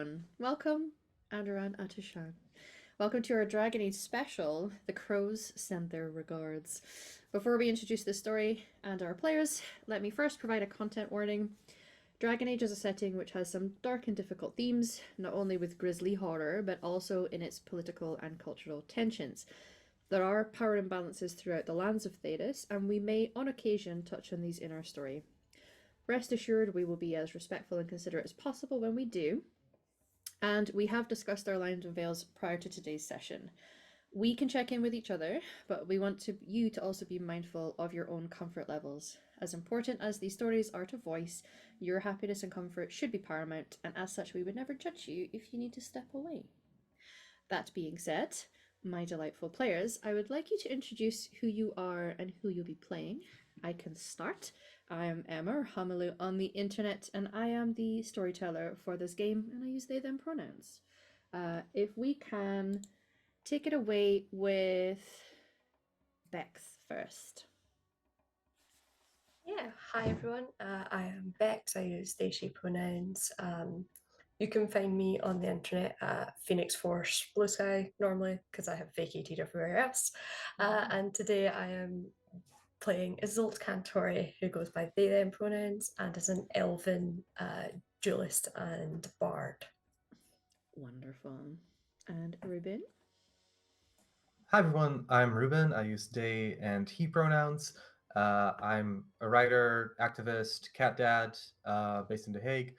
everyone. Welcome, Andaran Atishan. Welcome to our Dragon Age special. The Crows send their regards. Before we introduce this story and our players, let me first provide a content warning. Dragon Age is a setting which has some dark and difficult themes, not only with grisly horror, but also in its political and cultural tensions. There are power imbalances throughout the lands of Thedas, and we may, on occasion, touch on these in our story. Rest assured, we will be as respectful and considerate as possible when we do. And we have discussed our lines and veils prior to today's session. We can check in with each other, but we want you to also be mindful of your own comfort levels. As important as these stories are to voice, your happiness and comfort should be paramount, and as such, we would never judge you if you need to step away. That being said, my delightful players, I would like you to introduce who you are and who you'll be playing. I can start. I am Emma, Hamalu on the internet, and I am the storyteller for this game, and I use they, them pronouns. If we can take it away with Bex first. Yeah, hi everyone. I am Bex. I use they, she pronouns. You can find me on the internet at Phoenix Force Blue Sky normally because I have vacated everywhere else. And today I am playing Isolde Cantori, who goes by they, them pronouns and is an elven duelist and bard. Wonderful. And Ruben? Hi everyone, I'm Ruben. I use they and he pronouns. I'm a writer, activist, cat dad, based in The Hague.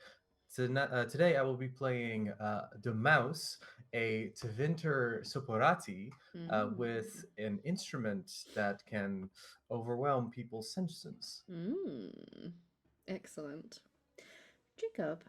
Today I will be playing the mouse, a Tevinter Soporati, with an instrument that can overwhelm people's senses. Excellent. Jacob?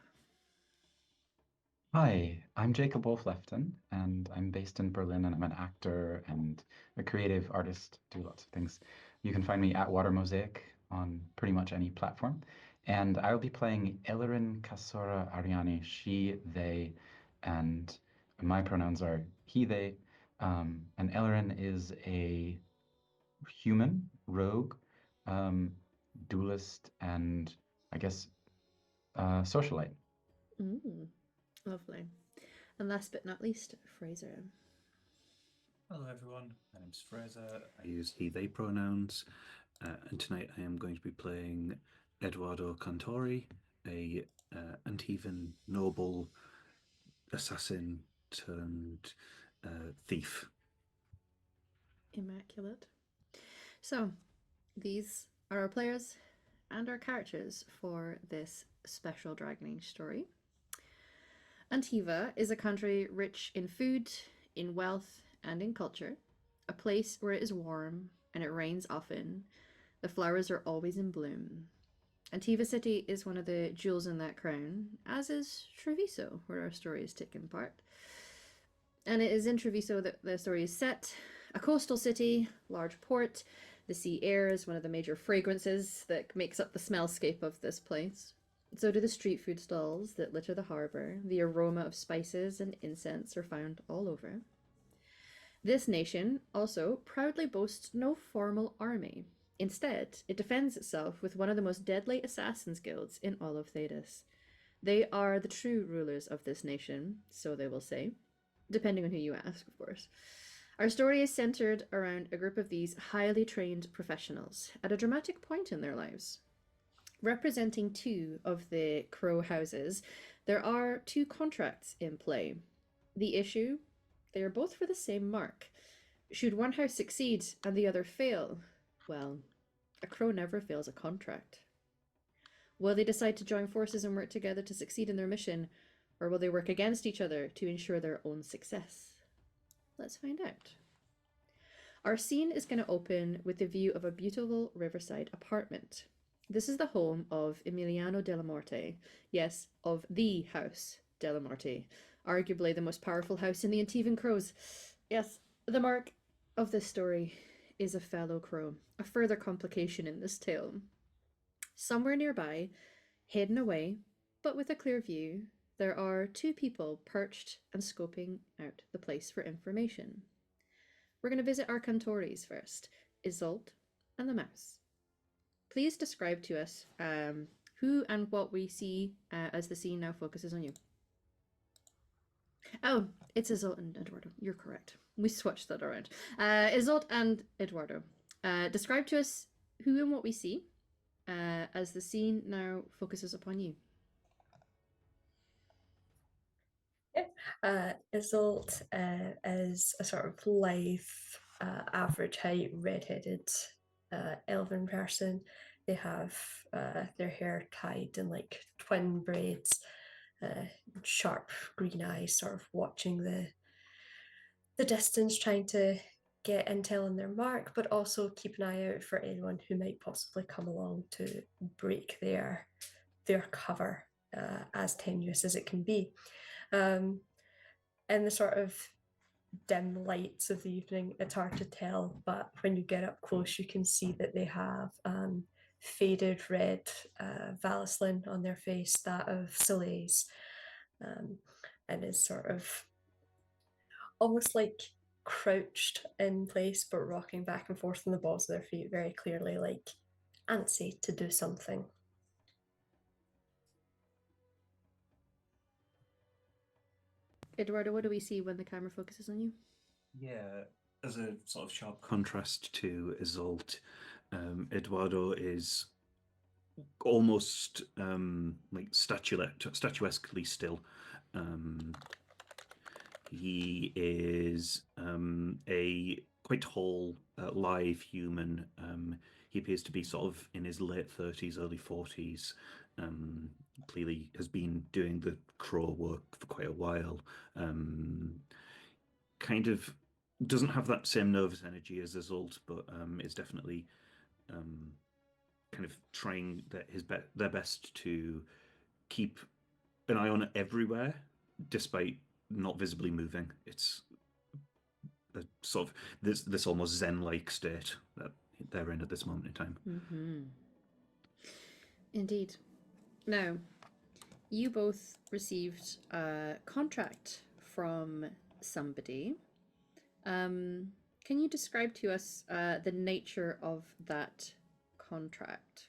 Hi, I'm Jacob Wolflefton, and I'm based in Berlin, and I'm an actor and a creative artist, do lots of things. You can find me at Water Mosaic on pretty much any platform. And I will be playing Elerin Kasora Ariani, she, they, and my pronouns are he, they. And Elerin is a human rogue, duelist, and I guess socialite. Lovely. And last but not least, Fraser. Hello everyone, my name's Fraser. I use he, they pronouns, and tonight I am going to be playing Eduardo Cantori, a Antivan noble assassin turned thief. Immaculate. So, these are our players and our characters for this special Dragon Age story. Antiva is a country rich in food, in wealth, and in culture, a place where it is warm and it rains often. The flowers are always in bloom. Antiva City is one of the jewels in that crown, as is Treviso, where our story is taking part. And it is in Treviso that the story is set. A coastal city, large port, the sea air is one of the major fragrances that makes up the smellscape of this place. So do the street food stalls that litter the harbour. The aroma of spices and incense are found all over. This nation also proudly boasts no formal army. Instead, it defends itself with one of the most deadly assassins guilds in all of Thedas. They are the true rulers of this nation, so they will say, depending on who you ask, of course. Our story is centered around a group of these highly trained professionals at a dramatic point in their lives. Representing two of the Crow houses, there are two contracts in play. The issue? They are both for the same mark. Should one house succeed and the other fail, well, a Crow never fails a contract. Will they decide to join forces and work together to succeed in their mission, or will they work against each other to ensure their own success? Let's find out. Our scene is going to open with the view of a beautiful riverside apartment. This is the home of Emiliano della Morte, yes, of the House della Morte, arguably the most powerful house in the Antivan Crows. Yes, the mark of this story is a fellow crow, a further complication in this tale. Somewhere nearby, hidden away, but with a clear view, there are two people perched and scoping out the place for information. We're going to visit our Cantoris first, Isolde and the mouse. Please describe to us who and what we see as the scene now focuses on you. Oh, it's Isolde and Eduardo. You're correct. We switched that around. Isolde and Eduardo. Describe to us who and what we see as the scene now focuses upon you. Isolde is a sort of lithe, average height, redheaded elven person. They have their hair tied in like twin braids, sharp green eyes, sort of watching the distance, trying to get intel on their mark, but also keep an eye out for anyone who might possibly come along to break their cover, as tenuous as it can be. In the sort of dim lights of the evening, it's hard to tell, but when you get up close, you can see that they have faded red Valislin on their face, that of Soleil's, and is sort of almost like crouched in place, but rocking back and forth on the balls of their feet, very clearly like antsy to do something. Eduardo, what do we see when the camera focuses on you? Yeah, as a sort of sharp contrast to Isolde, Eduardo is almost like statuesquely still. He is a quite tall, live human. He appears to be sort of in his late 30s, early 40s. Clearly has been doing the crow work for quite a while. Kind of doesn't have that same nervous energy as Isolde, but is definitely kind of trying their best to keep an eye on it everywhere, despite not visibly moving. It's a sort of this almost zen-like state that they're in at this moment in time. Mm-hmm. Indeed. Now, you both received a contract from somebody. Can you describe to us the nature of that contract?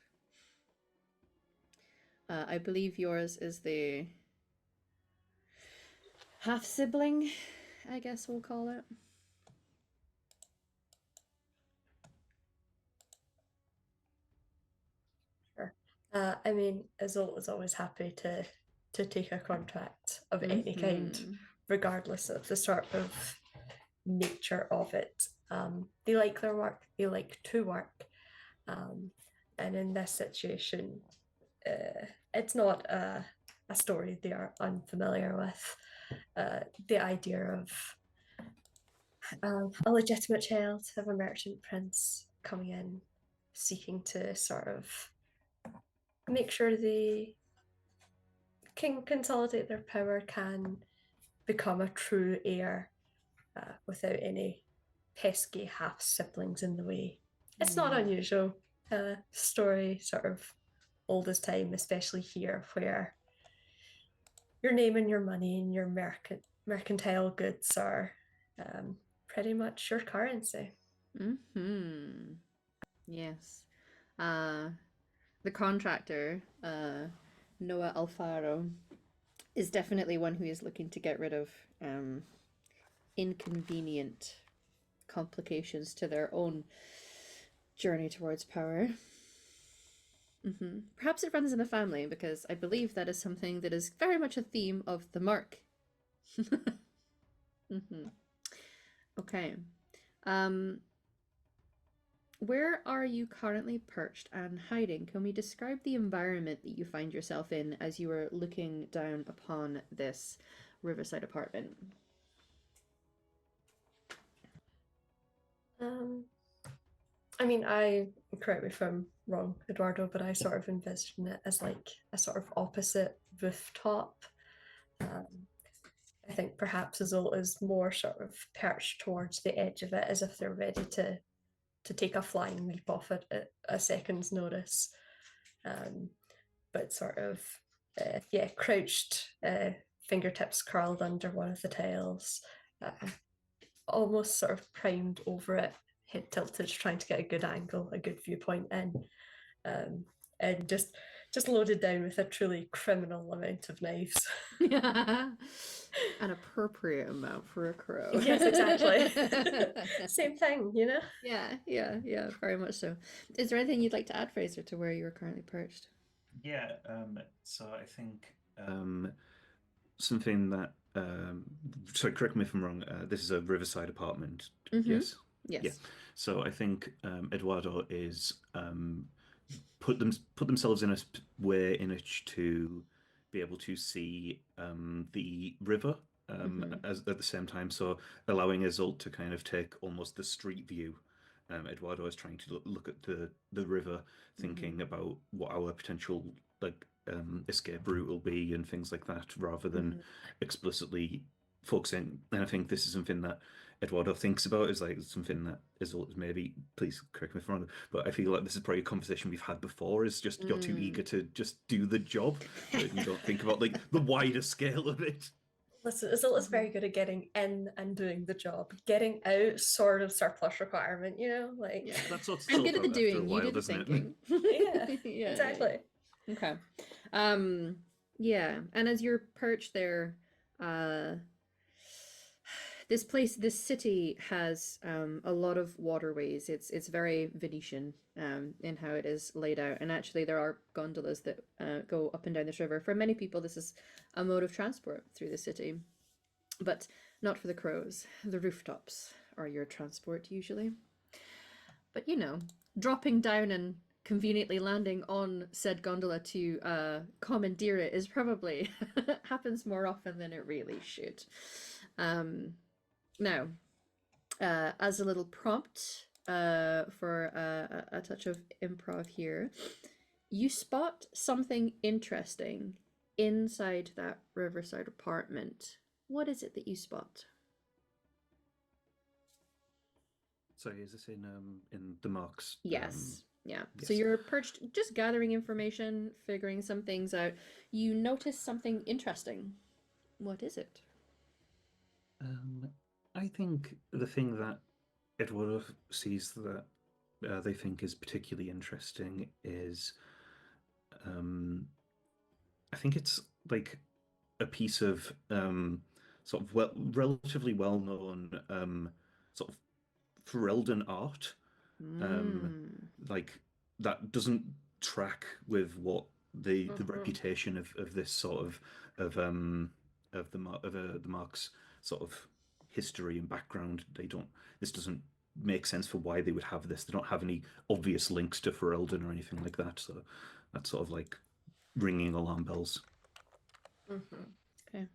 I believe yours is the half sibling, I guess we'll call it. Sure. I mean, Isolde was always happy to take a contract of any kind, regardless of the sort of nature of it. They like their work, they like to work. And in this situation, it's not a story they are unfamiliar with. The idea of a legitimate child of a merchant prince coming in, seeking to sort of make sure they can consolidate their power, can become a true heir without any pesky half siblings in the way. It's not unusual. Story sort of old as time, especially here, where your name and your money and your mercantile goods are pretty much your currency. Mm-hmm. Yes. The contractor, Noah Alfaro, is definitely one who is looking to get rid of inconvenient complications to their own journey towards power. Mm-hmm. Perhaps it runs in the family, because I believe that is something that is very much a theme of the mark. Mm-hmm. Okay. Where are you currently perched and hiding? Can we describe the environment that you find yourself in as you are looking down upon this riverside apartment? I mean, correct me if I'm wrong, Eduardo, but I sort of envision it as like a sort of opposite rooftop. I think perhaps Azul is more sort of perched towards the edge of it, as if they're ready to take a flying leap off it at a second's notice. But sort of, crouched, fingertips curled under one of the tiles, almost sort of primed over it, head tilted, trying to get a good angle, a good viewpoint in, and just loaded down with a truly criminal amount of knives. An appropriate amount for a crow. Yes, exactly. Same thing, you know? Yeah, very much so. Is there anything you'd like to add, Fraser, to where you are currently perched? Yeah, so I think something that sorry, correct me if I'm wrong. This is a riverside apartment. Yes. Yeah. Yes. So I think Eduardo is put themselves in a way in which to be able to see the river as at the same time. So allowing Isolde to kind of take almost the street view. Eduardo is trying to look at the river, thinking about what our potential like escape route will be and things like that, rather than explicitly focusing. And I think this is something that Eduardo thinks about, is like something that is maybe, please correct me if I'm wrong, but I feel like this is probably a conversation we've had before, is just you're too eager to just do the job that you don't think about like the wider scale of it. Listen, Isola's very good at getting in and doing the job. Getting out, sort of surplus requirement, you know? Like, Yeah. That's what's I'm good at the after a doing, you while, do the doesn't it? thinking. yeah, Yeah, exactly. yeah. Okay. Um, yeah, and as you're perched there, uh, this city has a lot of waterways. It's very Venetian in how it is laid out, and actually there are gondolas that go up and down this river. For many people, this is a mode of transport through the city, but not for the crows. The rooftops are your transport usually. But you know, dropping down and conveniently landing on said gondola to commandeer it is probably happens more often than it really should. Now, as a little prompt for a touch of improv here, you spot something interesting inside that riverside apartment. What is it that you spot? Sorry, is this in the marks? Yes. Yeah. yes. So you're perched, just gathering information, figuring some things out. You notice something interesting. What is it? I think the thing that Eduardo sees that they think is particularly interesting is, I think it's like a piece of sort of relatively well-known sort of Ferelden art, like that doesn't track with what the reputation of this sort of the Mark's sort of history and background. This doesn't make sense for why they would have this. They don't have any obvious links to Ferelden or anything like that. So that's sort of like ringing alarm bells. Okay.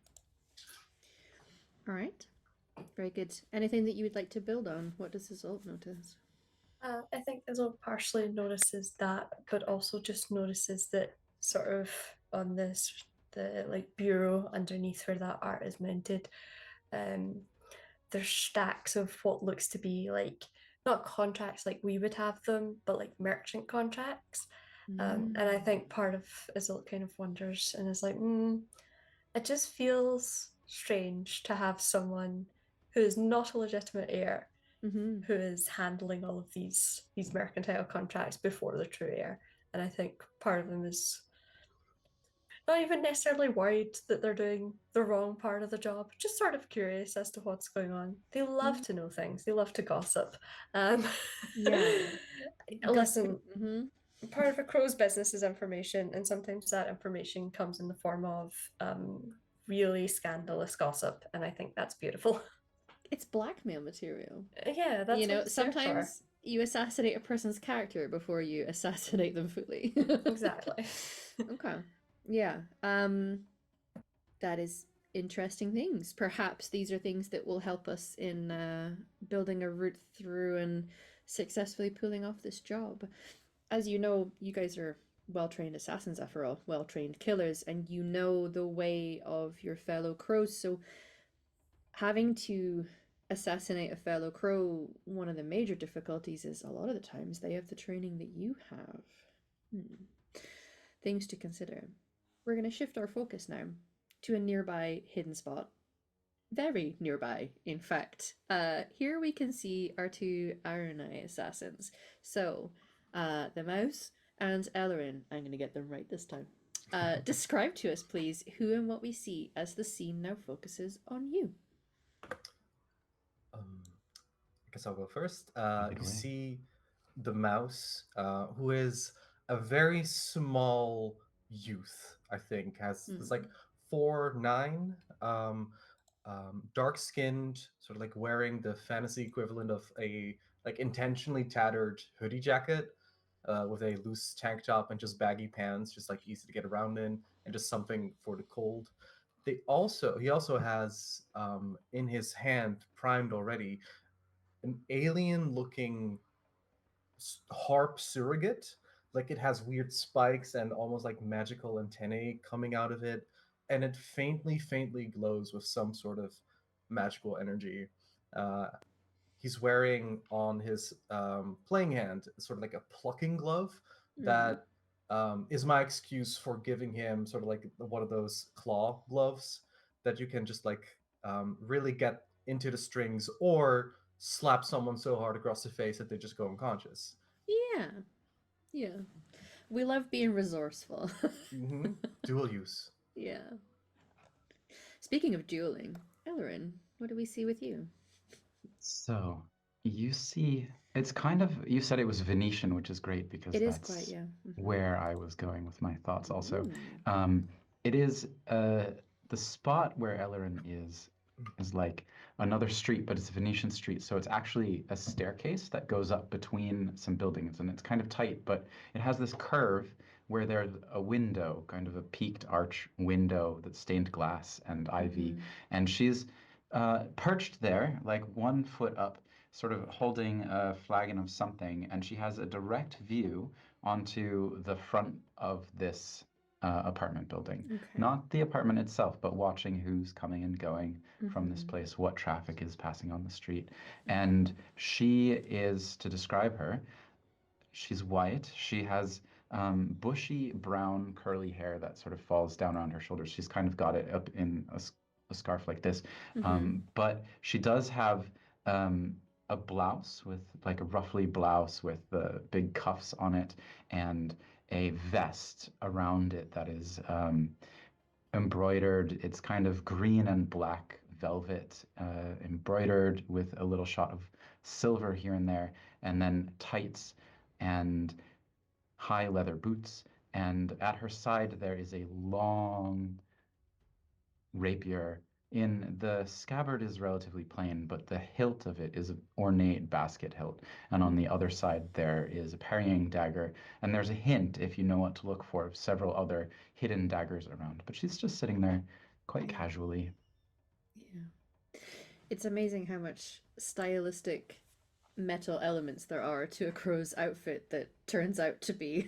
All right. Very good. Anything that you would like to build on? What does Isolde notice? I think Isolde partially notices that, but also just notices that sort of on this the like bureau underneath where that art is mounted, there's stacks of what looks to be like not contracts like we would have them, but like merchant contracts. And I think part of Isolde kind of wonders and is like, it just feels strange to have someone who is not a legitimate heir who is handling all of these mercantile contracts before the true heir. And I think part of them is not even necessarily worried that they're doing the wrong part of the job, just sort of curious as to what's going on. They love to know things, they love to gossip. Yeah. Listen, part of a crow's business is information, and sometimes that information comes in the form of really scandalous gossip, and I think that's beautiful. It's blackmail material. Yeah, that's you know, what it's there for. sometimes you assassinate a person's character before you assassinate them fully. Exactly. Okay. Yeah. That is interesting things. Perhaps these are things that will help us in building a route through and successfully pulling off this job. As you know, you guys are well-trained assassins after all, well-trained killers, and you know the way of your fellow crows. So having to assassinate a fellow crow, one of the major difficulties is a lot of the times they have the training that you have. Things to consider. We're going to shift our focus now to a nearby hidden spot. Very nearby, in fact. Here we can see our two Aranai assassins. So, the mouse and Ellerin. I'm going to get them right this time. Describe to us, please, who and what we see as the scene now focuses on you. I guess I'll go first. Take it You away. see the mouse, who is a very small youth. I think has it's like 4'9", dark skinned, sort of like wearing the fantasy equivalent of a like intentionally tattered hoodie jacket, with a loose tank top and just baggy pants, just like easy to get around in, and just something for the cold. He also has in his hand, primed already, an alien looking harp surrogate. Like it has weird spikes and almost like magical antennae coming out of it, and it faintly glows with some sort of magical energy. Uh, he's wearing on his playing hand sort of like a plucking glove that is my excuse for giving him sort of like one of those claw gloves that you can just like really get into the strings or slap someone so hard across the face that they just go unconscious. Yeah. Yeah. We love being resourceful. Dual use. Yeah. Speaking of dueling, Ellerin, what do we see with you? So you see, it's kind of, you said it was Venetian, which is great because It is quite, that's yeah. where I was going with my thoughts also. Ooh. It is the spot where Ellerin is like another street, but it's a Venetian street. So it's actually a staircase that goes up between some buildings, and it's kind of tight, but it has this curve where there's a window, kind of a peaked arch window that's stained glass and ivy, and she's perched there, like 1 foot up, sort of holding a flagon of something, and she has a direct view onto the front of this apartment building. Okay. Not the apartment itself, but watching who's coming and going from this place, what traffic is passing on the street. And she is, to describe her, she's white. She has bushy brown curly hair that sort of falls down around her shoulders. She's kind of got it up in a scarf like this. But she does have a blouse with like a ruffly blouse with the big cuffs on it and a vest around it that is embroidered. It's kind of green and black velvet, embroidered with a little shot of silver here and there, and then tights and high leather boots. And at her side, there is a long rapier. In the scabbard is relatively plain, but the hilt of it is an ornate basket hilt. And on the other side, there is a parrying dagger. And there's a hint, if you know what to look for, of several other hidden daggers around. But she's just sitting there quite casually. Yeah. It's amazing how much stylistic metal elements there are to a crow's outfit that turns out to be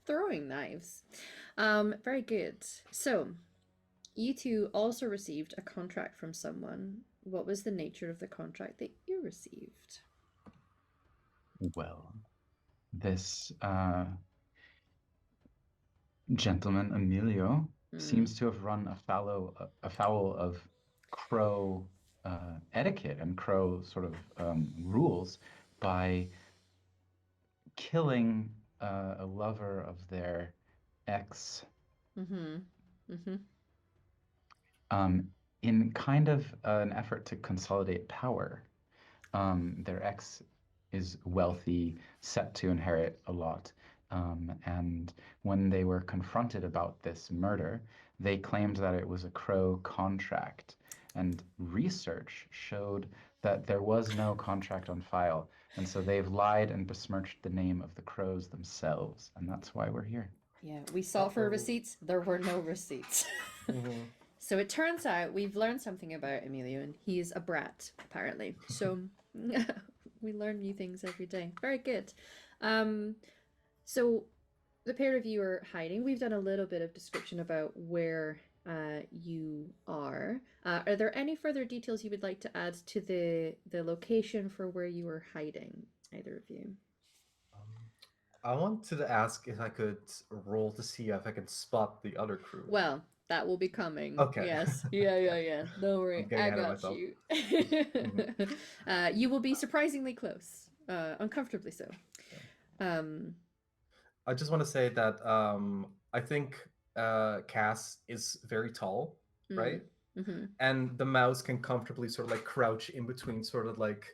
throwing knives. Very good. So, you two also received a contract from someone. What was the nature of the contract that you received? Well, this gentleman, Emilio, seems to have run afoul of crow etiquette and crow sort of rules by killing a lover of their ex in kind of an effort to consolidate power. Their ex is wealthy, set to inherit a lot. And when they were confronted about this murder, they claimed that it was a crow contract. And research showed that there was no contract on file. And so they've lied and besmirched the name of the crows themselves. And that's why we're here. Yeah, we saw for receipts, there were no receipts. So it turns out we've learned something about Emilio, and he's a brat, apparently. So we learn new things every day. Very good. So the pair of you are hiding. We've done a little bit of description about where you are. Are there any further details you would like to add to the location for where you are hiding, either of you? I wanted to ask if I could roll to see if I can spot the other crew. Well, that will be coming. Okay. Yes. Yeah. Don't worry. I got you. You will be surprisingly close. Uncomfortably so. I just want to say that I think Cass is very tall, right? Mm-hmm. And the mouse can comfortably sort of like crouch in between, sort of like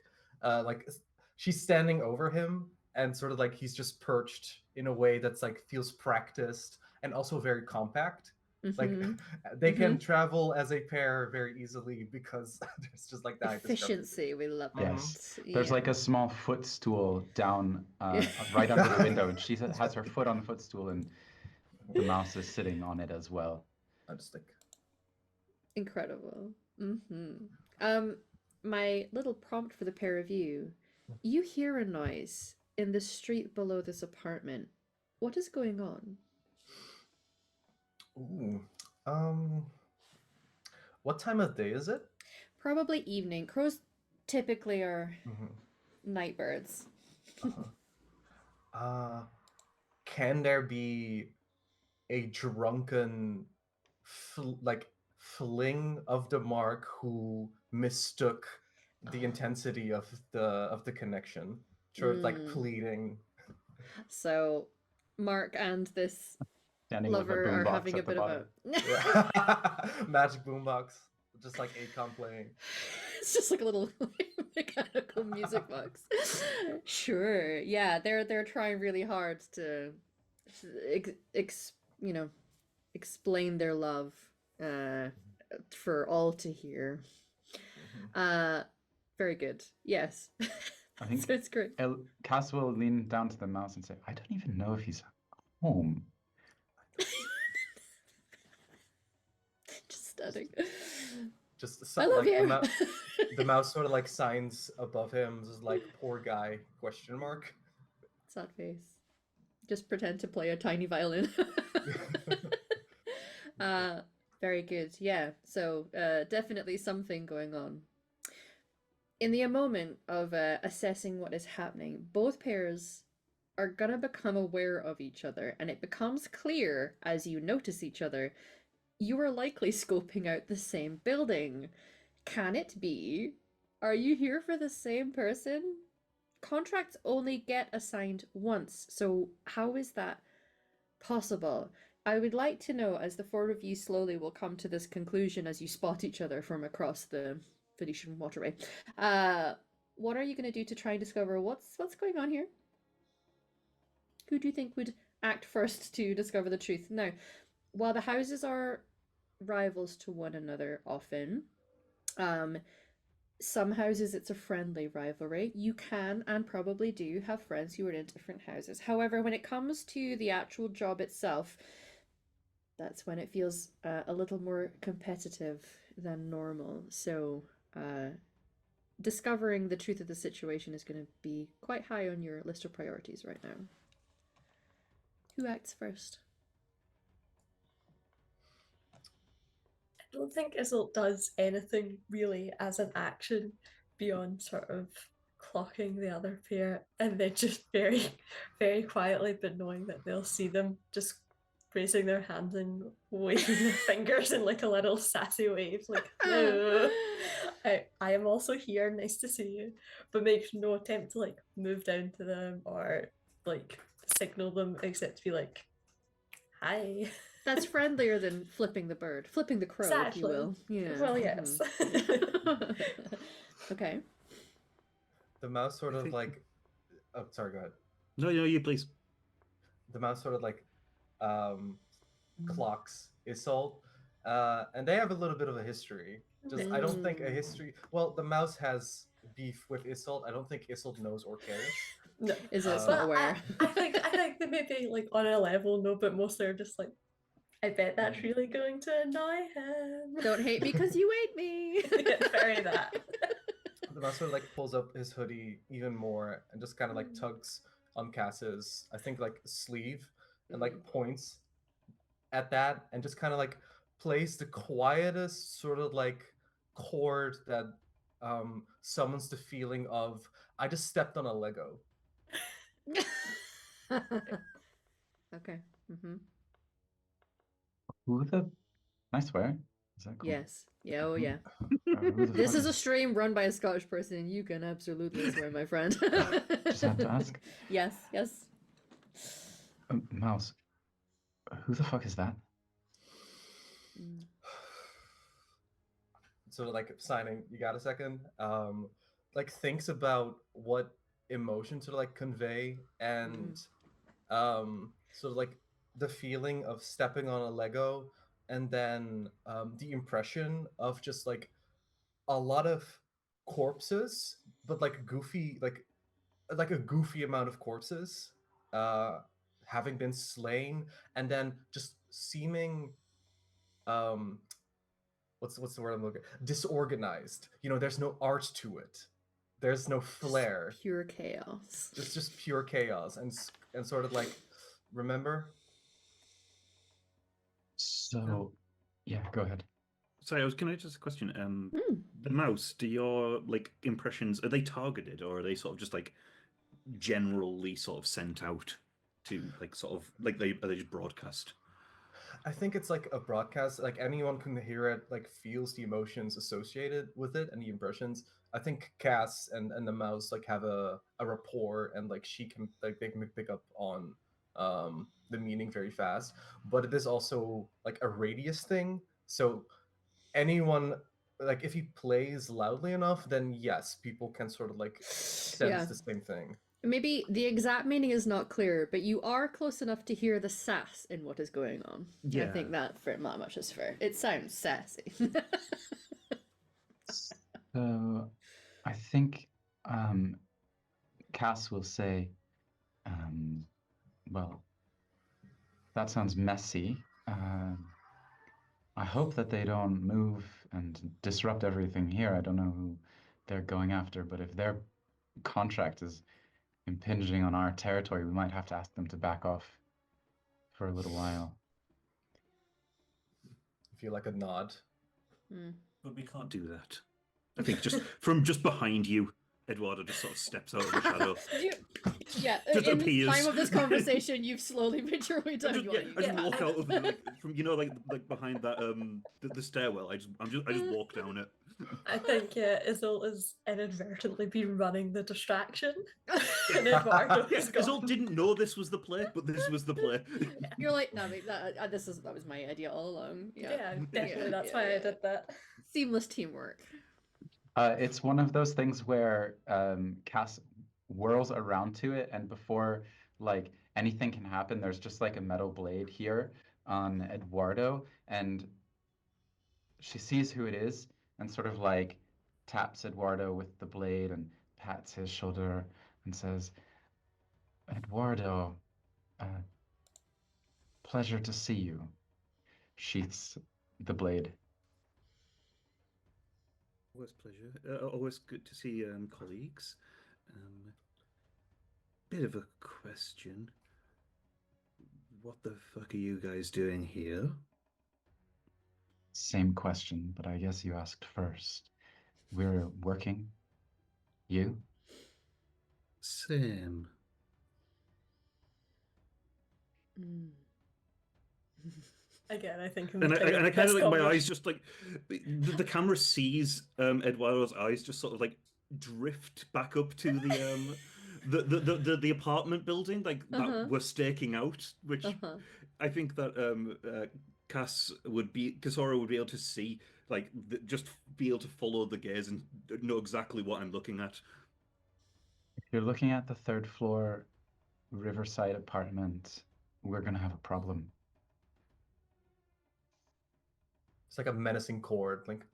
she's standing over him, and sort of like he's just perched in a way that's like feels practiced and also very compact. Like Mm-hmm. they can travel as a pair very easily because there's just like that Efficiency, we love it. Yes. There's like Yeah. a small footstool down right under the window. She has her foot on the footstool, and the mouse is sitting on it as well. I just like Incredible. My little prompt for the pair of you. You hear a noise in the street below this apartment. What is going on? ooh. What time of day is it? Probably evening. Crows typically are Mhm. night birds. Uh, can there be a drunken like fling of the mark who mistook the intensity of the connection, sort of like pleading? So Mark and this Standing with a lover are boombox having a at the bit of a bottom. Yeah. Magic boombox, just like Akon playing. it's just like a little mechanical music box. Sure. Yeah, they're trying really hard to you know, explain their love for all to hear. Very good. Yes. I think So it's great. Cass will lean down to the mouse and say, I don't even know if he's home. Just stunning. Just I love like you. the mouse sort of like signs above him, just like poor guy question mark. Sad face. Just pretend to play a tiny violin. Very good. Yeah. So definitely something going on. In the moment of assessing what is happening, both pairs are gonna become aware of each other, and it becomes clear as you notice each other, you are likely scoping out the same building. Can it be? Are you here for the same person? Contracts only get assigned once, so how is that possible? I would like to know, as the four of you slowly will come to this conclusion as you spot each other from across the Venetian waterway. What are you going to do to try and discover what's going on here? Who do you think would act first to discover the truth? Now, while the houses are rivals to one another often, some houses it's a friendly rivalry. You can and probably do have friends who are in different houses. However, when it comes to the actual job itself, that's when it feels a little more competitive than normal. So, discovering the truth of the situation is going to be quite high on your list of priorities right now. Who acts first? I don't think Isil does anything really as an action beyond sort of clocking the other pair and then just very, very quietly, but knowing that they'll see them, just raising their hands and waving their fingers in like a little sassy wave, like, hello, I am also here, nice to see you, but makes no attempt to like move down to them or like signal them except to be like, hi. That's friendlier than flipping the bird, flipping the crow, Exactly. if you will. Yeah. Well, yes. Okay. The mouse sort of like, oh, sorry, go ahead. No, you please. The mouse sort of like clocks Isolde, and they have a little bit of a history. Just I don't think a history. Well, the mouse has beef with Isolde. I don't think Isolde knows or cares. No. Is it But not aware? I think they maybe like on a level no, but mostly are just like, I bet that's really going to annoy him. Don't hate me because you hate me. Very that. The mouse sort of like pulls up his hoodie even more and just kind of like tugs on Cass's, I think, like sleeve, and like points at that and just kind of like plays the quietest sort of like chord that summons the feeling of I just stepped on a Lego. Okay. Mm-hmm. Who the nice wear? Is that cool? Yes. Yeah. Oh, yeah. Who the This fuck is a stream run by a Scottish person. You can absolutely swear, my friend. Just have to ask. Yes. Yes. Mouse. Who the fuck is that? Mm. Sort of like signing, you got a second? Like thinks about what emotion to like convey and sort of like the feeling of stepping on a Lego and then the impression of just like a lot of corpses, but like goofy, like a goofy amount of corpses having been slain and then just seeming um what's the word I'm looking, disorganized. You know, there's no art to it, there's no flair, Just pure chaos. just pure chaos and sort of like, remember. So, yeah, go ahead. Sorry, can I just a question? Mm. The mouse, do your like impressions, are they targeted or are they sort of just like generally sort of sent out to like sort of like are they just broadcast? I think it's like a broadcast, like anyone can hear it, like feels the emotions associated with it and the impressions. I think Cass and the mouse like have a rapport and like she can like they can pick up on the meaning very fast. But it is also like a radius thing. So anyone, like if he plays loudly enough, then yes, people can sort of like sense Yeah. the same thing. Maybe the exact meaning is not clear, but you are close enough to hear the sass in what is going on. I Yeah. think that much is fair. It sounds sassy. So, I think Cass will say, well, that sounds messy. I hope that they don't move and disrupt everything here. I don't know who they're going after, but if their contract is impinging on our territory, we might have to ask them to back off for a little while. I feel like a nod. But we can't do that. I think just from just behind you, Eduardo just sort of steps out of the shadow. Yeah, Just in appears. the time of this conversation, you've slowly made your way down. I just walk out of from like behind that the stairwell. I just walk down it. I think Isil has inadvertently been running the distraction. And Eduardo has Isil gone. didn't know this was the play, but this was the play. You're like, no, mate, that was my idea all along. Yeah, definitely. That's why I did that. Seamless teamwork. It's one of those things where Cass whirls around to it, and before like anything can happen, there's just like a metal blade here on Eduardo, and she sees who it is and sort of like taps Eduardo with the blade and pats his shoulder and says, Eduardo, pleasure to see you. Sheaths the blade. Always pleasure. Always good to see colleagues. Bit of a question. What the fuck are you guys doing here? Same question, but I guess you asked first. We're working. You? Same. Again, I think And I kind of like my eyes just like the camera sees Eduardo's eyes just sort of like drift back up to the apartment building like that we're staking out, which I think that Kasora would be able to see, like just be able to follow the gaze and know exactly what I'm looking at. If you're looking at the third floor Riverside apartment, we're gonna have a problem. It's like a menacing chord, like.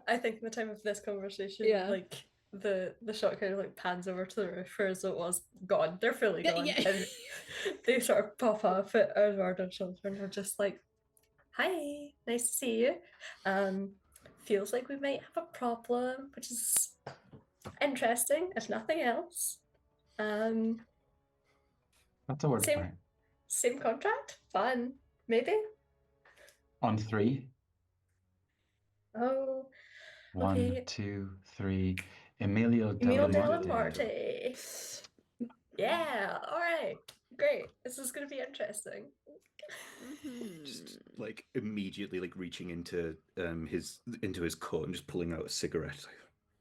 I think in the time of this conversation, Yeah. like the shot kind of like pans over to the roof as it was gone. They're fully gone. Yeah. And they sort of pop up at Eduardo's shoulder and are just like, "Hi, nice to see you. Feels like we might have a problem, which is interesting, if nothing else. That's a word for it. Same contract? Fun. Maybe? On three. Oh. One, Okay. 2, 3. Emilio Emilio Della Marte. Yeah, alright. Great. This is gonna be interesting. Just like immediately like reaching into his coat and just pulling out a cigarette.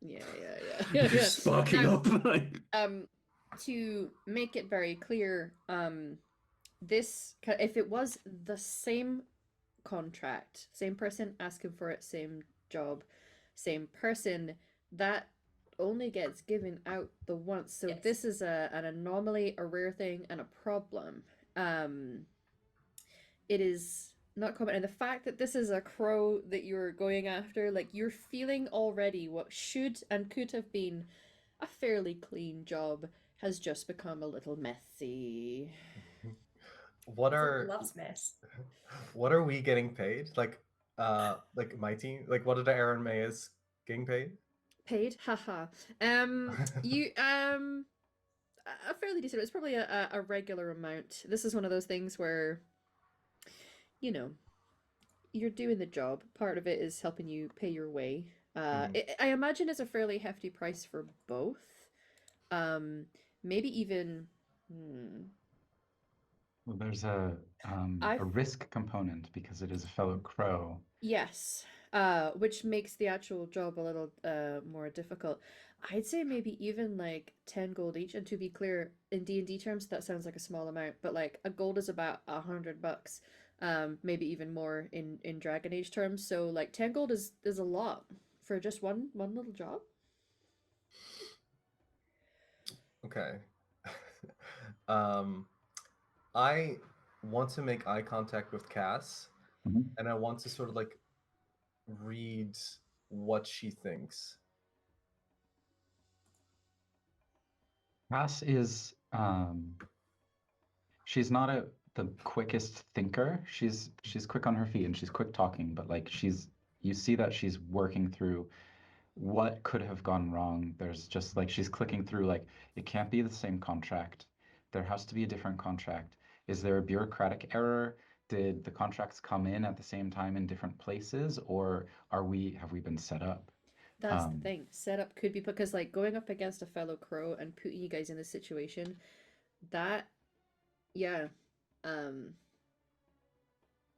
Yeah. Just sparking up. To make it very clear, this, if it was the same contract, same person asking for it, same job, same person, that only gets given out the once. So Yes. this is an anomaly, a rare thing, and a problem. It is not common, and the fact that this is a crow that you're going after, like you're feeling already what should and could have been a fairly clean job has just become a little messy. What Zoe are loves mess. what are we getting paid? Like my team? Like what did Aaron May is getting paid? Paid? Haha. You a fairly decent. It's probably a regular amount. This is one of those things where, you know, you're doing the job. Part of it is helping you pay your way. I imagine it's a fairly hefty price for both. Um, Maybe even. Well, there's I've a risk component because it is a fellow crow. Yes, which makes the actual job a little more difficult. I'd say maybe even like 10 gold each. And to be clear, in D&D terms, that sounds like a small amount, but like a gold is about 100 bucks, maybe even more in Dragon Age terms. So like 10 gold is a lot for just one little job. Okay. um, I want to make eye contact with Cass, Mhm. and I want to sort of like read what she thinks. Cass is she's not the quickest thinker. She's quick on her feet and she's quick talking, but like you see that she's working through what could have gone wrong. There's just like she's clicking through like it can't be the same contract. There has to be a different contract. Is there a bureaucratic error? Did the contracts come in at the same time in different places, or have we been set up? That's the Um, thing. Setup could be because like going up against a fellow crow and putting you guys in this situation, that yeah. Um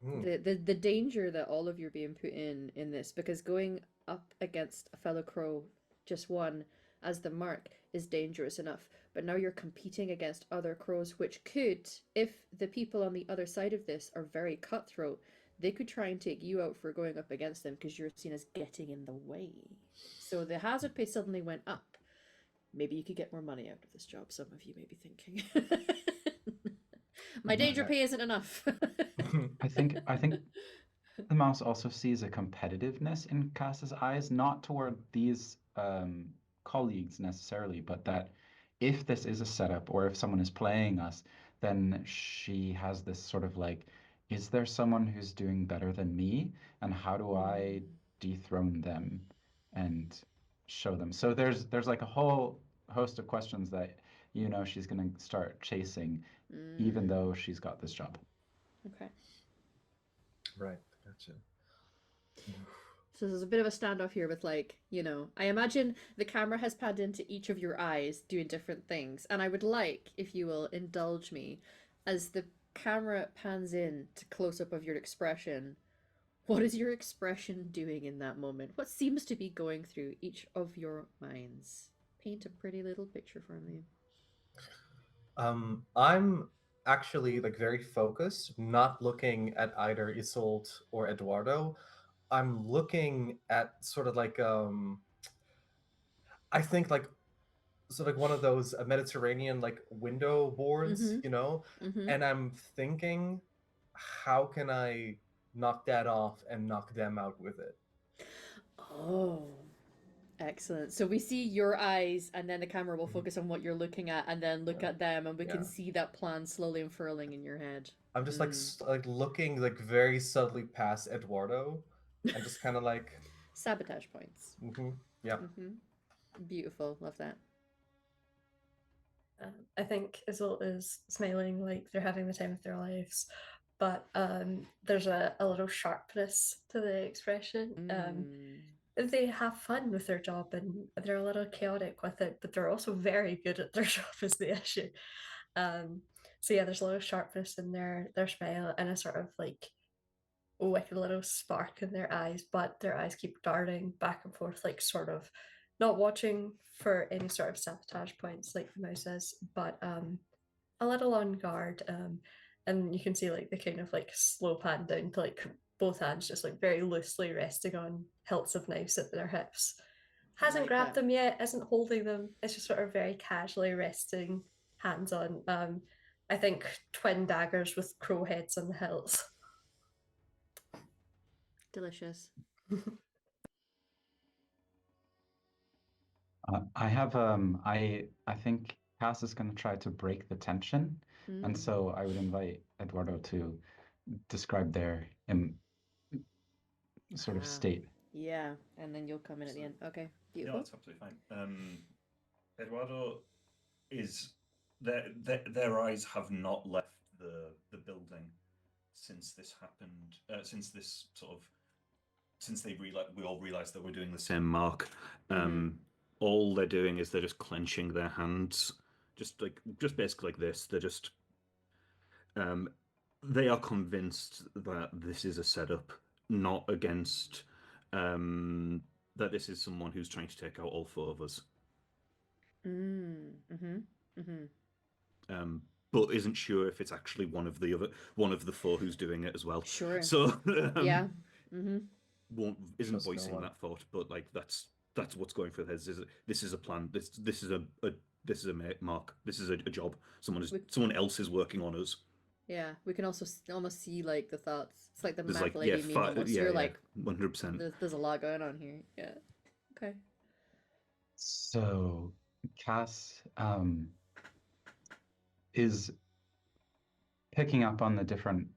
Hmm. the danger that all of you are being put in this, because going up against a fellow crow, just one, as the mark is dangerous enough, but now you're competing against other crows, which could, if the people on the other side of this are very cutthroat, they could try and take you out for going up against them because you're seen as getting in the way. So the hazard pay suddenly went up. Maybe you could get more money out of this job, some of you may be thinking. My danger pay isn't enough. I think the mouse also sees a competitiveness in Cass's eyes, not toward these colleagues necessarily, but that if this is a setup or if someone is playing us, then she has this sort of like, is there someone who's doing better than me? And how do I dethrone them and show them? So there's like a whole host of questions that she's gonna start chasing, even though she's got this job. Okay. Right. Gotcha. So there's a bit of a standoff here with like, I imagine the camera has panned into each of your eyes doing different things. And I would like, if you will indulge me, as the camera pans in to close up of your expression, what is your expression doing in that moment? What seems to be going through each of your minds? Paint a pretty little picture for me. I'm actually like very focused, not looking at either Isolde or Eduardo. I'm looking at sort of like I think like sort of like one of those Mediterranean like window boards, Mm-hmm. and I'm thinking, how can I knock that off and knock them out with it? Oh, excellent. So we see your eyes, and then the camera will Mhm. focus on what you're looking at, and then look Yeah. at them, and we can Yeah. see that plan slowly unfurling in your head. I'm just like like looking like very subtly past Eduardo, and just kind of like, Sabotage points. yeah. Beautiful. Love that. I think Isolde is smiling like they're having the time of their lives, but there's a little sharpness to the expression. They have fun with their job and they're a little chaotic with it, but they're also very good at their job is the issue. So yeah, there's a little sharpness in their smile and a sort of like wicked little spark in their eyes, but their eyes keep darting back and forth, like sort of not watching for any sort of sabotage points like the mouse is, but a little on guard. and you can see like the kind of like slow pan down to like both hands just like very loosely resting on hilts of knives at their hips. Hasn't like grabbed that. them yet, isn't holding them. It's just sort of very casually resting hands on. I think twin daggers with crow heads on the hilts. Delicious. I have I think Cass is going to try to break the tension, and Mm. so I would invite Eduardo to describe their sort of Ah, state. yeah, and then you'll come in at the end. Okay, No, beautiful. it's absolutely fine. Eduardo is their eyes have not left the building since this happened. Since this sort of since we all realized that we're doing the same mark. All they're doing is they're just clenching their hands, just basically like this. They're just they are convinced that this is a setup, not against that this is someone who's trying to take out all four of us. But isn't sure if it's actually one of the four who's doing it as well. Sure. So Yeah. isn't Trust no voicing one. that thought, but like that's what's going through his. This is a plan. This is a mark. This is a job. Someone else is working on us. Yeah, we can also almost see like the thoughts. It's like the There's math like yeah, lady meme almost. yeah, You're yeah, like, 100%. there's a lot going on here. Yeah. Okay. So Cass is picking up on the different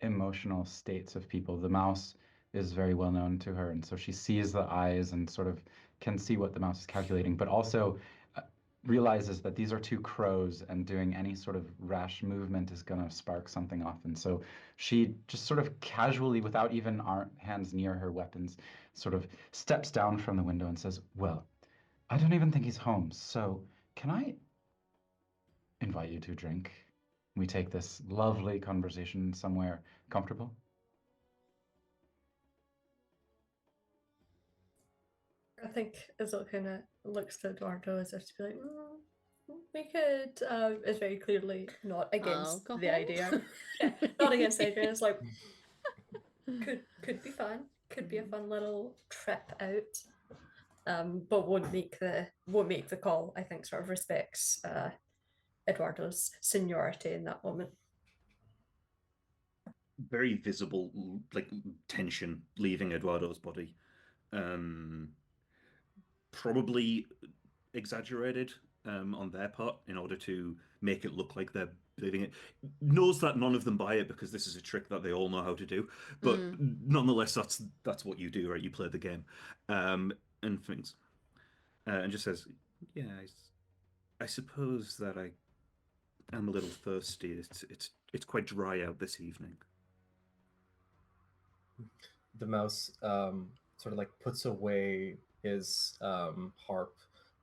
emotional states of people. The mouse is very well known to her, and so she sees the eyes and sort of can see what the mouse is calculating, but also realizes that these are two crows, and doing any sort of rash movement is going to spark something off. And so she just sort of casually, without even our hands near her weapons, sort of steps down from the window and says, "Well, I don't even think he's home, so can I invite you to a drink? We take this lovely conversation somewhere comfortable." I think Izzo kind of looks to Eduardo as if to be like, we could. Is very clearly not against the Alcohol? idea. Yeah, not against the idea. It's like could be fun. Could be a fun little trip out. But won't make the call. I think sort of respects Eduardo's seniority in that moment. Very visible, like tension leaving Eduardo's body. Probably exaggerated on their part in order to make it look like they're believing it. Knows that none of them buy it because this is a trick that they all know how to do. But nonetheless, that's what you do, right? You play the game, and things, and just says, "Yeah, I suppose that I am a little thirsty. It's quite dry out this evening." The mouse sort of like puts away his harp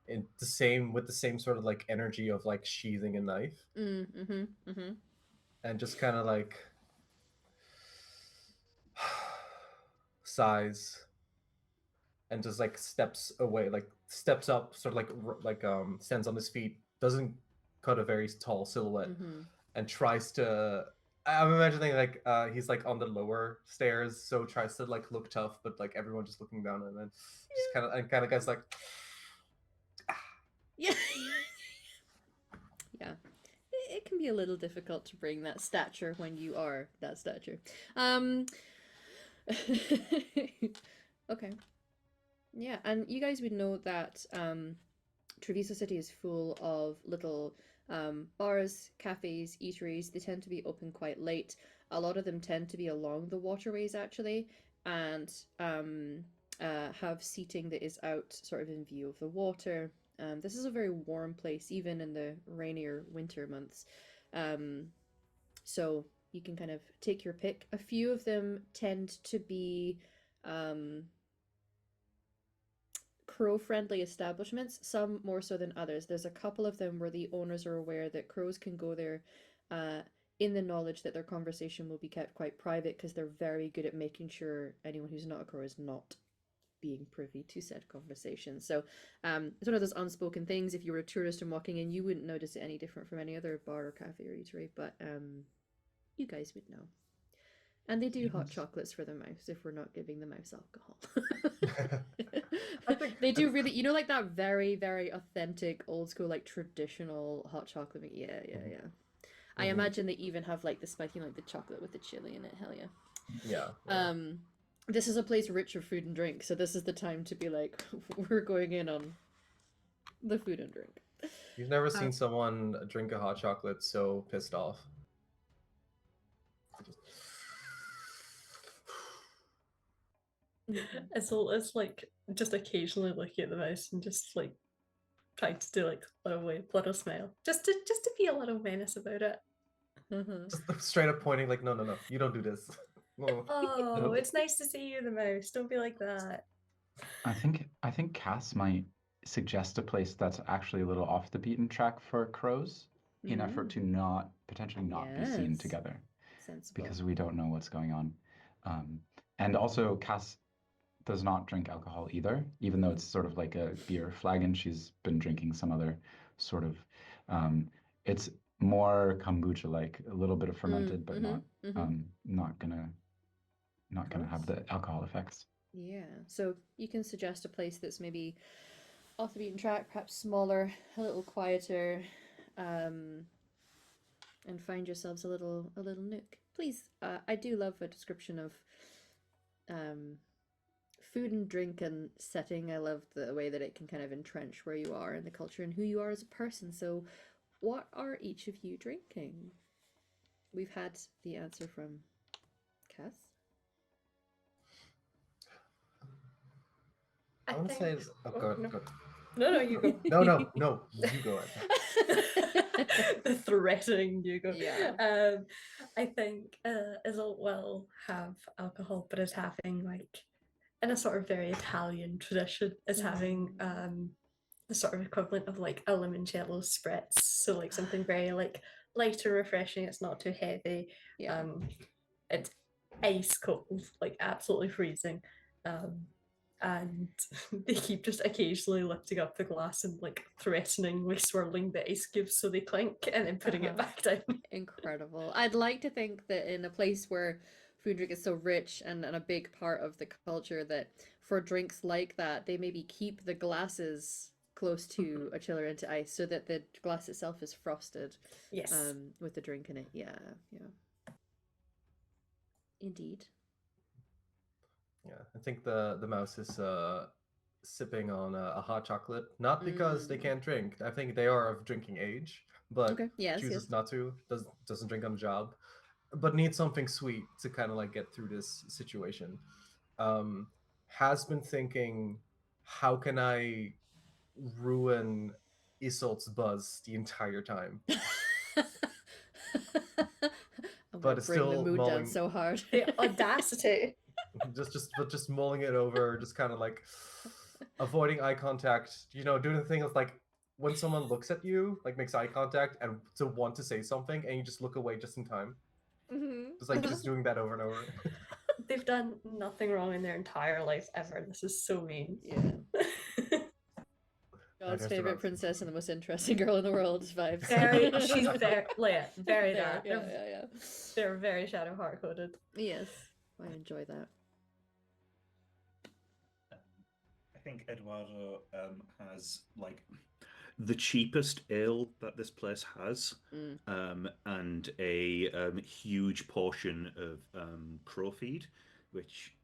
with the same sort of like energy of like sheathing a knife, and just kind of like sighs and just like steps away, like steps up, sort of like stands on his feet, doesn't cut a very tall silhouette, and tries to. I'm imagining like he's like on the lower stairs, so tries to like look tough, but like everyone just looking down, and then just kind of gets like, Yeah. Yeah. It can be a little difficult to bring that stature when you are that stature. Okay. Yeah, and you guys would know that Treviso City is full of little bars, cafes, eateries. They tend to be open quite late. A lot of them tend to be along the waterways actually, and have seating that is out sort of in view of the water. This is a very warm place, even in the rainier winter months. So you can kind of take your pick. A few of them tend to be crow-friendly establishments, some more so than others. There's a couple of them where the owners are aware that crows can go there in the knowledge that their conversation will be kept quite private because they're very good at making sure anyone who's not a crow is not being privy to said conversation. So it's one of those unspoken things. If you were a tourist and walking in, you wouldn't notice it any different from any other bar or cafe or eatery. But you guys would know. And they do hot Yes. chocolates for the mouse if we're not giving the mouse alcohol. I think They do really, like that very, very authentic, old school, like traditional hot chocolate. Yeah, yeah, Mhm. yeah. I imagine they even have like the spiking, like the chocolate with the chili in it. Hell yeah. Yeah. This is a place rich of food and drink, so this is the time to be like, we're going in on the food and drink. You've never seen someone drink a hot chocolate so pissed off. it's like just occasionally looking at the mouse and just like trying to do like a little smile, just to be a little menace about it. Just straight up pointing like, no, you don't do this. No. Oh, it's nice to see you, the mouse. Don't be like that. I think Cass might suggest a place that's actually a little off the beaten track for crows in effort to potentially not be seen Yes. together Sensible. because we don't know what's going on. And also Cass does not drink alcohol either, even though it's sort of like a beer flagon. She's been drinking some other sort of it's more kombucha like, a little bit of fermented, but not gonna have the alcohol effects. Yeah, so you can suggest a place that's maybe off the beaten track, perhaps smaller, a little quieter, and find yourselves a little nook. Please, I do love a description of food and drink and setting. I love the way that it can kind of entrench where you are in the culture and who you are as a person. So, what are each of you drinking? We've had the answer from Cass. I want to say is go ahead. No, you go. No, you go ahead. The threatening you go. Yeah. I think Izzle will have alcohol, but is having like in a sort of very Italian tradition, is having the sort of equivalent of like a limoncello spritz. So like something very like light and refreshing. It's not too heavy. Yeah. It's ice cold, like absolutely freezing. And they keep just occasionally lifting up the glass and like threateningly swirling the ice cubes so they clink and then putting it back down. Incredible. I'd like to think that in a place where food and drink is so rich and a big part of the culture, that for drinks like that, they maybe keep the glasses close to a chiller into ice so that the glass itself is frosted. Yes. With the drink in it. Yeah. Indeed. Yeah, I think the mouse is sipping on a hot chocolate, not because they can't drink. I think they are of drinking age, but chooses not to. Doesn't drink on the job, but needs something sweet to kind of like get through this situation. Has been thinking, how can I ruin Isolt's buzz the entire time? But it's still bring the mood mulling... down so hard. The audacity. just mulling it over, just kind of like avoiding eye contact. Doing the thing of like when someone looks at you, like makes eye contact and to want to say something, and you just look away just in time. Just doing that over and over. They've done nothing wrong in their entire life ever. This is so mean. Yeah. God's favorite princess and the most interesting girl in the world vibes. She's very, very there, that. Yeah. They're very shadow heart coded. Yes, I enjoy that. I think Eduardo has like the cheapest ale that this place has, and a huge portion of crow feed, which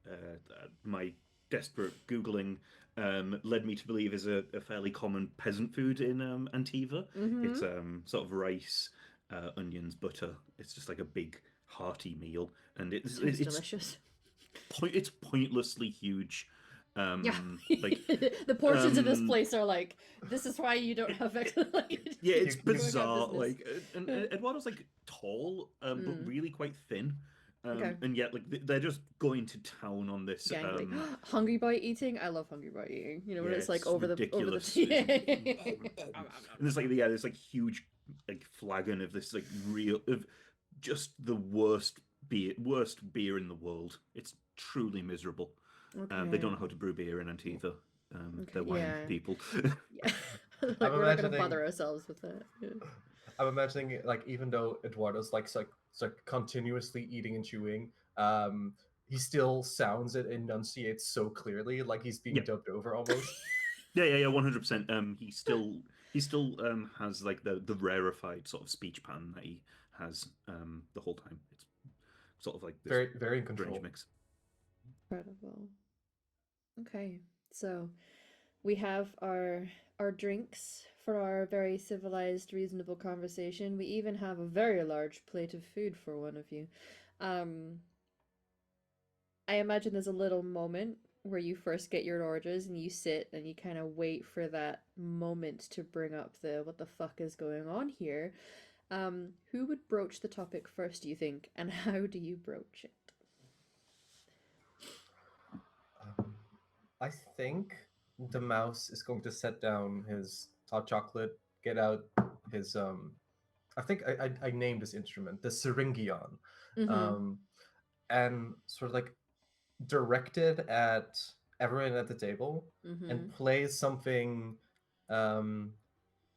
my desperate Googling led me to believe is a fairly common peasant food in Antiva. It's sort of rice, onions, butter. It's just like a big hearty meal, and it's delicious. It's pointlessly huge. Like the portions of this place are like, this is why you don't have yeah, it's bizarre. Like, and Eduardo's like tall, but really quite thin. And yet, like, they're just going to town on this. Hungry boy eating. I love hungry boy eating. When it's like ridiculous. And there's like this like huge like flagon of this like of just the worst beer in the world. It's truly miserable. They don't know how to brew beer in Antiva. They're wine people. Like, we're not going to bother ourselves with that. I'm imagining like even though Eduardo's like continuously eating and chewing, he still sounds it enunciates so clearly, like he's being Yep. dubbed over almost. Yeah, 100%. He still has like the rarefied sort of speech pattern that he has the whole time. It's sort of like this Very, very in strange control. mix. Incredible. Okay, so we have our drinks for our very civilized, reasonable conversation. We even have a very large plate of food for one of you. I imagine there's a little moment where you first get your orders and you sit and you kind of wait for that moment to bring up the what the fuck is going on here. Who would broach the topic first, do you think, and how do you broach it? I think the mouse is going to set down his hot chocolate, get out his I think I named this instrument the syringion, Mm-hmm. and sort of like directed at everyone at the table and Mm-hmm. play something um,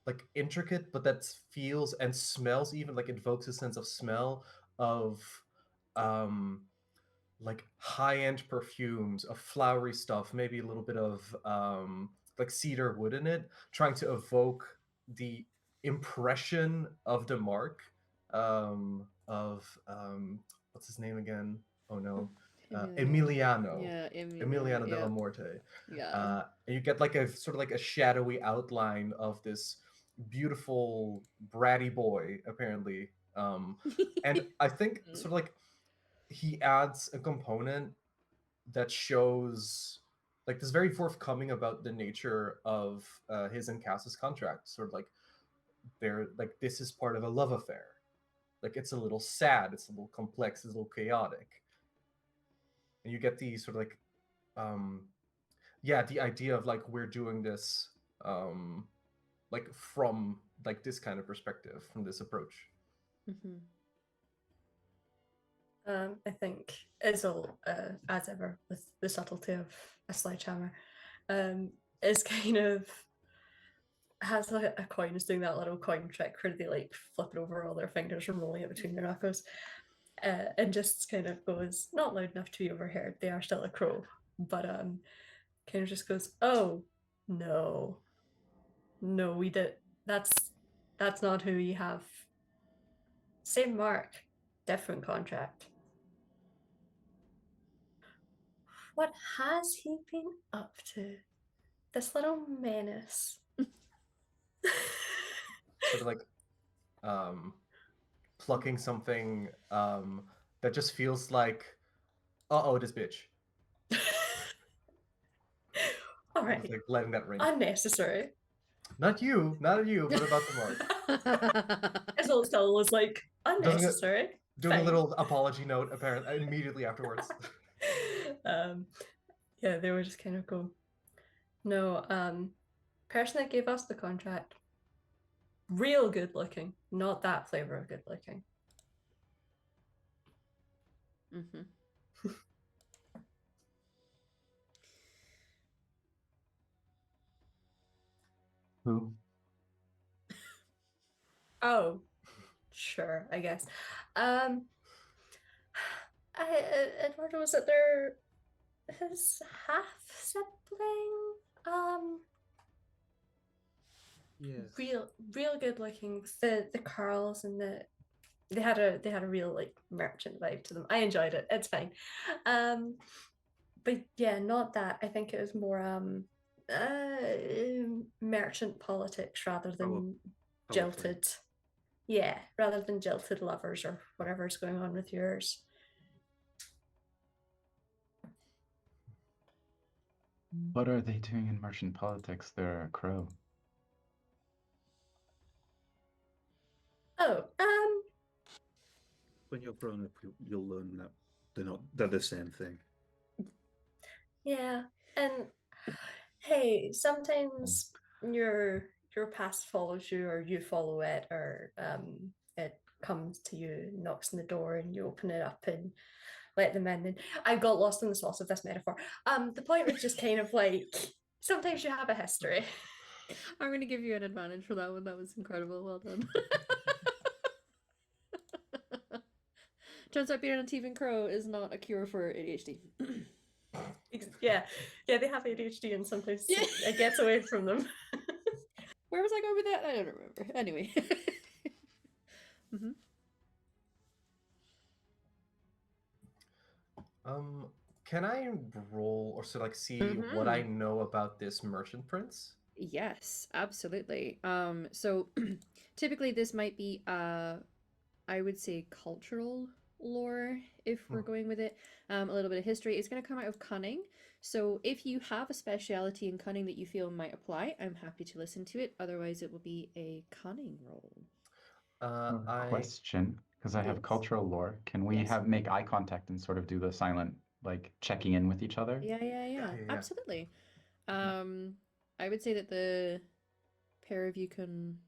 like intricate, but that feels and smells even like evokes a sense of smell of um, like high-end perfumes, of flowery stuff, maybe a little bit of like cedar wood in it, trying to evoke the impression of the mark of what's his name again? Oh no, Emiliano. Yeah, Emiliano. Emiliano della Yeah. Morte. Yeah. And you get like a sort of like a shadowy outline of this beautiful bratty boy, apparently. And I think sort of like he adds a component that shows like this very forthcoming about the nature of his and Cass's contract. Sort of like they're like this is part of a love affair. Like it's a little sad, it's a little complex, it's a little chaotic, and you get the sort of like um yeah, the idea of like we're doing this like from like this kind of perspective, from this approach. Mm-hmm. I think Izzle, as ever, with the subtlety of a sledgehammer, is kind of has like a coin is doing that little coin trick where they like flip it over all their fingers and rolling it between their knuckles, and just kind of goes not loud enough to be overheard. They are still a crow, but kind of just goes, "Oh no, no, we did. That's not who we have. Same mark, different contract." What has he been up to? This little menace. Sort of like plucking something that just feels like, oh, this bitch. All Just right. like letting that ring. Unnecessary. Not you, but about the mark. Izzle still was like, unnecessary. Doing a Fine. little apology note apparently immediately afterwards. Yeah, they were just kind of go, no, person that gave us the contract, real good looking, not that flavor of good looking. Mm-hmm. Who? Oh, sure, I guess. Eduardo, was it his half sibling? Yes. Real good looking with the curls and they had a real like merchant vibe to them. I enjoyed it. It's fine. But yeah, not that. I think it was more merchant politics rather than Power play. jilted. Yeah, rather than jilted lovers or whatever's going on with yours. What are they doing in merchant politics? They're a crow. Oh, When you're grown up, you'll learn that they're the same thing. yeah. And hey, sometimes your past follows you or you follow it or it comes to you, knocks on the door and you open it up and let them in. And I got lost in the sauce of this metaphor. The point was just kind of like sometimes you have a history. I'm going to give you an advantage for that one. That was incredible. Well done. Turns out being an Antivan Crow is not a cure for ADHD. Yeah, they have ADHD and sometimes Yeah. it gets away from them. Where was I going with that? I don't remember. Anyway. Can I roll or so see what I know about this merchant prince? Yes, absolutely. So typically this might be I would say cultural lore if we're going with it. A little bit of history. It's going to come out of cunning. So if you have a speciality in cunning that you feel might apply, I'm happy to listen to it. Otherwise, it will be a cunning roll. Question, because I have Yes. cultural lore. Can we Yes. make eye contact and sort of do the silent, like checking in with each other? Yeah. Absolutely. I would say that the pair of you can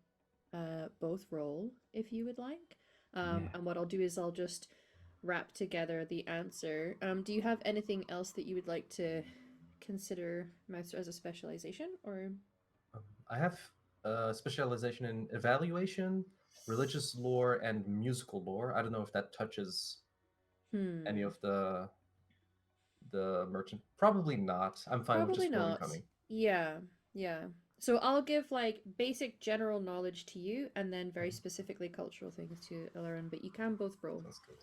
both roll if you would like. Yeah. And what I'll do is I'll just wrap together the answer. Do you have anything else that you would like to consider Master as a specialization, or? I have a specialization in evaluation, religious lore, and musical lore. I don't know if that touches any of the merchant. Probably not. I'm fine with Probably just rolling not. cunning. Yeah. So I'll give like basic general knowledge to you, and then very specifically cultural things to Ilaren. But you can both roll. That's good.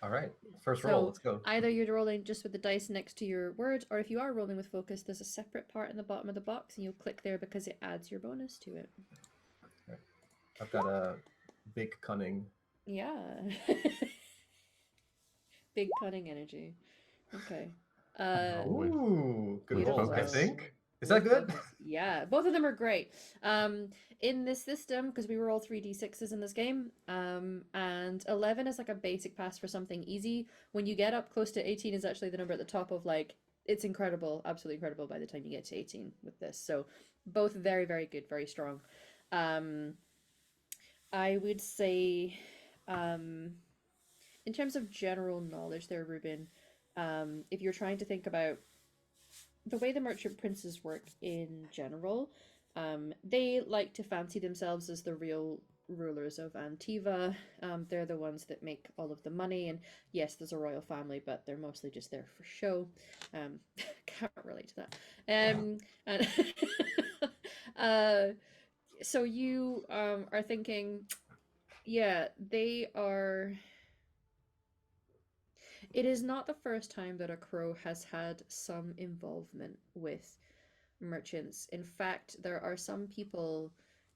All right, first So roll. Let's go. either you're rolling just with the dice next to your word, or if you are rolling with focus, there's a separate part in the bottom of the box, and you'll click there because it adds your bonus to it. Okay. I've got a big cunning. Yeah. Big cunning energy. Okay. Ooh, good beautiful. rolls, I think. Is With that good? focus. Yeah, both of them are great. In this system, because we were all 3d6s in this game, and 11 is like a basic pass for something easy. When you get up close to 18 is actually the number at the top of like, it's incredible, absolutely incredible by the time you get to 18 with this. So both very, very good, very strong. I would say, in terms of general knowledge there, Ruben, if you're trying to think about the way the merchant princes work in general, they like to fancy themselves as the real rulers of Antiva. They're the ones that make all of the money, and yes, there's a royal family, but they're mostly just there for show. Can't relate to that. And so you are thinking, yeah, they are. It is not the first time that a crow has had some involvement with merchants. In fact, there are some people,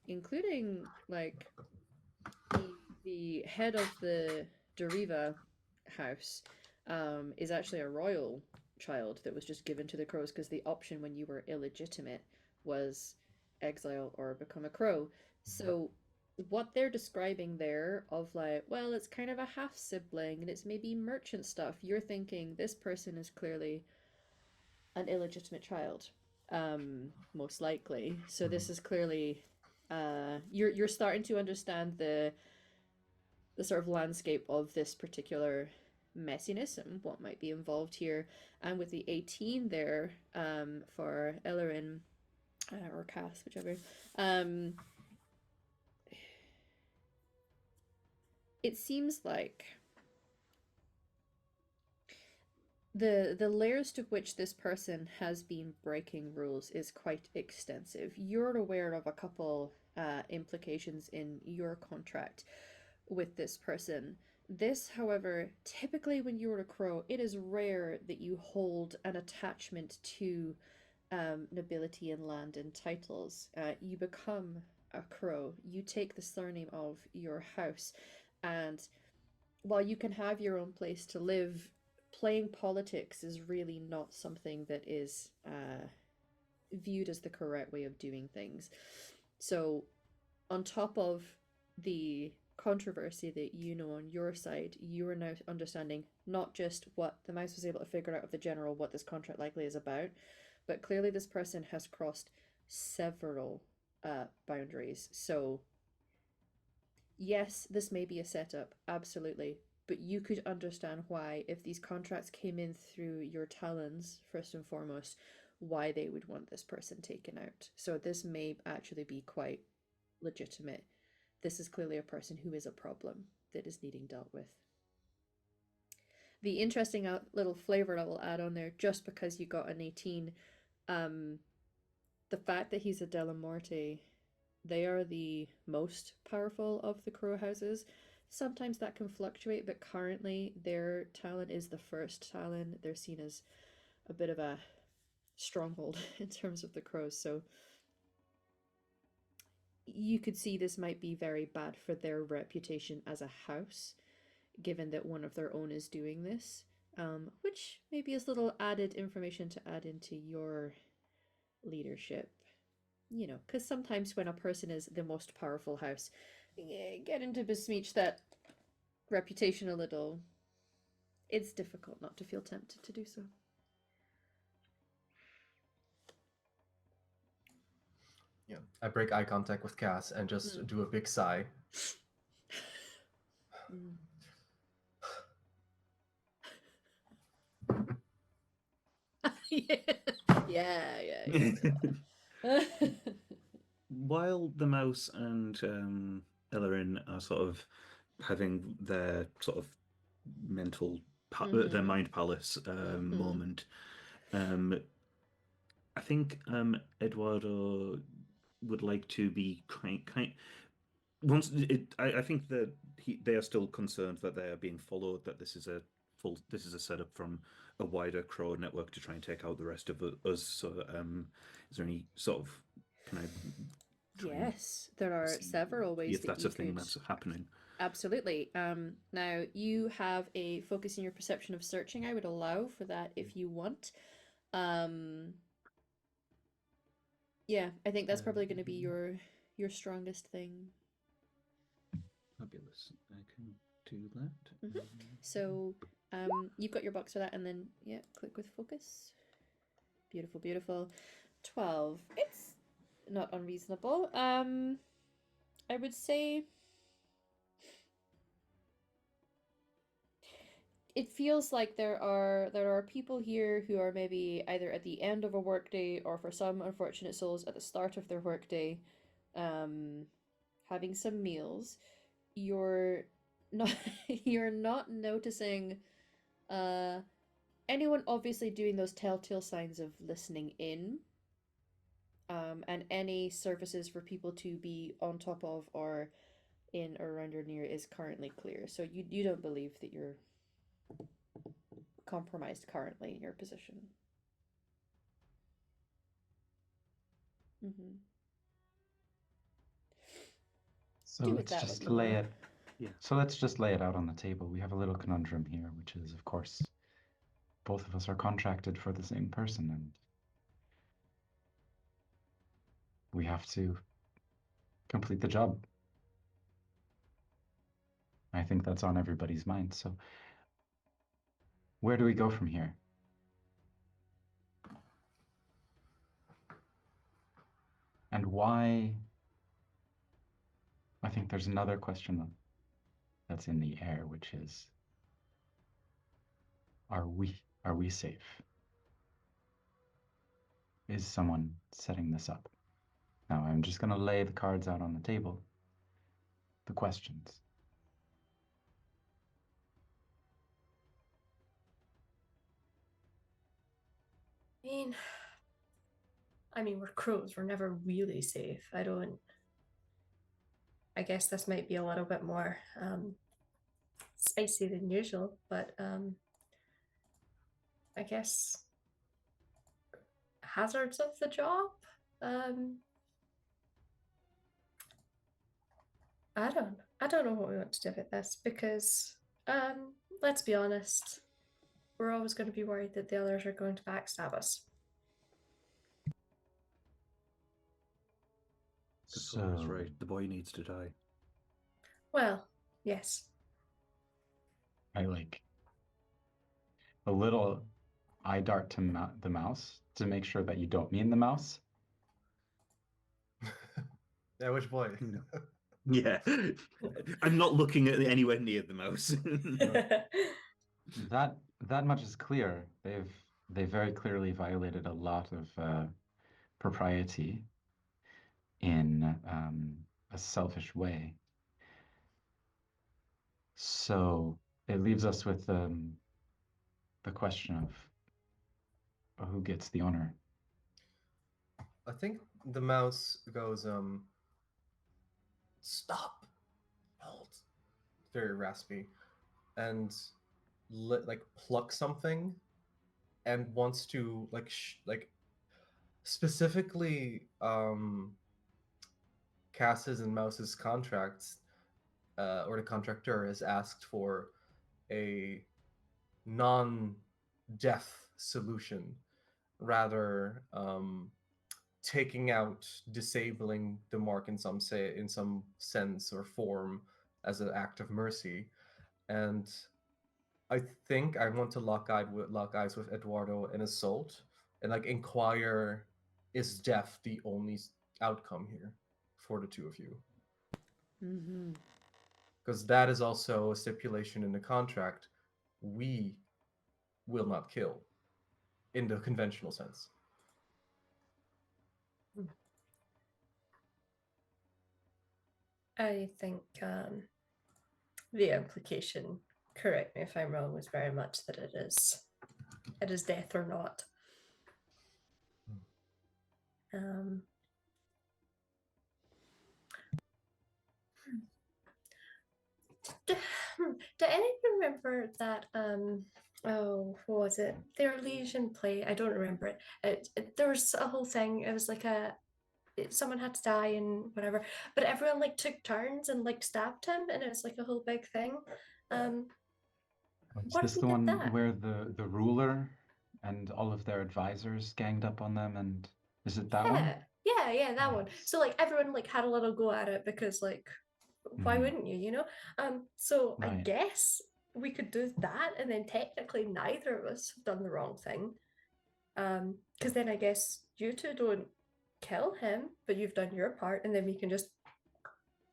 including like the head of the Deriva house, is actually a royal child that was just given to the crows because the option when you were illegitimate was exile or become a crow. So what they're describing there of like, well, it's kind of a half sibling and it's maybe merchant stuff, you're thinking this person is clearly an illegitimate child, most likely. So this is clearly you're starting to understand the sort of landscape of this particular messiness and what might be involved here. And with the 18 there, for Ellerin, or Cass, whichever, it seems like the layers to which this person has been breaking rules is quite extensive. You're aware of a couple implications in your contract with this person. This, however, typically when you're a crow, it is rare that you hold an attachment to nobility and land and titles. You become a crow. You take the surname of your house, and while you can have your own place to live, playing politics is really not something that is viewed as the correct way of doing things. So, on top of the controversy that you know on your side, you are now understanding not just what the mouse was able to figure out of the general, what this contract likely is about, but clearly this person has crossed several boundaries. So, yes, this may be a setup, absolutely, but you could understand why, if these contracts came in through your talons, first and foremost, why they would want this person taken out. So this may actually be quite legitimate. This is clearly a person who is a problem that is needing dealt with. The interesting little flavor I will add on there, just because you got an 18, the fact that he's a Della Morte, they are the most powerful of the Crow houses. Sometimes that can fluctuate, but currently their talent is the first talent. They're seen as a bit of a stronghold in terms of the Crows, so you could see this might be very bad for their reputation as a house, given that one of their own is doing this, which maybe is little added information to add into your leadership. You know, because sometimes when a person is the most powerful house, getting to besmirch that reputation a little, it's difficult not to feel tempted to do so. Yeah, I break eye contact with Cass and just do a big sigh. Yeah. While the mouse and Ellerin are sort of having their sort of mental, their mind palace moment, I think Eduardo would like to be kind. Once I think that they are still concerned that they are being followed. That this is a setup from a wider Crow network to try and take out the rest of us. So, is there any sort of can I? Yes, there are several ways if that that's you a thing could... that's happening. Absolutely. Now you have a focus in your perception of searching. I would allow for that if you want. Yeah, I think that's probably going to be your strongest thing. Fabulous. I can do that. So, you've got your box for that, and then yeah, click with focus. Beautiful, beautiful. 12. It's not unreasonable. I would say it feels like there are people here who are maybe either at the end of a workday, or for some unfortunate souls at the start of their workday, having some meals. You're not you're not noticing anyone obviously doing those telltale signs of listening in, and any services for people to be on top of or in or around or near is currently clear. So you don't believe that you're compromised currently in your position. So Do with let's that just what you lay will. it. Yeah. So let's just lay it out on the table. We have a little conundrum here, which is, of course, both of us are contracted for the same person, and we have to complete the job. I think that's on everybody's mind. So where do we go from here? And why? I think there's another question that's in the air, which is, are we safe? Is someone setting this up? Now, I'm just going to lay the cards out on the table. The questions. I mean, we're crows. We're never really safe. I guess this might be a little bit more spicy than usual, but I guess hazards of the job. I don't know what we want to do with this, because let's be honest, we're always going to be worried that the others are going to backstab us. That's right. The boy needs to die. Well, yes. I like a little eye dart to the mouse to make sure that you don't mean the mouse. Yeah, which boy? No. Yeah. I'm not looking at anywhere near the mouse. That much is clear. They've they very clearly violated a lot of propriety in a selfish way. So it leaves us with the question of who gets the honor. I think the mouse goes, stop, hold, very raspy, and like pluck something, and wants to like specifically Cass's and Mouse's contracts, or the contractor has asked for a non-death solution, rather taking out, disabling the mark in some sense or form as an act of mercy. And I think I want to lock eyes with Eduardo and assault, and like inquire, is death the only outcome here for the two of you? Mm-hmm. Because that is also a stipulation in the contract. We will not kill in the conventional sense. I think the implication, correct me if I'm wrong, was very much that it is death or not. Do anyone remember that oh, what was it, their Legion play? I don't remember it. There was a whole thing. It was like someone had to die and whatever, but everyone like took turns and like stabbed him, and it was like a whole big thing. Is What this if we the did one that? where the ruler and all of their advisors ganged up on them? And is it that one? Yeah, that one. Yes. So like everyone like had a little go at it because like why Mhm. wouldn't you, you know? So I Right. guess we could do that, and then technically neither of us have done the wrong thing. Because then I guess you two don't kill him, but you've done your part, and then we can just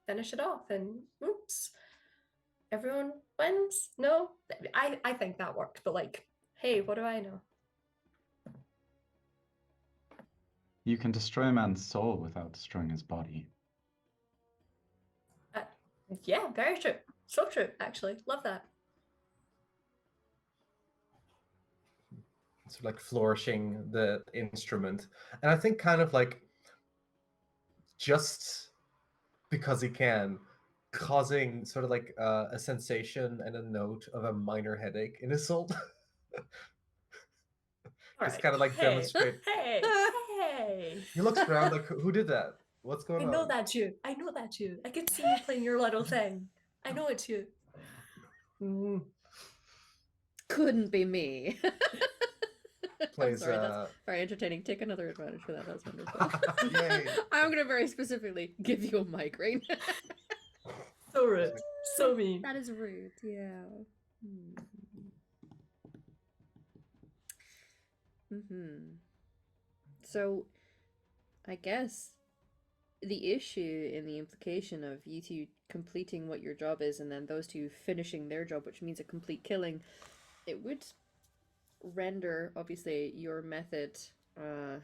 finish it off and oops, everyone wins. No, I think that works, but like, hey, what do I know? You can destroy a man's soul without destroying his body. Uh, yeah, very true. So true, actually. Love that. Sort of like flourishing the instrument. And I think kind of like just because he can, causing sort of like a sensation and a note of a minor headache in his soul. All Just right. kind of like Hey, demonstrate. hey. He looks around like, who did that? What's I going know on? that's you. I know that's you. I can see you playing your little thing. I know it's you. Mm. Couldn't be me. I'm Plays sorry, that's very entertaining. Take another advantage for that. That's wonderful. Yay. I'm gonna very specifically give you a migraine. So rude. So mean. That is rude, yeah. Mm-hmm. So, I guess the issue in the implication of you two completing what your job is and then those two finishing their job, which means a complete killing, it would render, obviously, your method a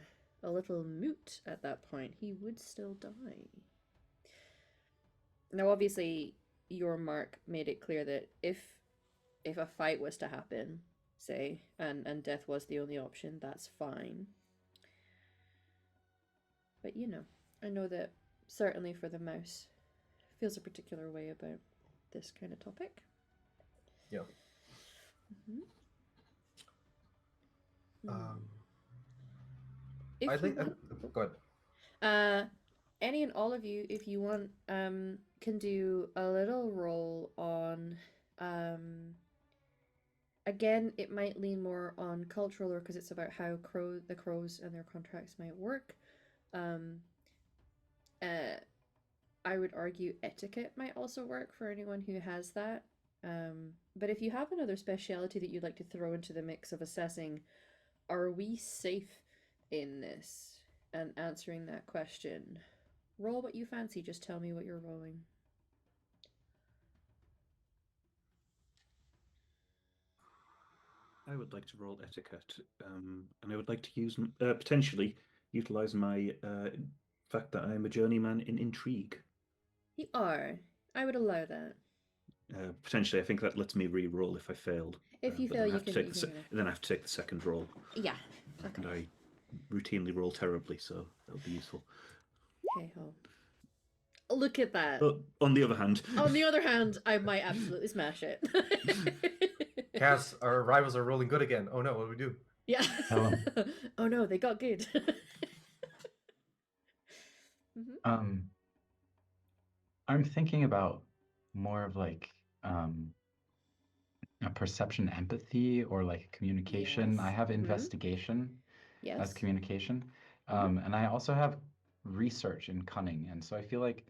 little moot at that point. He would still die. Now, obviously, your mark made it clear that if a fight was to happen, say, and death was the only option, that's fine. But you know, I know that certainly for the mouse, feels a particular way about this kind of topic. Yeah. Mm-hmm. I If you think. want, Go ahead. any and all of you, if you want, can do a little roll on, again, it might lean more on cultural, or because it's about how the crows and their contracts might work. I would argue etiquette might also work for anyone who has that. But if you have another speciality that you'd like to throw into the mix of assessing, are we safe in this, and answering that question, roll what you fancy. Just tell me what you're rolling. I would like to roll etiquette, and I would like to use potentially utilize my fact that I am a journeyman in intrigue. You are. I would allow that. Potentially, I think that lets me re-roll if I failed. If you but fail, then I you have to can. take You can. then I have to take the second roll, Yeah. and Okay. I routinely roll terribly, so that'll be useful. Hey ho. Look at that. But on the other hand, On the other hand, I might absolutely smash it. Cass, our rivals are rolling good again. Oh no, what do we do? Yeah. Tell 'em. Oh no, they got good. I'm thinking about more of like a perception empathy or like communication. I Yes. have Mhm. investigation as Yes. communication. Mhm. And I also have research and cunning. And so I feel like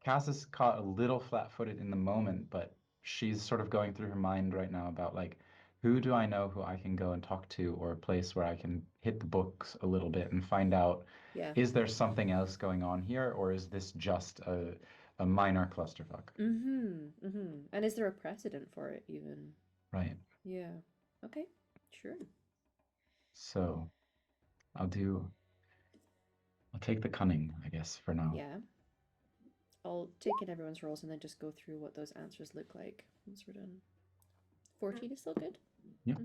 Cass is caught a little flat-footed in the moment, but she's sort of going through her mind right now about like, who do I know who I can go and talk to, or a place where I can hit the books a little bit and find out, Yeah. is there something else going on here, or is this just a minor clusterfuck? And is there a precedent for it even? Right. Yeah. Okay. Sure. So I'll take the cunning, I guess, for now. Yeah. I'll take in everyone's rolls and then just go through what those answers look like once we're done. 14 is still good? Yeah.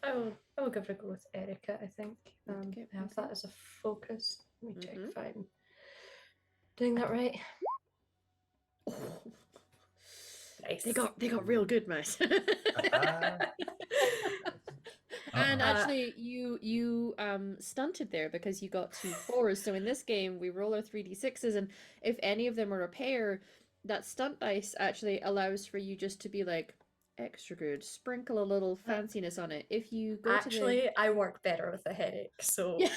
I will give it a go with etiquette, I think. Etiquette, Have okay. that as a focus. Let me check if I'm doing that right. Oh. Nice. They got real good, mate. And actually, you stunted there because you got 2 4s. So in this game, we roll our 3d6s, and if any of them are a pair, that stunt dice actually allows for you just to be like extra good, sprinkle a little fanciness on it. If you go Actually, I work better with a headache, so Yeah.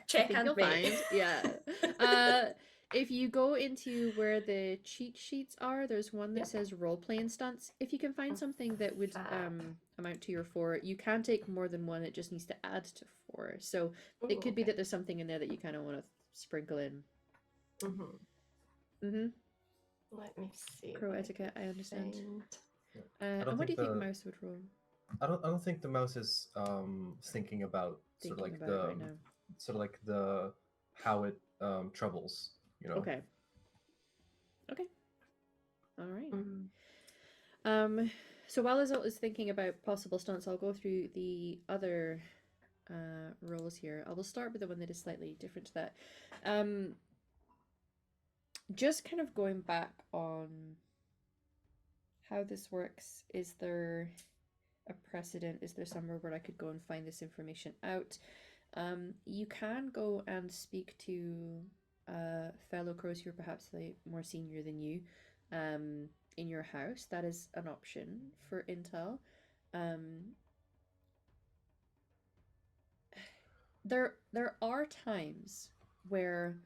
check you'll and me. find, yeah. If you go into where the cheat sheets are, there's one that Yep. says role playing stunts. If you can find something that would Fab. amount to your 4, you can take more than one. It just needs to add to 4. So Ooh, it could be okay. that there's something in there that you kind of want to sprinkle in. Let me see. Crow what I etiquette, I understand. find. And what do you think the mouse would roll? I don't think the mouse is thinking about sort of Thinking like about it the right now. sort of like the how it troubles, you know. Okay. All right. So while Azult is thinking about possible stunts, I'll go through the other roles here. I will start with the one that is slightly different to that. Just kind of going back on how this works. Is there a precedent? Is there somewhere where I could go and find this information out? You can go and speak to fellow crows who are perhaps like more senior than you in your house. That is an option for intel. There are times where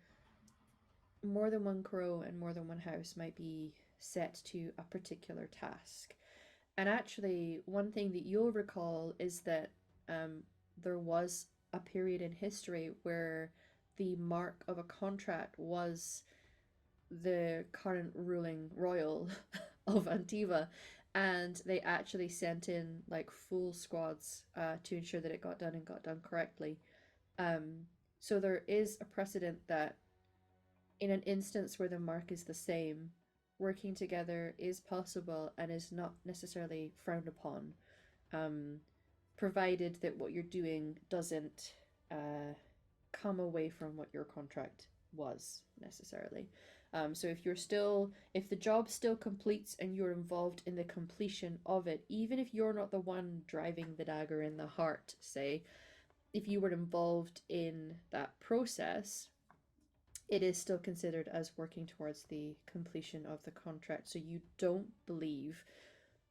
more than one crow and more than one house might be set to a particular task. And actually, one thing that you'll recall is that there was a period in history where the mark of a contract was the current ruling royal of Antiva, and they actually sent in like full squads to ensure that it got done and got done correctly. So there is a precedent that in an instance where the mark is the same, working together is possible and is not necessarily frowned upon, provided that what you're doing doesn't come away from what your contract was necessarily. So if the job still completes and you're involved in the completion of it, even if you're not the one driving the dagger in the heart, say, if you were involved in that process, it is still considered as working towards the completion of the contract. So you don't believe,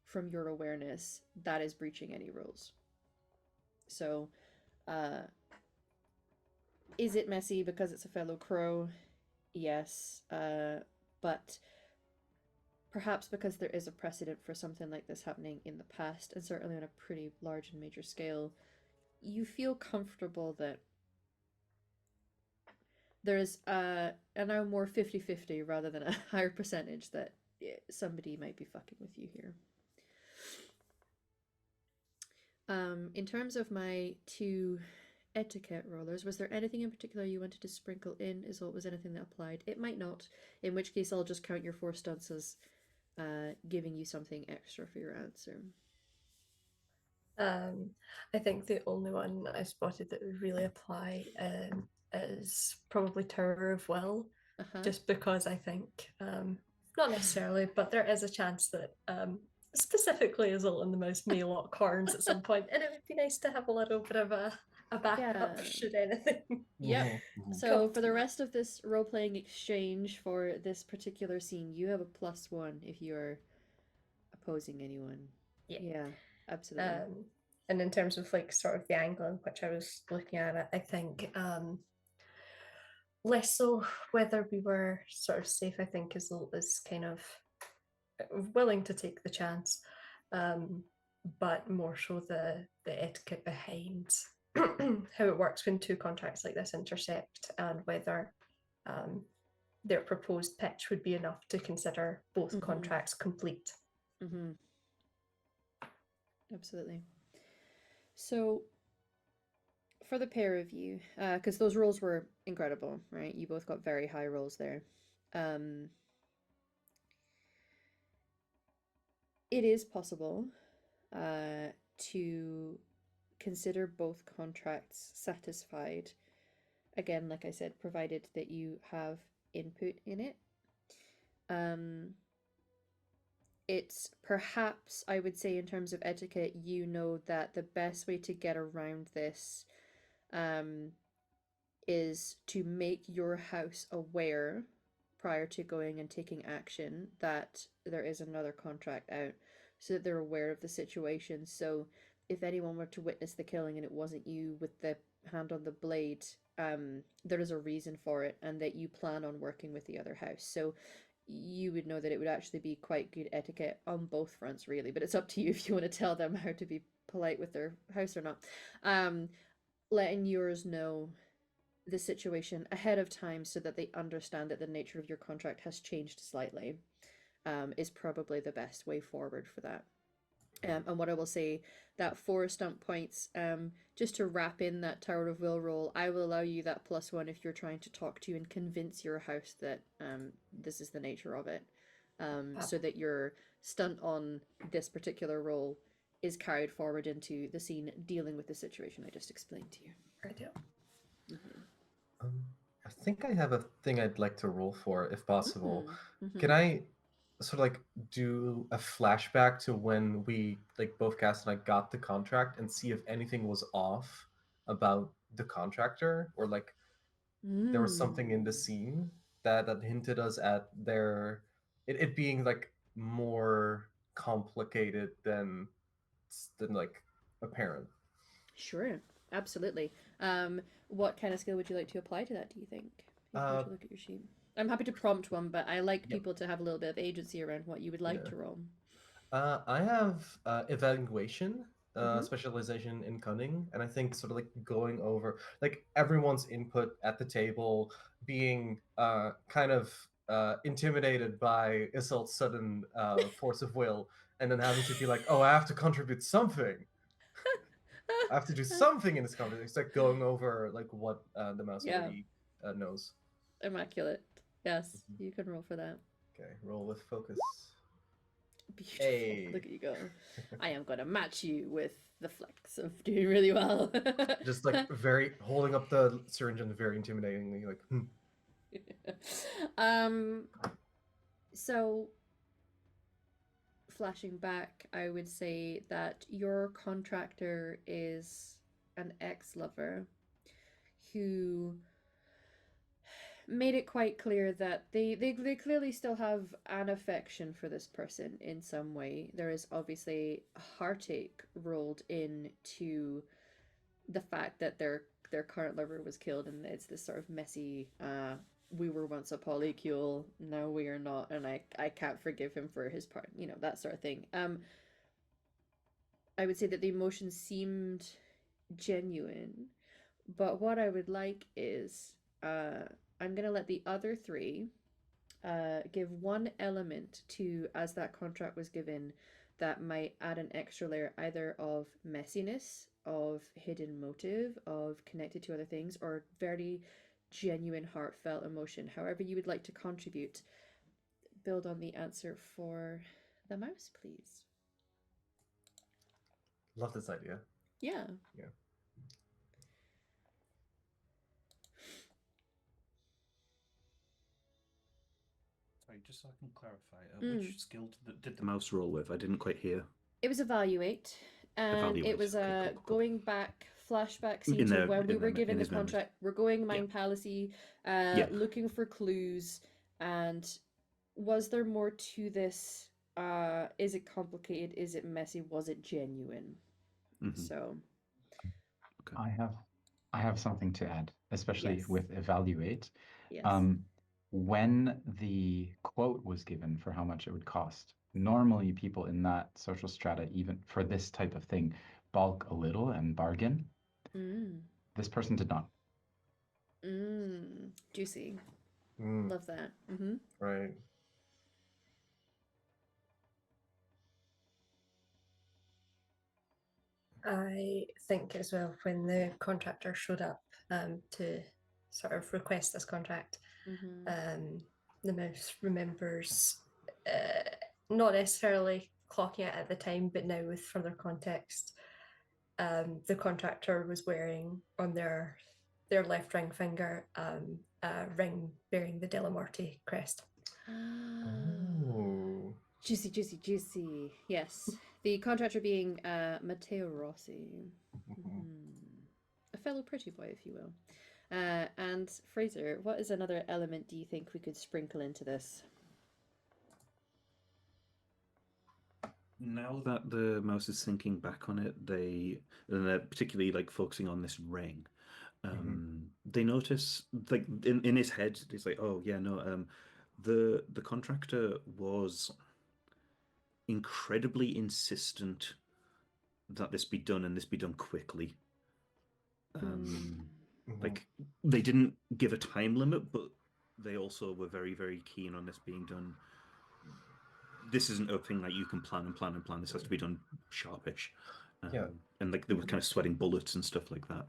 from your awareness, that is breaching any rules. So, is it messy because it's a fellow crow? Yes. But perhaps because there is a precedent for something like this happening in the past, and certainly on a pretty large and major scale, you feel comfortable that there's a now more 50-50 rather than a higher percentage that somebody might be fucking with you here. In terms of my two etiquette rollers, was there anything in particular you wanted to sprinkle in? Is what was anything that applied? It might not, in which case I'll just count your 4 stunts as giving you something extra for your answer. I think the only one I spotted that would really apply is probably Tower of Will, Uh-huh. just because I think, not necessarily, but there is a chance that specifically Isolde the Mouse may lock horns at some point, and it would be nice to have a little bit of a backup Yeah. should anything. Yep. Mhm. So Come for to the that. rest of this role-playing exchange for this particular scene, you have a +1 if you're opposing anyone. Yeah. Yeah, absolutely. And in terms of like sort of the angle in which I was looking at it, I think less so whether we were sort of safe. I think is kind of willing to take the chance, but more so the etiquette behind how it works when two contracts like this intercept, and whether their proposed pitch would be enough to consider both contracts complete. Mm-hmm. Absolutely. So for the pair of you, because those rolls were incredible, right? You both got very high rolls there. It is possible to consider both contracts satisfied. Again, like I said, provided that you have input in it. It's perhaps, I would say, in terms of etiquette, you know that the best way to get around this is to make your house aware prior to going and taking action that there is another contract out, so that they're aware of the situation. So if anyone were to witness the killing and it wasn't you with the hand on the blade, there is a reason for it, and that you plan on working with the other house. So you would know that it would actually be quite good etiquette on both fronts, really. But it's up to you if you want to tell them how to be polite with their house or not. Letting yours know the situation ahead of time so that they understand that the nature of your contract has changed slightly, is probably the best way forward for that. And what I will say, that 4 stunt points, just to wrap in that Tower of Will roll, I will allow you that +1 if you're trying to talk to and convince your house that this is the nature of it, so that your stunt on this particular roll is carried forward into the scene dealing with the situation I just explained to you. Ideal. I think I have a thing I'd like to roll for, if possible. Mm-hmm. Can I sort of like do a flashback to when we, like both Cass and I, got the contract and see if anything was off about the contractor, or like there was something in the scene that hinted us at it being like more complicated than like apparent. Sure, absolutely. What kind of skill would you like to apply to that, do you think? If you were to look at your sheet. I'm happy to prompt one, but I like Yep. people to have a little bit of agency around what you would like Yeah. to roll. I have evaluation, Mhm. specialization in cunning, and I think sort of like going over like everyone's input at the table, being kind of intimidated by Isolde's sudden force of will, and then having to be like, oh, I have to contribute something. I have to do something in this conversation. It's like going over like what the mouse Yeah, already knows. immaculate. Yes, Mhm. you can roll for that. Okay, roll with focus. Beautiful. Hey. Look at you go. I am going to match you with the flex of doing really well. Just like very holding up the syringe and very intimidatingly, like. um so flashing back, I would say that your contractor is an ex-lover who made it quite clear that they clearly still have an affection for this person in some way. There is obviously heartache rolled into the fact that their current lover was killed, and it's this sort of messy we were once a polycule, now we are not, and I can't forgive him for his part, that sort of thing. I would say that the emotions seemed genuine, but what I would like is I'm gonna let the other three give one element to, as that contract was given, that might add an extra layer either of messiness, of hidden motive, of connected to other things, or very genuine, heartfelt emotion. However you would like to contribute, build on the answer for the mouse, please. Love this idea. Yeah. Yeah. Sorry, just so I can clarify, which skill did the mouse roll with? I didn't quite hear. It was evaluate, and Evaluate. it was Okay, cool. going back, flashback scene In to their- when we in were their- given in the his memories. contract. We're going Yeah. Mind Palace-y, Yeah. looking for clues. And was there more to this? Is it complicated? Is it messy? Was it genuine? Mhm. So Okay. I have something to add, especially Yes. with evaluate. yes. When the quote was given for how much it would cost, normally people in that social strata, even for this type of thing, bulk a little and bargain. Mm. This person did not. Juicy. Mm, Love that. Mm-hmm. right. I think as well, when the contractor showed up to sort of request this contract, Mm-hmm. the mouse remembers not necessarily clocking it at the time, but now with further context, the contractor was wearing on their left ring finger a ring bearing the Delamorte crest. Oh. Juicy, juicy, juicy. Yes. The contractor being Matteo Rossi. A fellow pretty boy, if you will. And Fraser, what is another element do you think we could sprinkle into this? Now that the mouse is thinking back on it, they're particularly like focusing on this ring. They notice, like in his head, he's like, "Oh yeah, no." The contractor was incredibly insistent that this be done and this be done quickly. Like they didn't give a time limit, but they also were very, very keen on this being done. This isn't a thing that you can plan and plan and plan. This has to be done sharpish. Yeah. And like they were kind of sweating bullets and stuff like that.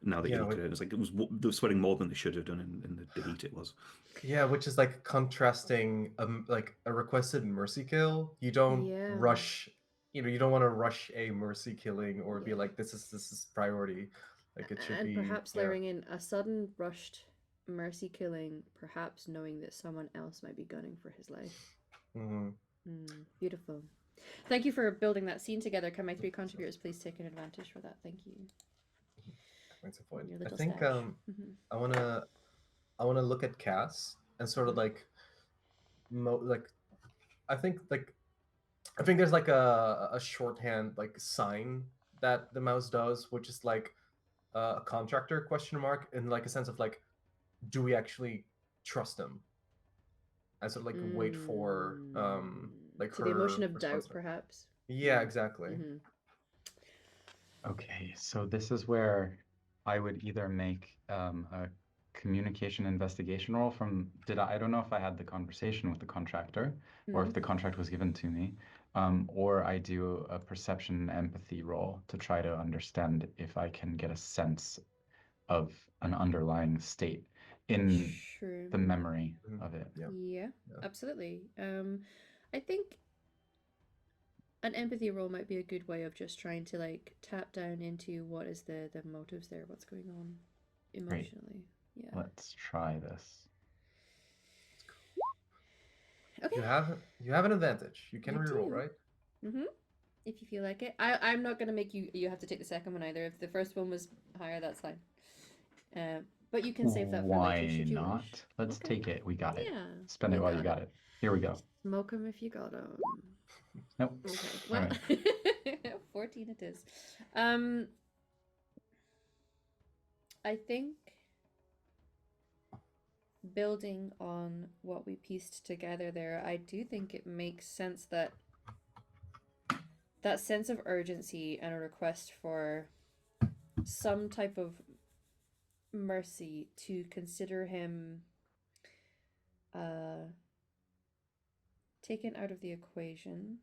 Now that you Yeah, look at it, it's like they were sweating more than they should have done in the heat it was. Yeah, which is like contrasting like a requested mercy kill. You don't Yeah. rush, you don't want to rush a mercy killing or be Yeah. like this is priority. Like it should And be perhaps yeah. layering in a sudden rushed mercy killing, perhaps knowing that someone else might be gunning for his life. Beautiful. Thank you for building that scene together. Can my three contributors please take an advantage for that? Thank you. That's a point. Your I little think stash. I wanna look at Cass and sort of like I think like I think there's like a shorthand like sign that the mouse does, which is like a contractor question mark in like a sense of like, do we actually trust him? And sort of like wait for like So her the emotion of response. doubt, perhaps. Yeah, exactly. Okay, so this is where I would either make a communication investigation roll from I don't know if I had the conversation with the contractor or if the contract was given to me, or I do a perception and empathy roll to try to understand if I can get a sense of an underlying state in True. the memory of it. Yeah, absolutely. I think an empathy roll might be a good way of just trying to like tap down into what is the motives there, what's going on emotionally. Great. Yeah. Let's try this. Okay. You have an advantage. You can reroll, do. right? If you feel like it. I'm not gonna make you have to take the second one either. If the first one was higher, that's fine. But you can save that for later should you not? wish. Let's take it. We got it. Yeah. Spend it while you got it. Here we go. Smoke 'em if you got 'em. Nope. Okay. Well, 14 it is. I think building on what we pieced together there, I do think it makes sense that that sense of urgency and a request for some type of mercy to consider him taken out of the equation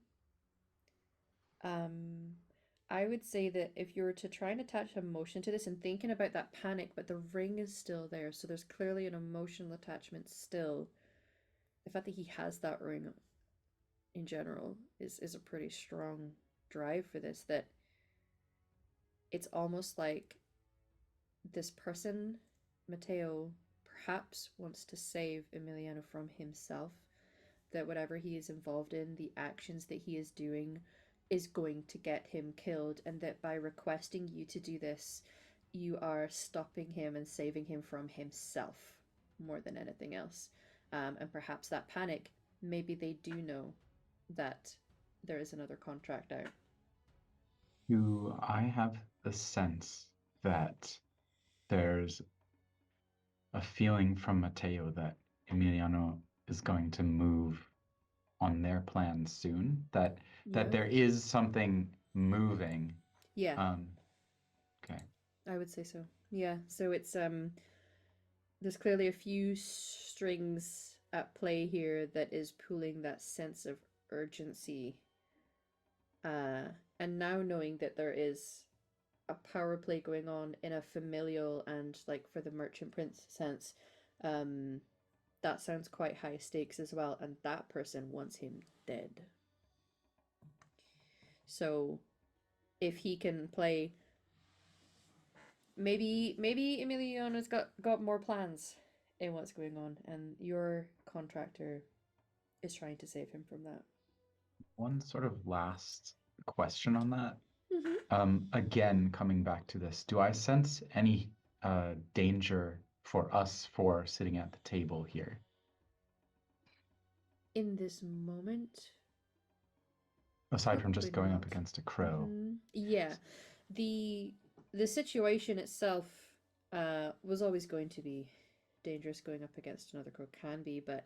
I would say that if you were to try and attach emotion to this and thinking about that panic, but the ring is still there, so there's clearly an emotional attachment still. The fact that he has that ring in general is a pretty strong drive for this, that it's almost like this person, Matteo, perhaps wants to save Emiliano from himself, that whatever he is involved in, the actions that he is doing is going to get him killed, and that by requesting you to do this, you are stopping him and saving him from himself more than anything else. And perhaps that panic, maybe they do know that there is another contract out. Do I have the sense that there's a feeling from Matteo that Emiliano is going to move on their plans soon? That there is something moving. Yeah. Okay. I would say so. Yeah. So it's there's clearly a few strings at play here that is pulling that sense of urgency. And now knowing that there is a power play going on in a familial and, like, for the merchant prince sense, that sounds quite high stakes as well, and that person wants him dead. So if he can play, maybe Emiliano's got more plans in what's going on, and your contractor is trying to save him from that. One sort of last question on that. Mm-hmm. Again, coming back to this, do I sense any danger for us for sitting at the table here? In this moment, Aside from just probably going up not. against a crow. Mm-hmm. Yeah, the situation itself was always going to be dangerous. Going up against another crow can be, but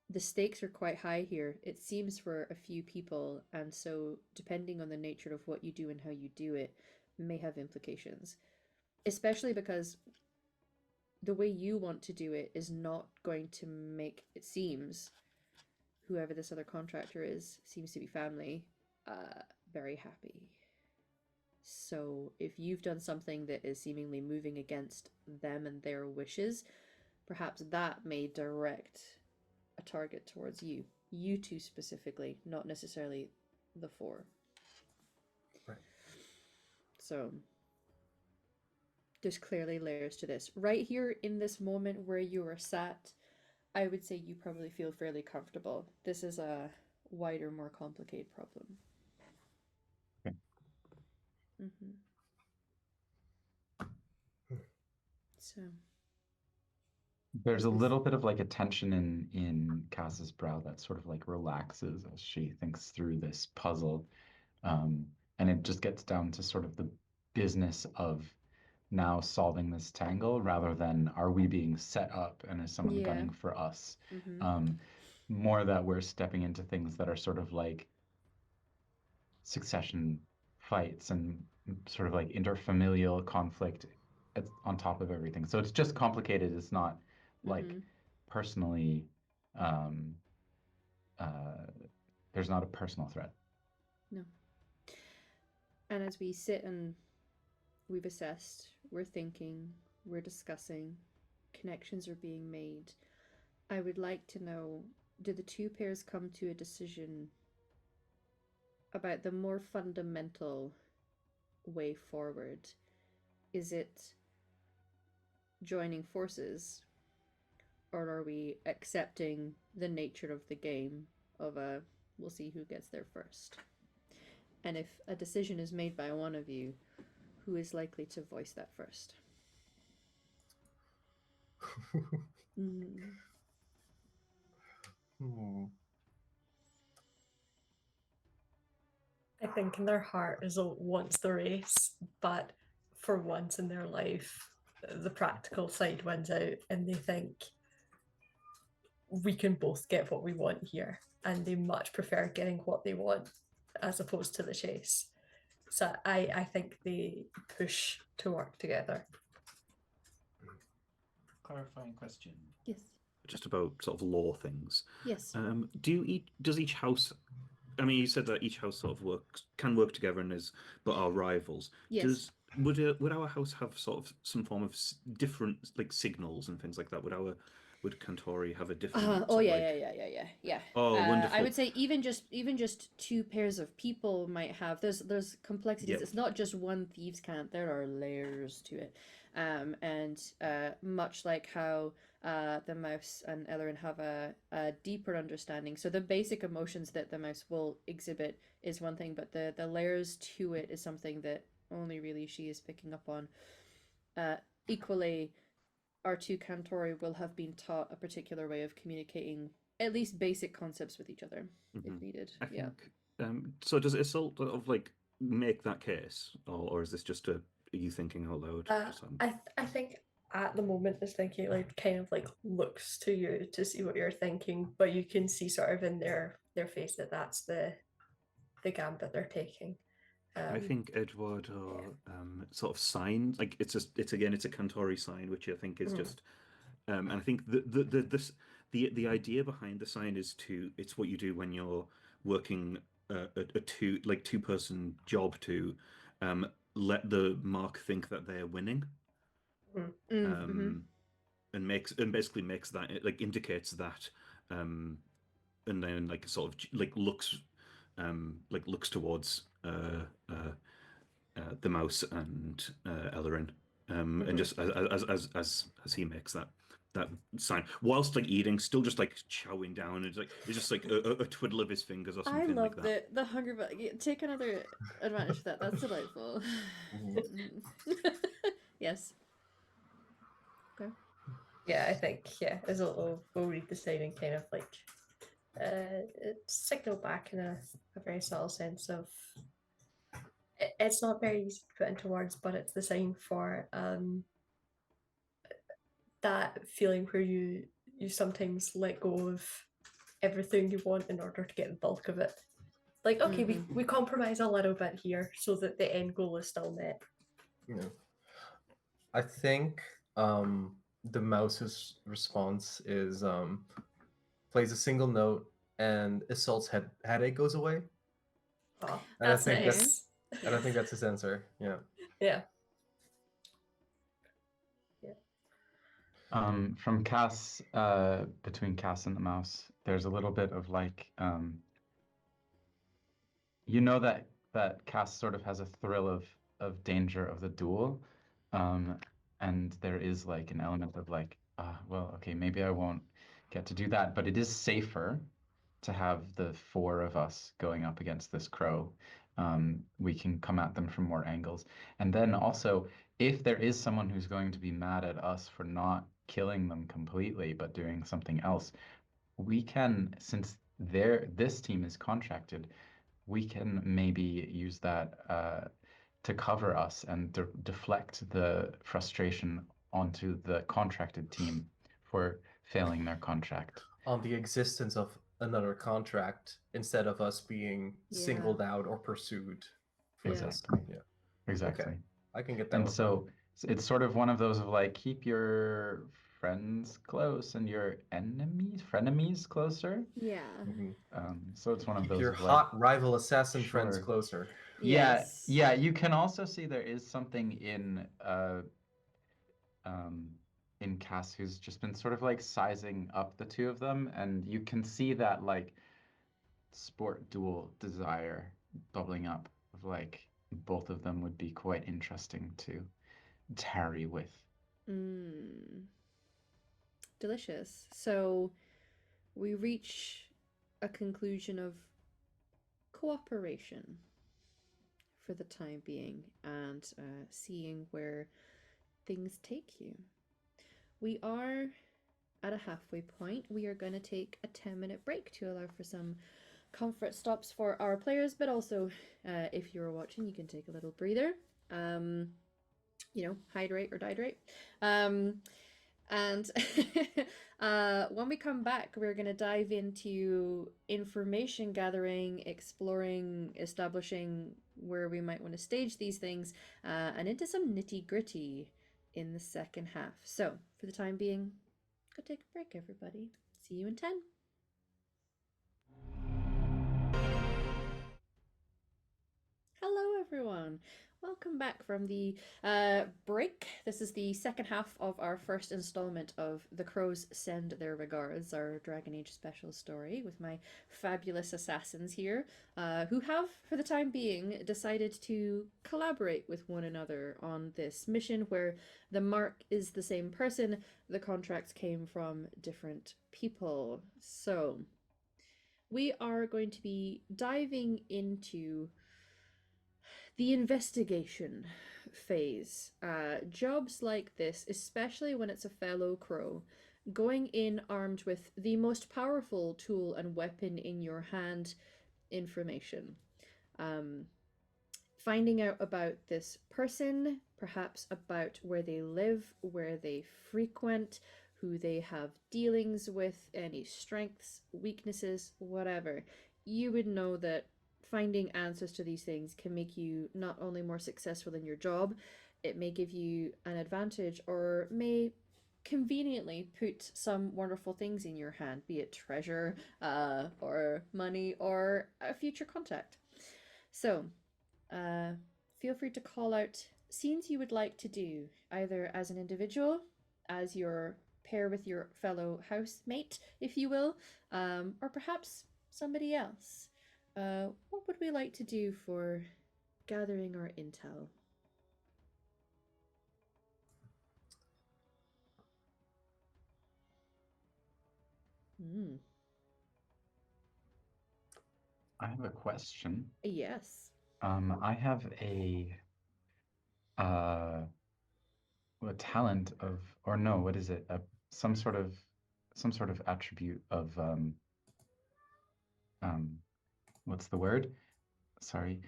the stakes are quite high here, it seems, for a few people, and so depending on the nature of what you do and how you do it may have implications, especially because the way you want to do it is not going to make, it seems, whoever this other contractor is, seems to be family, very happy. So if you've done something that is seemingly moving against them and their wishes, perhaps that may direct a target towards you. You two specifically, not necessarily the four. Right. So there's clearly layers to this. Right here in this moment where you are sat, I would say you probably feel fairly comfortable. This is a wider, more complicated problem. Okay. Mm-hmm. So there's a little bit of like a tension in Cass's brow that sort of like relaxes as she thinks through this puzzle. And it just gets down to sort of the business of now solving this tangle rather than are we being set up and is someone gunning for us? Mm-hmm. More that we're stepping into things that are sort of like succession fights and sort of like interfamilial conflict on top of everything. So it's just complicated. It's not like Mm-hmm. personally, um, there's not a personal threat. No. And as we sit and we've assessed, we're thinking, we're discussing, connections are being made, I would like to know, do the two pairs come to a decision about the more fundamental way forward? Is it joining forces, or are we accepting the nature of the game of a we'll see who gets there first? And if a decision is made by one of you, who is likely to voice that first? Mm. I think in their heart is wants the race, but for once in their life, the practical side wins out, and they think we can both get what we want here, and they much prefer getting what they want as opposed to the chase. So I think they push to work together. Clarifying question. Yes. Just about sort of law things. Yes. Does each house I mean, you said that each house sort of can work together and but are rivals. Yes. Would our house have sort of some form of different like signals and things like that? Would Cantori have a different Oh sort of yeah, like? yeah. Oh, I wonderful. would say even just two pairs of people might have. There's complexities. Yep. It's not just one thieves' cant. There are layers to it. And much like how the mouse and Ellerin have a deeper understanding. So the basic emotions that the mouse will exhibit is one thing, but the layers to it is something that only really she is picking up on. Equally, our two Cantori will have been taught a particular way of communicating at least basic concepts with each other if needed. I Yeah. think. So does Isolt sort of like make that case, or is this just are you thinking out loud? Just, I think at the moment this thinking like kind of like looks to you to see what you're thinking, but you can see sort of in their face that that's the gambit they're taking. I think Eduardo sort of signs like it's a Cantori sign, which I think is just and I think the idea behind the sign is it's what you do when you're working a two-person job to let the mark think that they're winning. And basically makes that like indicates that and then like sort of like looks towards the mouse and Ellerin and just as he makes that sign whilst like eating, still just like chowing down. It's just like a twiddle of his fingers or I something like love that. the hunger bug. Take another advantage of that. That's delightful. Yes. Okay. Yeah, I think as we'll read the sign and kind of like signal back in a very subtle sense of it's not very easy to put into words, but it's the sign for that feeling where you sometimes let go of everything you want in order to get the bulk of it. Like, okay, we compromise a little bit here so that the end goal is still met. Yeah. I think the mouse's response is plays a single note and Isolt's headache goes away. Oh, And that's I think nice. and I think that's his answer. Yeah. Yeah. From Cass, between Cass and the mouse, there's a little bit of like, you know that Cass sort of has a thrill of danger of the duel, and there is like an element of like, well, okay, maybe I won't get to do that, but it is safer to have the four of us going up against this crow. We can come at them from more angles, and then also if there is someone who's going to be mad at us for not killing them completely but doing something else, we can, since this team is contracted, we can maybe use that to cover us and deflect the frustration onto the contracted team for failing their contract. On the existence of another contract instead of us being singled out or pursued. Exactly. Yeah. Exactly. Okay. I can get that. And so it's sort of one of those of like, keep your friends close and your frenemies closer. Yeah. So it's one of Keep those your of hot rival assassin friends sure. closer. Yes. Yeah. You can also see there is something in Cass who's just been sort of like sizing up the two of them, and you can see that like sport duel desire bubbling up of like both of them would be quite interesting to tarry with. Delicious. So we reach a conclusion of cooperation for the time being and seeing where things take you. We are at a halfway point. We are going to take a 10-minute break to allow for some comfort stops for our players, but also if you're watching, you can take a little breather. Hydrate or dihydrate. And when we come back, we're going to dive into information gathering, exploring, establishing where we might want to stage these things, and into some nitty gritty in the second half. So, for the time being, go take a break, everybody. See you in 10. Hello, everyone. Welcome back from the break. This is the second half of our first installment of The Crows Send Their Regards, our Dragon Age special story, with my fabulous assassins here, who have, for the time being, decided to collaborate with one another on this mission where the mark is the same person, the contracts came from different people. So, we are going to be diving into the investigation phase. Jobs like this, especially when it's a fellow crow, going in armed with the most powerful tool and weapon in your hand, information. Finding out about this person, perhaps about where they live, where they frequent, who they have dealings with, any strengths, weaknesses, whatever. You would know that finding answers to these things can make you not only more successful in your job, it may give you an advantage or may conveniently put some wonderful things in your hand, be it treasure, or money, or a future contact. So, feel free to call out scenes you would like to do, either as an individual, as your pair with your fellow housemate, if you will, or perhaps somebody else. What would we like to do for gathering our intel? Hmm. I have a question. Yes. I have uh, a talent of, or no, what is it? Some sort of attribute of um, what's the word? Sorry,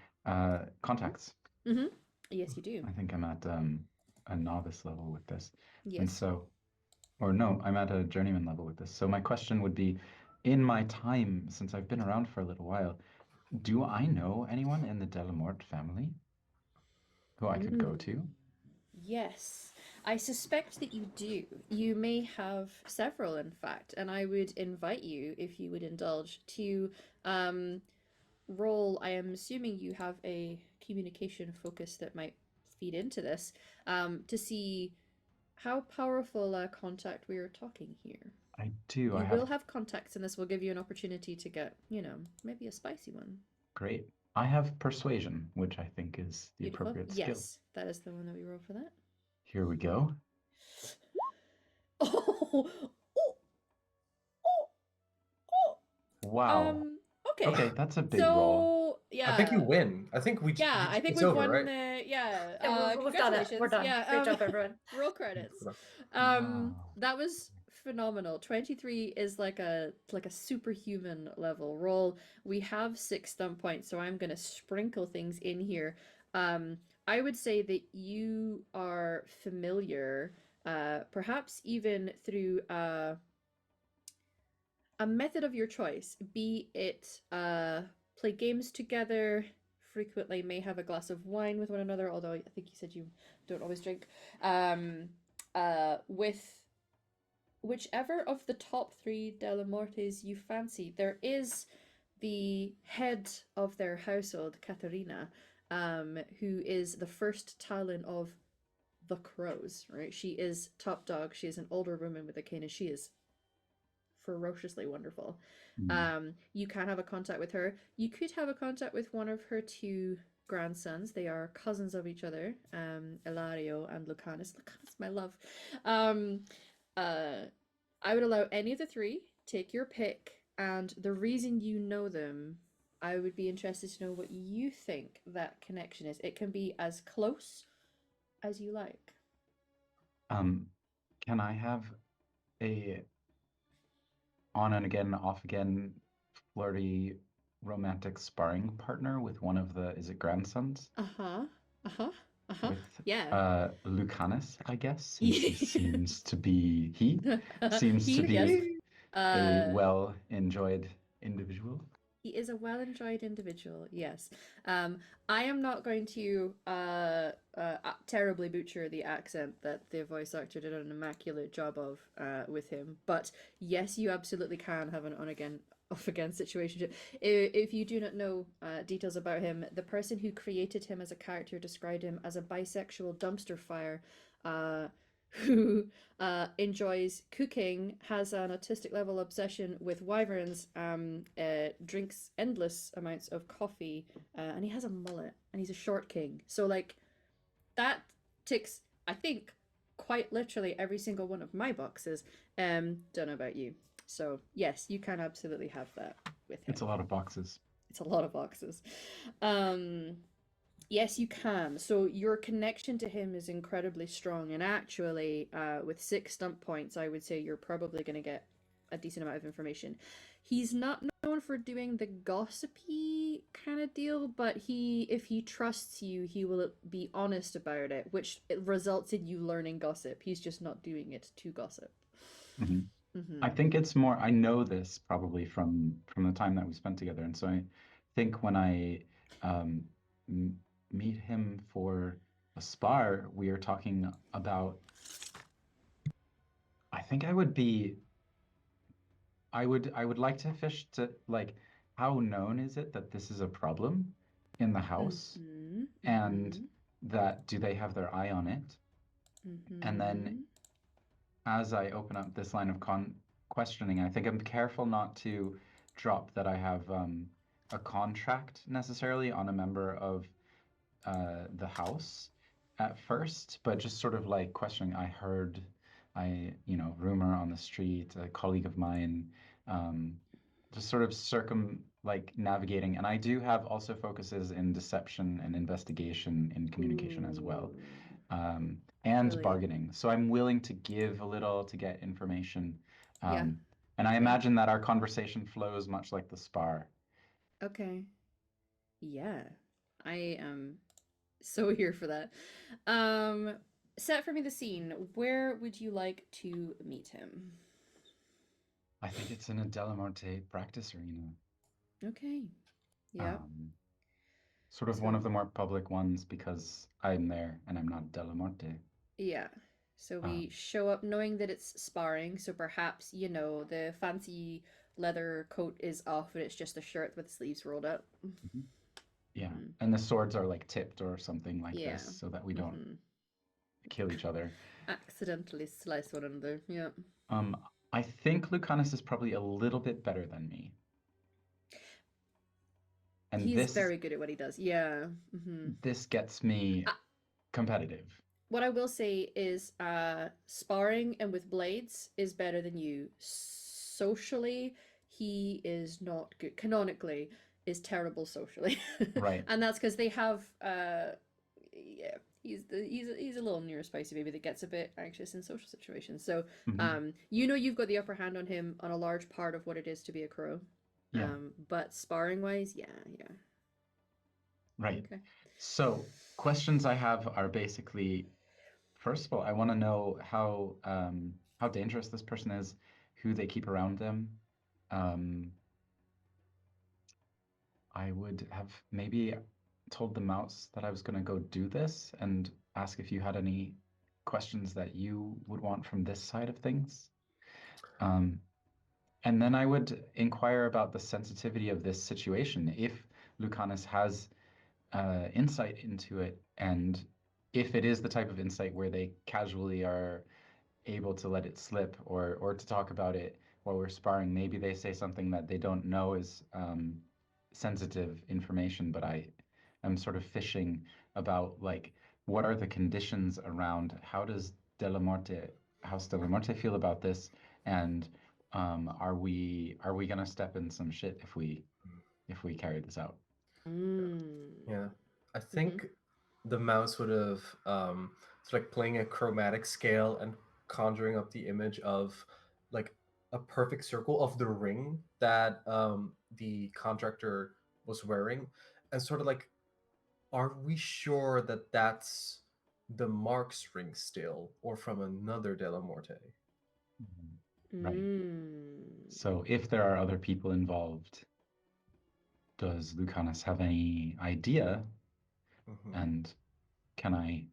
contacts. Mm-hmm. Yes, you do. I think I'm at a novice level with this, and Yes. so, or no, I'm at a journeyman level with this. So my question would be, in my time since I've been around for a little while, do I know anyone in the Delamort family who I could go to? Yes, I suspect that you do. You may have several, in fact, and I would invite you, if you would indulge, to roll. I am assuming you have a communication focus that might feed into this, to see how powerful a contact we are talking here. I do. I You have will have contacts, and this will give you an opportunity to get, maybe a spicy one. great. I have persuasion, which I think is the Beautiful. appropriate skill. Yes, that is the one that we roll for that. Here we go. Oh, oh, oh, oh. Wow. Okay. Okay, that's a big roll. Yeah. I think you win. I think Yeah, I think it's we've over, won. right? Yeah, we've done it. Congratulations. We're done. Yeah. Great job, everyone. Roll credits. Wow. That was phenomenal. 23 is like a superhuman level roll. We have 6 stun points, so I'm gonna sprinkle things in here. I would say that you are familiar, perhaps even through a method of your choice, be it play games together, frequently may have a glass of wine with one another, although I think you said you don't always drink, with whichever of the top 3 Delamortes you fancy. There is the head of their household, Katharina, who is the first Talon of the Crows, right? She is top dog. She is an older woman with a cane, and she is ferociously wonderful. You can have a contact with her. You could have a contact with one of her 2 grandsons. They are cousins of each other, Ilario and Lucanus. Lucanus, my love. I would allow any of the 3. Take your pick, and the reason you know them, I would be interested to know what you think that connection is. It can be as close as you like. Can I have a on and again, off again, flirty, romantic sparring partner with one of the, is it grandsons? Uh-huh. Uh-huh. Uh-huh. With Yeah. Lucanus, I guess, since he seems to be Yes. a well enjoyed individual. He is a well-enjoyed individual, yes. I am not going to terribly butcher the accent that the voice actor did an immaculate job of with him, but yes, you absolutely can have an on-again, off-again situation. If you do not know details about him, the person who created him as a character described him as a bisexual dumpster fire who enjoys cooking, has an autistic level obsession with wyverns, drinks endless amounts of coffee, and he has a mullet, and he's a short king. So, like, that ticks, I think, quite literally every single one of my boxes. Don't know about you. So, yes, you can absolutely have that with him. It's a lot of boxes. It's a lot of boxes. Yes, you can. So your connection to him is incredibly strong, and actually, with 6 stump points, I would say you're probably going to get a decent amount of information. He's not known for doing the gossipy kind of deal, but if he trusts you, he will be honest about it, which results in you learning gossip. He's just not doing it to gossip. hmm Mm-hmm. I think it's more, I know this probably from the time that we spent together. And so I think when I um, m meet him for a spar, we are talking about, I think I would like to fish to like, how known is it that this is a problem in the house? Mm-hmm. And Mm-hmm. that do they have their eye on it? And then Mm-hmm. as I open up this line of questioning, I think I'm careful not to drop that I have a contract necessarily on a member of the house at first, but just sort of like questioning. I heard, rumor on the street, a colleague of mine, um, just sort of like navigating. And I do have also focuses in deception and investigation in communication as well, Ooh. and Brilliant. bargaining. So I'm willing to give a little to get information. Yeah. And I Yeah. imagine that our conversation flows much like the spar. Okay. Yeah. I am so here for that. Um, Set for me the scene. Where would you like to meet him? I think it's in a Delamonte practice arena. Okay. Yeah. Um, Sort of one So, of the more public ones because I'm there and I'm not Delamonte. yeah. So we Um, show up knowing that it's sparring, so perhaps, the fancy leather coat is off and it's just a shirt with sleeves rolled up. mhm. Yeah, Mm-hmm. and the swords are like tipped or something like Yeah. this so that we don't Mm-hmm. kill each other. Accidentally slice one another. Yeah. Um, I think Lucanus is probably a little bit better than me. And He's very good at what he does. Yeah. Mm-hmm. this gets me competitive. What I will say is sparring and with blades is better than you. Socially, he is not good. Canonically, is terrible socially. Right. And that's because they have yeah, he's a little neurospicy baby that gets a bit anxious in social situations. So Mhm. you've got the upper hand on him on a large part of what it is to be a crow. Yeah, But sparring wise, yeah, yeah. right. Okay. So questions I have are basically, first of all, I want to know how dangerous this person is, who they keep around them. Um, I would have maybe told the mouse that I was going to go do this and ask if you had any questions that you would want from this side of things. Um, and then I would inquire about the sensitivity of this situation. If Lucanus has insight into it, and if it is the type of insight where they casually are able to let it slip or to talk about it while we're sparring. Maybe they say something that they don't know is sensitive information, but I am sort of fishing about like what are the conditions around how's Delamorte feel about this, and are we gonna step in some shit if we carry this out? Mm. Yeah. I Mm-hmm. think the mouse would have it's like playing a chromatic scale and conjuring up the image of like a perfect circle of the ring that the contractor was wearing, and sort of like, are we sure that that's the Mark's ring still, or from another Delamorte? Mhm. Right. Mm. So if there are other people involved, does Lucanus have any idea, Mhm. and can I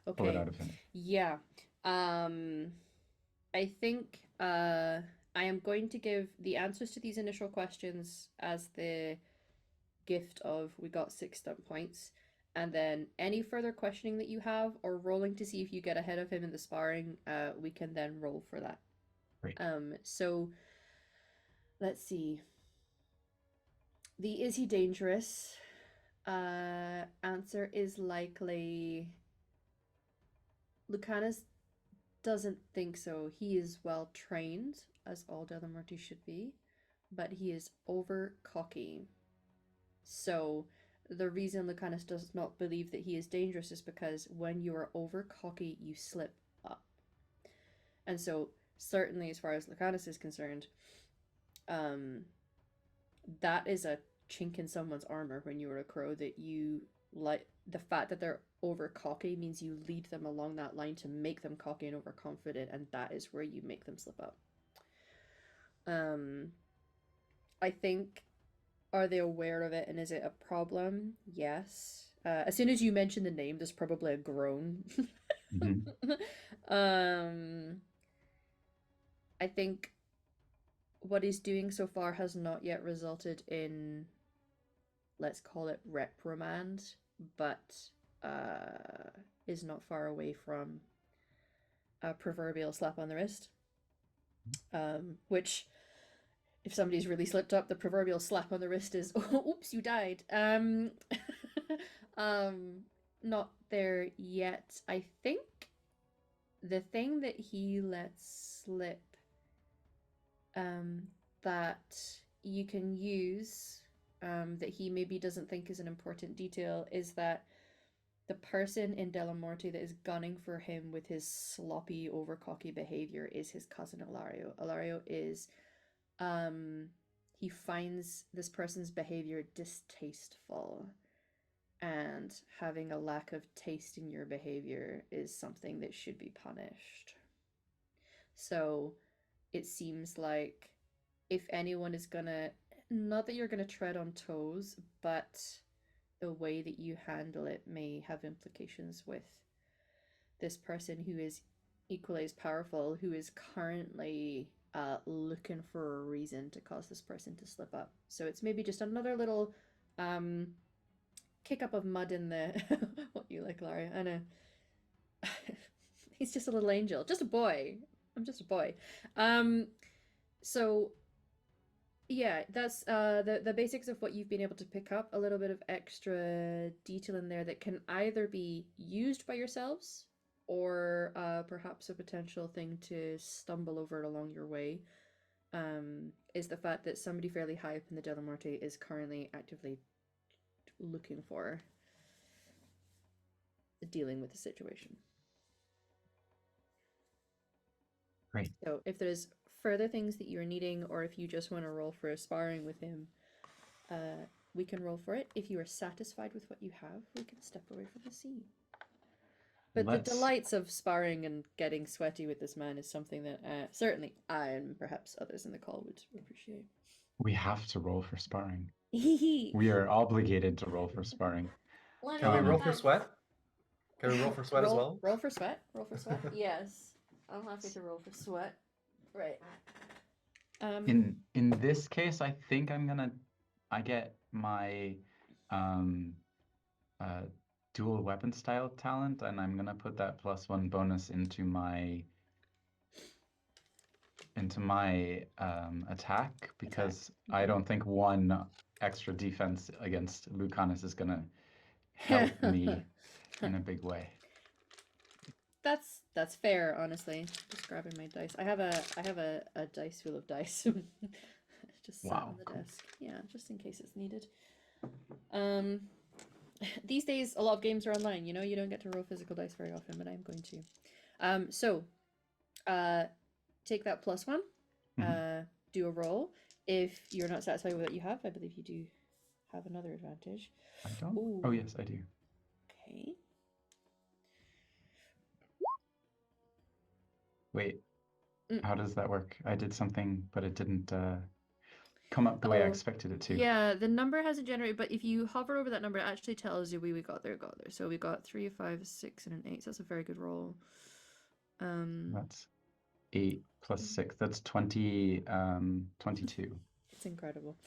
pull it Okay. out of him? Yeah. I think I am going to give the answers to these initial questions as the gift of we got 6 stump points. And then any further questioning that you have or rolling to see if you get ahead of him in the sparring, we can then roll for that. Great. So let's see. The is he dangerous? Answer is likely Lucanus doesn't think so. He is well trained, as all Delamorti should be, but he is over cocky. So the reason Lucanus does not believe that he is dangerous is because when you are over cocky, you slip up. And so certainly as far as Lucanus is concerned, that is a chink in someone's armor when you are a crow, that you like the fact that they're over cocky means you lead them along that line to make them cocky and overconfident, and that is where you make them slip up. I think, are they aware of it and is it a problem? Yes. As soon as you mention the name, there's probably a groan. I think what he's doing so far has not yet resulted in, let's call it reprimand, but is not far away from a proverbial slap on the wrist. Which, if somebody's really slipped up, the proverbial slap on the wrist is, oh, oops, you died. Not there yet. I think the thing that he lets slip, that you can use, that he maybe doesn't think is an important detail, is that the person in Delamorte that is gunning for him with his sloppy, overcocky behavior is his cousin Ilario. Ilario is, he finds this person's behavior distasteful, and having a lack of taste in your behavior is something that should be punished. So it seems like if anyone is gonna, not that you're gonna tread on toes, but the way that you handle it may have implications with this person who is equally as powerful, who is currently looking for a reason to cause this person to slip up. So it's maybe just another little kick up of mud in the what you like, Larry. I know. He's just a little angel, just a boy. I'm just a boy. So yeah, that's the basics of what you've been able to pick up. A little bit of extra detail in there that can either be used by yourselves or perhaps a potential thing to stumble over along your way. Is the fact that somebody fairly high up in the Delamorte is currently actively looking for dealing with the situation. Great. So if there's further things that you're needing, or if you just want to roll for a sparring with him, we can roll for it. If you are satisfied with what you have, we can step away from the scene. But the delights of sparring and getting sweaty with this man is something that certainly I and perhaps others in the call would appreciate. We have to roll for sparring. We are obligated to roll for sparring. Can we roll for sweat? Can we roll for sweat as well? Roll for sweat. Roll for sweat. Yes, I'm happy to roll for sweat. Right. In this case, I think I get my dual weapon style talent, and I'm gonna put that +1 bonus into my attack, because I don't think 1 extra defense against Lucanus is gonna help me in a big way. That's fair, honestly. Just grabbing my dice. I have a dice full of dice. Just sat on the desk. Yeah, just in case it's needed. These days a lot of games are online, you know, you don't get to roll physical dice very often, but I'm going to. So take that +1. Do a roll. If you're not satisfied with what you have, I believe you do have another advantage. I don't? Ooh. Oh yes, I do. Okay. Wait, how does that work? I did something, but it didn't. come up the way I Oh, expected it to. Yeah, the number hasn't generated, but if you hover over that number, it actually tells you we got there, got there. So we got 3, 5, 6, and an 8. So that's a very good roll. That's 8 plus 6. That's 22. It's incredible.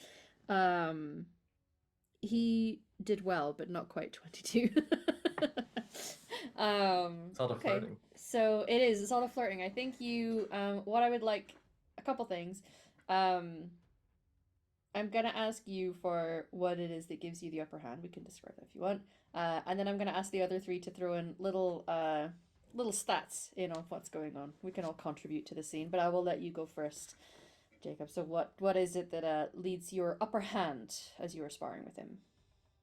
He did well, but not quite 22. It's all the Okay. flirting. So it is. It's all the flirting. I think you. What I would like, a couple things. I'm gonna ask you for what it is that gives you the upper hand. We can describe that if you want. And then I'm gonna ask the other three to throw in little stats in on what's going on. We can all contribute to the scene, but I will let you go first, Jacob. So what is it that leads your upper hand as you are sparring with him?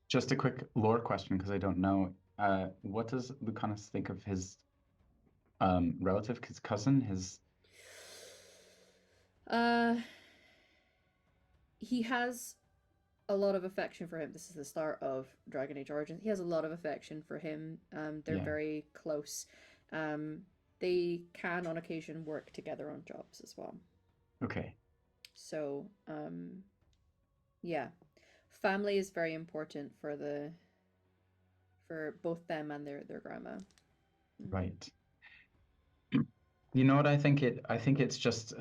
Just a quick lore question because I don't know. What does Lucanus think of his relative, his cousin, his? He has a lot of affection for him. This is the start of Dragon Age Origins. He has a lot of affection for him. They're Yeah. very close. They can on occasion work together on jobs as well. Okay. So, yeah, family is very important for both them and their grandma. Right. You know what I think I think it's just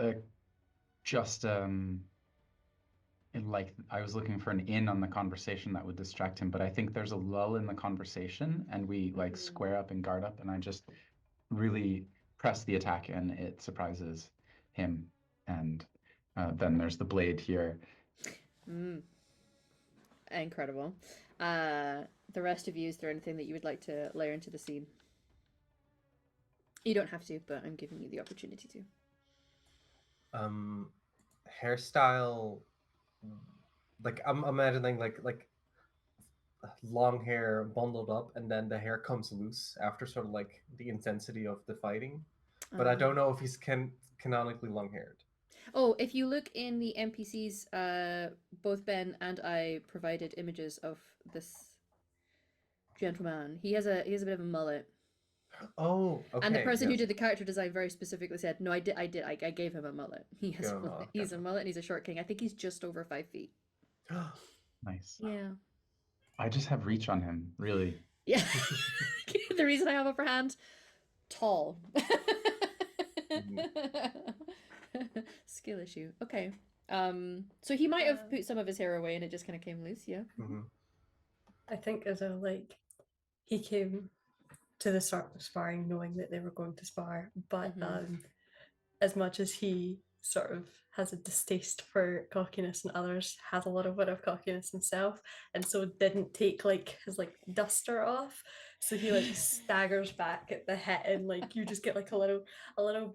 like I was looking for an in on the conversation that would distract him, but I think there's a lull in the conversation and we like square up and guard up and I just really press the attack and it surprises him and then there's the blade here. Incredible. The rest of you, is there anything that you would like to layer into the scene? You don't have to, but I'm giving you the opportunity to. Hairstyle, like I'm imagining like long hair bundled up and then the hair comes loose after sort of like the intensity of the fighting. But I don't know if he's canonically long haired. Oh, if you look in the NPCs, both Ben and I provided images of this gentleman. He has a bit of a mullet. Oh, okay. And the person who yes. did the character design very specifically said, "No, I gave him a mullet. He has a mullet. He's a mullet and he's a short king. I think he's just over 5 feet." Nice. Yeah. I just have reach on him, really. Yeah. The reason I have upper hand, tall. Skill issue. Okay. So he might have put some of his hair away and it just kind of came loose, yeah. I think as a like he came to the start of sparring knowing that they were going to spar, but as much as he sort of has a distaste for cockiness and others, has a little bit of cockiness himself, and so didn't take like his like duster off. So he like staggers back at the hit and like you just get like a little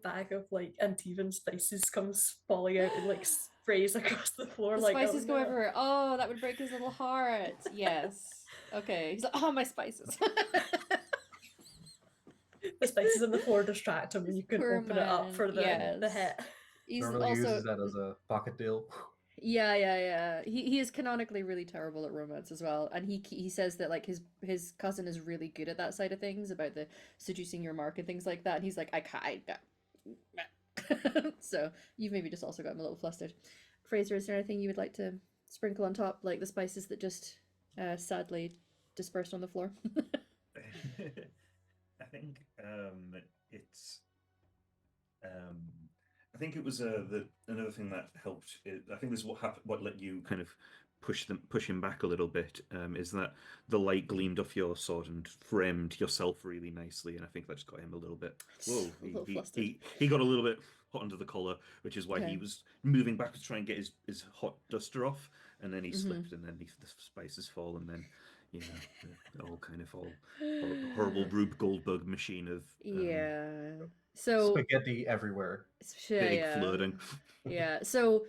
bag of like Antivan spices comes falling out and like sprays across the floor. The like spices oh, go no. everywhere. Oh, that would break his little heart. Yes. Okay. He's like, oh, my spices. The spices on the floor distract him and you can Poor open it up for the yes. hit. He's Normally also uses that as a pocket deal. yeah. He is canonically really terrible at romance as well, and he says that like his cousin is really good at that side of things about the seducing your mark and things like that. And he's like, I can't. So you've maybe just also got him a little flustered. Fraser, is there anything you would like to sprinkle on top, like the spices that just sadly dispersed on the floor? I think it's. I think it was another thing that helped. I think this is what happened. What let you kind of push him back a little bit is that the light gleamed off your sword and framed yourself really nicely, and I think that just got him a little bit. Whoa! He got a little bit hot under the collar, which is why he was moving back to try and get his hot duster off, and then he slipped, and then the spices fall, and then. You know, the whole kind of horrible Rube Goldberg machine of So spaghetti everywhere. Big flirting. Yeah. So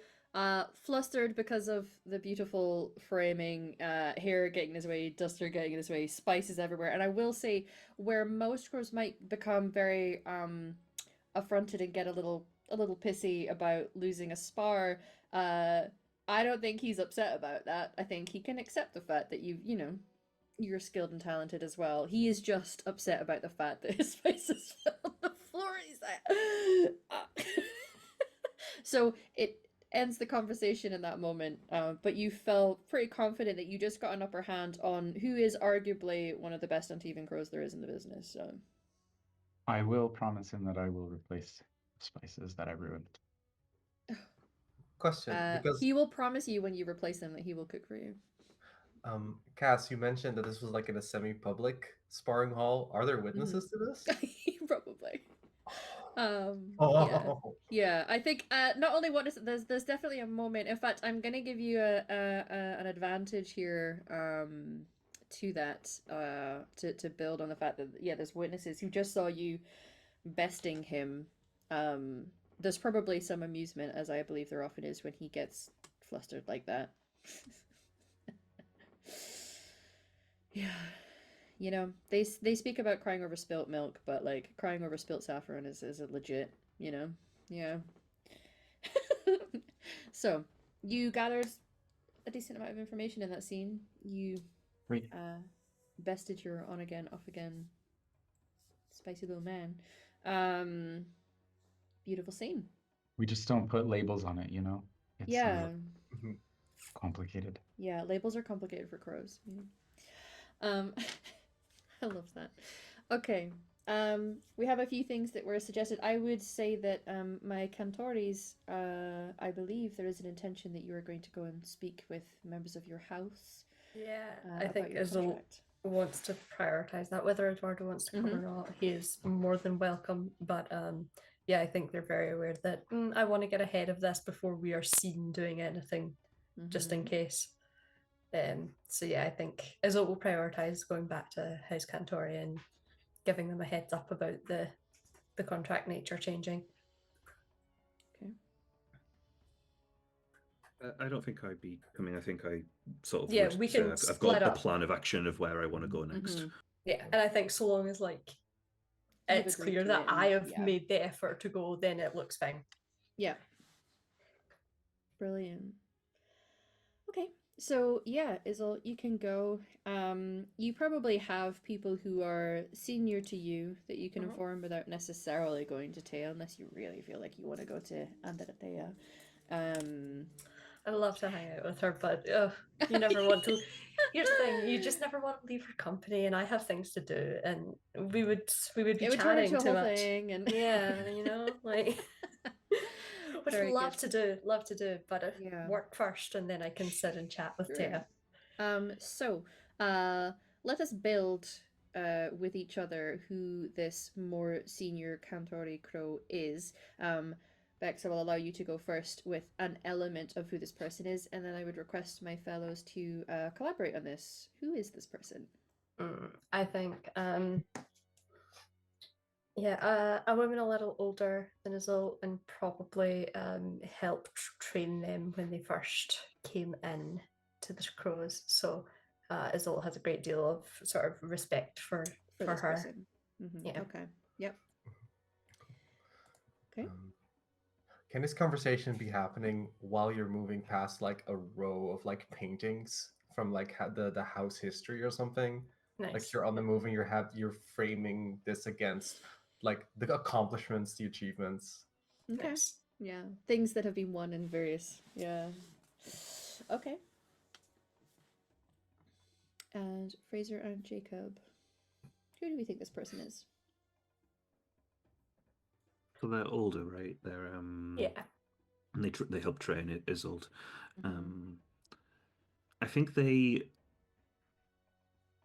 flustered because of the beautiful framing, hair getting in his way, duster getting in his way, spices everywhere. And I will say where most crows might become very affronted and get a little pissy about losing a spar, I don't think he's upset about that. I think he can accept the fact that you're skilled and talented as well. He is just upset about the fact that his spices fell on the floor. He's like, so ends the conversation in that moment. But you felt pretty confident that you just got an upper hand on who is arguably one of the best Antivan Crows there is in the business. So I will promise him that I will replace spices that I ruined. Question, because he will promise you when you replace him that he will cook for you. Cass, you mentioned that this was like in a semi-public sparring hall. Are there witnesses to this? Probably. Oh, Yeah. I think not only what is there's definitely a moment. In fact, I'm gonna give you an advantage here to that to build on the fact that there's witnesses who just saw you besting him. There's probably some amusement, as I believe there often is when he gets flustered like that. Yeah. You know, they speak about crying over spilt milk, but like crying over spilt saffron is a legit, you know. Yeah. So, you gathered a decent amount of information in that scene. You Great. bested your on again, off again spicy little man. Beautiful scene. We just don't put labels on it, you know? It's Yeah. complicated. Yeah, labels are complicated for crows. I love that. Okay. We have a few things that were suggested. I would say that my Cantoris, I believe there is an intention that you are going to go and speak with members of your house. Yeah, I about think your Isil contract. wants to prioritize that. Whether Eduardo wants to come or not, he is more than welcome. But yeah, I think they're very aware that I want to get ahead of this before we are seen doing anything, just in case. So yeah, I think Isil will prioritize going back to House Cantori and giving them a heads up about the contract nature changing. Okay. I don't think I'd be coming. I think I sort of Yeah, would we say can I've split got a up. plan of action of where I want to go next. Yeah, and I think so long as like You've it's agreed clear to that it and- I have yeah. made the effort to go, then it looks fine. Yeah. Brilliant. Okay. So yeah, Isil, you can go. You probably have people who are senior to you that you can inform without necessarily going to Teo, unless you really feel like you want to go to Andaratea. I love to hang out with her, but you never want to. Here's the thing: you just never want to leave her company, and I have things to do, and we would be it would turn chatting into a too whole much. thing, and Yeah, you know, like which Very love good. to do, but Yeah. work first, and then I can sit and chat with Sure. Taya. So, let us build with each other who this more senior Cantori Crow is. Bex, I will allow you to go first with an element of who this person is, and then I would request my fellows to collaborate on this. Who is this person? I think, yeah, a woman a little older than Isil and probably helped train them when they first came in to the Crows. So Isil has a great deal of sort of respect for this her. person. Yeah. Okay. Yep. Okay. Can this conversation be happening while you're moving past like a row of like paintings from like the house history or something? Nice. Like you're on the move and you're framing this against like the accomplishments, the achievements. Okay. Nice. Yeah. Things that have been won in various. Yeah. Okay. And Fraser and Jacob. Who do we think this person is? So they're older, right? They're Yeah. and they help train Isolde. I think they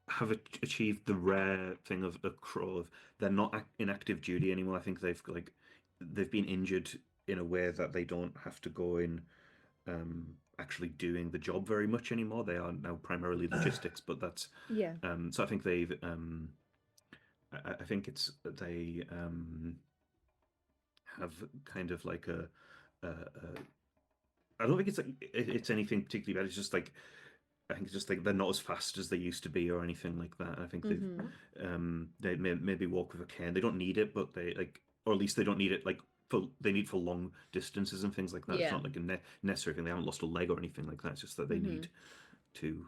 have achieved the rare thing of a crow of they're not in active duty anymore. I think they've been injured in a way that they don't have to go in actually doing the job very much anymore. They are now primarily logistics, but that's so I think they've I think it's they have kind of like I don't think it's anything particularly bad. It's just like I think it's just like they're not as fast as they used to be or anything like that. I think they maybe walk with a cane. They don't need it, but they like, or at least they don't need it like they need for long distances and things like that. It's not like a necessary thing. They haven't lost a leg or anything like that. It's just that they need to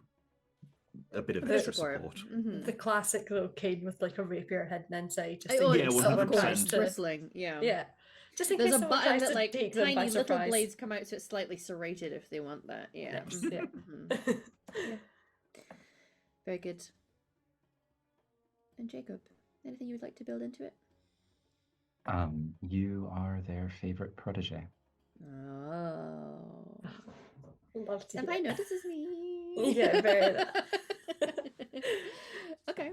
a bit of extra support. The classic little cane with like a rapier hidden inside. Just yeah, 100%. Bristling. Yeah. Yeah. Just in There's case a someone button tries that to like take them by tiny little surprise. blades come out, so it's slightly serrated if they want that. Yeah. Nice, Mhm, yeah. mhm. Yeah. Very good. And Jacob, anything you would like to build into it? You are their favorite protege. Oh. Love to hear Senpai it. notices me. Yeah, very that. Okay.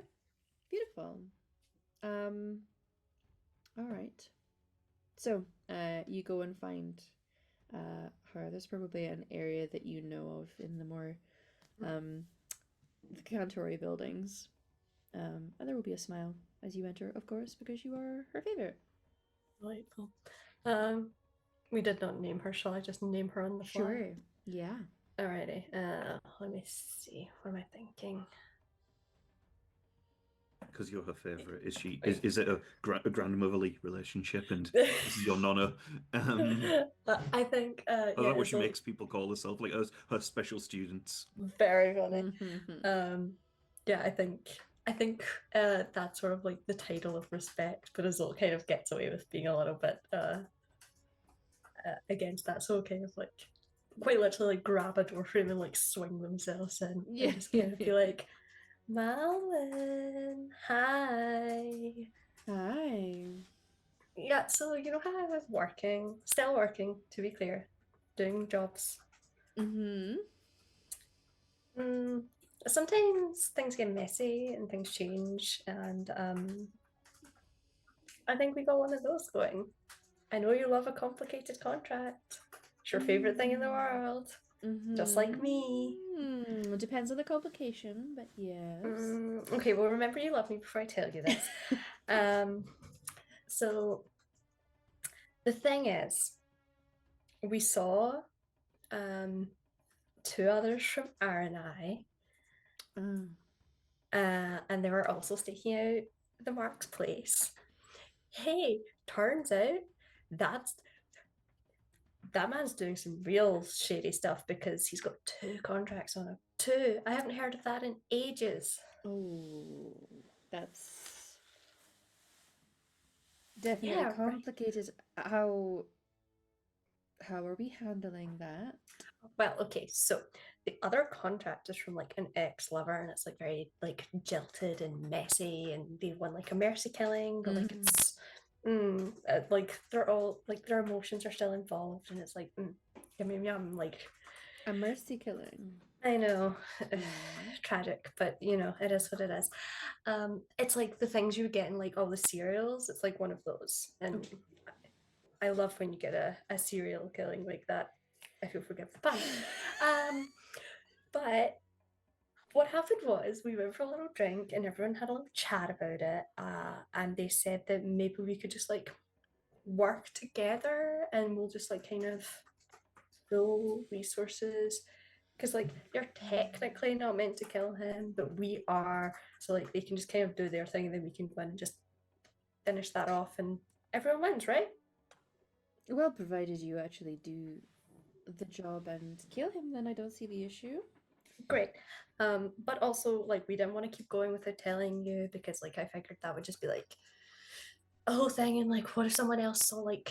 Beautiful. All right. So, you go and find her. There's probably an area that you know of in the more the Cantori buildings. And there will be a smile as you enter, of course, because you are her favorite. Delightful. We did not name her. Shall I just name her on the fly? Sure. Yeah. Alrighty. Let me see. What am I thinking? Because you're her favorite. Is it a grandmotherly relationship and this is your nonna? I think I don't yeah, know what it's she all makes people call herself, like her special students. very funny. Mhm. Yeah, I think that's sort of like the title of respect, but Azul kind of gets away with being a little bit against that. So kind of like quite literally like grab a door frame and like swing themselves in Yeah. and just kind of be like, Malin, hi. Hi. Yeah, so you know how I was working, still working, to be clear, doing jobs. Mm-hmm. Sometimes things get messy and things change, and I think we got one of those going. I know you love a complicated contract. It's your favorite thing in the world, just like me. It depends on the complication, but yes. Okay, well, remember you love me before I tell you this. So the thing is, we saw two others from R&I, and they were also staking out the Mark's place. Hey, turns out that's that man's doing some real shady stuff because he's got two contracts on him. Two. I haven't heard of that in ages. Oh, that's definitely Yeah, right. complicated. How are we handling that? Well, okay, so the other contract is from like an ex-lover, and it's like very like jilted and messy, and they won like a mercy killing, but like it's like they're all like their emotions are still involved, and it's like yum yum yum. Like A mercy killing. I know, tragic, but you know it is what it is. It's like the things you get in like all the cereals. It's like one of those, and I love when you get a serial killing like that. If you'll forgive the pun. But what happened was we went for a little drink and everyone had a little chat about it. And they said that maybe we could just like work together and we'll just like kind of pool resources. Because like you're technically not meant to kill him, but we are. So like they can just kind of do their thing and then we can go in and just finish that off and everyone wins, right? Well, provided you actually do the job and kill him, then I don't see the issue. Great. But also like we didn't want to keep going without telling you because like I figured that would just be like a whole thing and like what if someone else saw like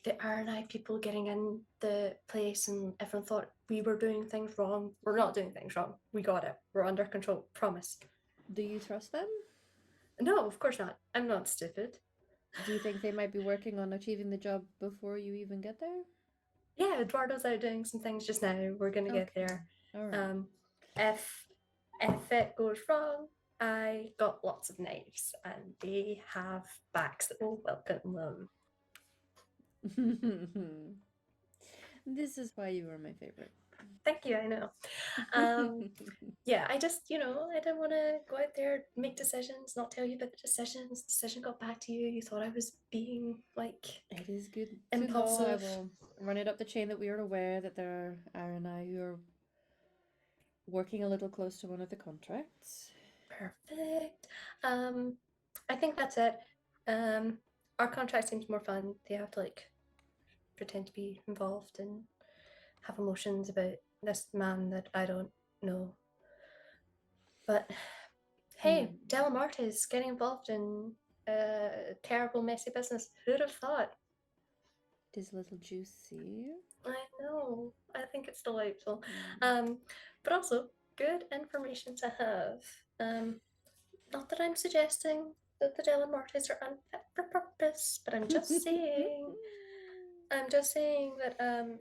the R&I people getting in the place and everyone thought we were doing things wrong. We're not doing things wrong. We got it. We're under control. Promise. Do you trust them? No, of course not. I'm not stupid. Do you think they might be working on achieving the job before you even get there? Yeah, Eduardo's out doing some things just now. We're gonna get there. All right. If it goes wrong, I got lots of knives and they have backs that will welcome them. This is why you are my favorite. Thank you, I know. Yeah, I just, you know, I didn't want to go out there, make decisions, not tell you about the decisions. Decision got back to you. You thought I was being like It is good impulsive. to know. I will run it up the chain that we are aware that there are R&I who are working a little close to one of the contracts. Perfect. I think that's it. Our contract seems more fun. They have to like pretend to be involved and have emotions about this man that I don't know. But hey, Delamarte is getting involved in terrible, messy business. Who'd have thought? It is a little juicy. I know. I think it's delightful. Mm. But also good information to have. Not that I'm suggesting that the Delamartes are unfit for purpose, but I'm just saying. I'm just saying that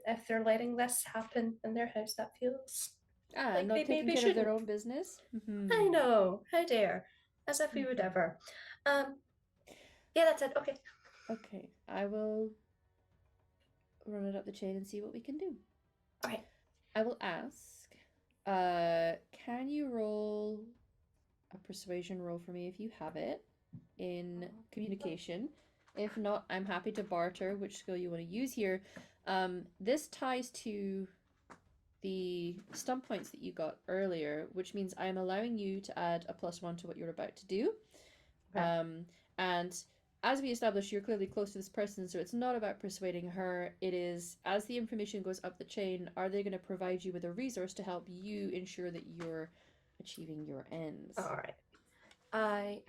if they're letting this happen in their house, that feels like Not they taking maybe care of their shouldn't. own business. I know. How dare? As if we would ever. Yeah, that's it. Okay. Okay, I will run it up the chain and see what we can do. All right. I will ask, can you roll a persuasion roll for me if you have it in communication? If not, I'm happy to barter which skill you want to use here. This ties to the stump points that you got earlier, which means I'm allowing you to add a +1 to what you're about to do. Okay. And as we established, you're clearly close to this person, so it's not about persuading her. It is, as the information goes up the chain, are they going to provide you with a resource to help you ensure that you're achieving your ends? All right. I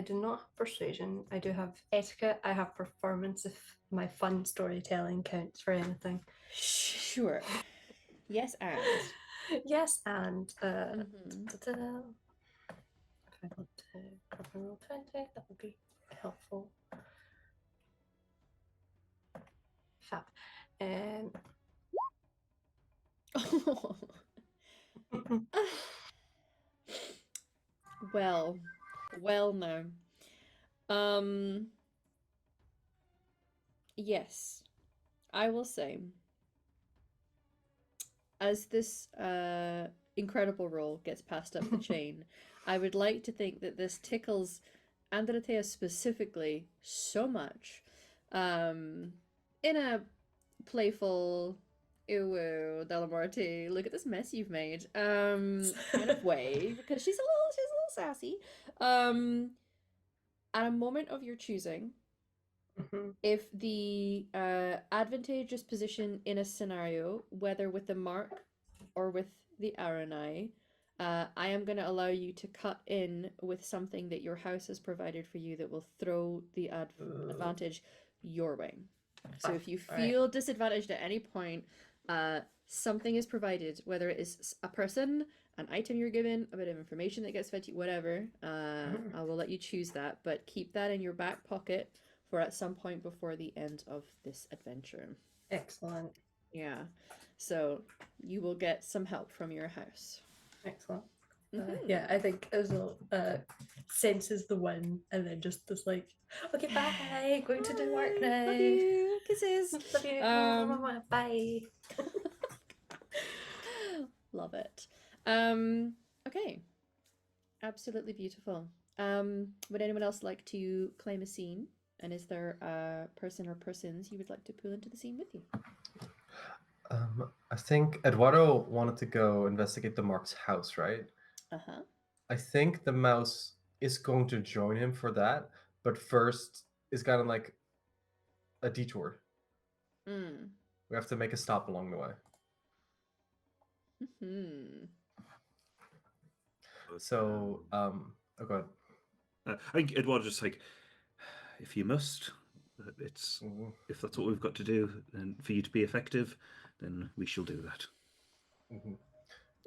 do not have persuasion. I do have etiquette. I have performance if my fun storytelling counts for anything. Sure. Yes, and. Yes, and Mhm. if I want to grab a roll 20, that would be helpful. Fab. Well, no. Yes, I will say, as this incredible roll gets passed up the chain, I would like to think that this tickles Andretea specifically so much, in a playful, ew, Delamorte, look at this mess you've made, kind of way, because she's a little sassy. At a moment of your choosing, if the advantageous position in a scenario, whether with the mark or with the Aranai, I am going to allow you to cut in with something that your house has provided for you that will throw the advantage your way. So if you feel disadvantaged at any point, something is provided, whether it is a person, an item you're given, a bit of information that gets fed to you, whatever. I will let you choose that, but keep that in your back pocket for at some point before the end of this adventure. Excellent. Yeah. So you will get some help from your house. Excellent. Yeah, I think Özil senses the win and then just this like, okay, bye, going to do work now. Love you. Kisses. Love you. Bye. Love it. Okay. Absolutely beautiful. Would anyone else like to claim a scene? And is there a person or persons you would like to pull into the scene with you? I think Eduardo wanted to go investigate the Mark's house, right? Uh-huh. I think the mouse is going to join him for that, but first is kind of like a detour. We have to make a stop along the way. So, oh, go ahead. I think Edward's just like, if you must, it's if that's what we've got to do, and for you to be effective, then we shall do that.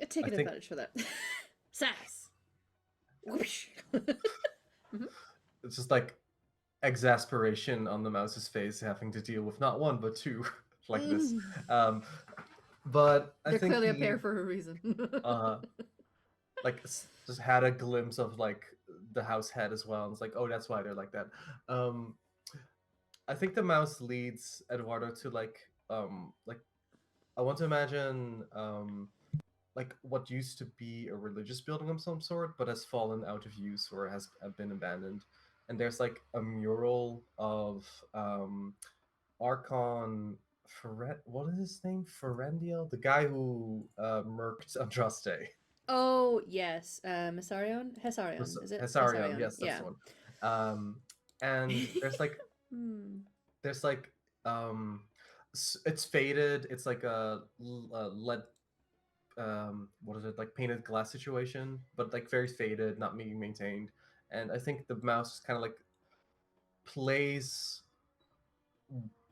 Take advantage for that. Sass. It's just like exasperation on the mouse's face, having to deal with not one but two like this. But they're clearly a pair for a reason. Like just had a glimpse of like the house head as well, and it's like, oh, that's why they're like that. I think the mouse leads Eduardo to like I want to imagine like what used to be a religious building of some sort, but has fallen out of use or has been abandoned. And there's like a mural of Archon what is his name? Ferendiel, the guy who murked Andraste. Oh yes, Hesarion, is it? Hesarion, yes, that's the one. And there's like it's faded. It's like a lead what is it, like painted glass situation, but like very faded, not being maintained. And I think the mouse kind of like plays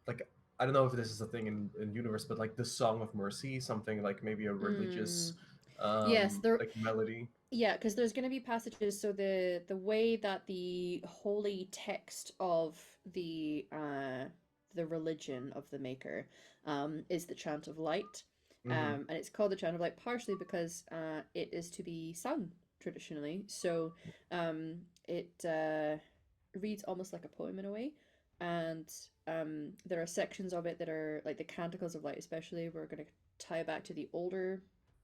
like I don't know if this is a thing in universe, but like the Song of Mercy, something like maybe a Mm. religious Yes, there. like melody. Yeah, because there's going to be passages. So the way that the holy text of the religion of the Maker is the chant of light, Mm-hmm. and it's called the chant of light partially because it is to be sung traditionally. So it reads almost like a poem in a way, and there are sections of it that are like the canticles of light, especially. We're going to tie back to the older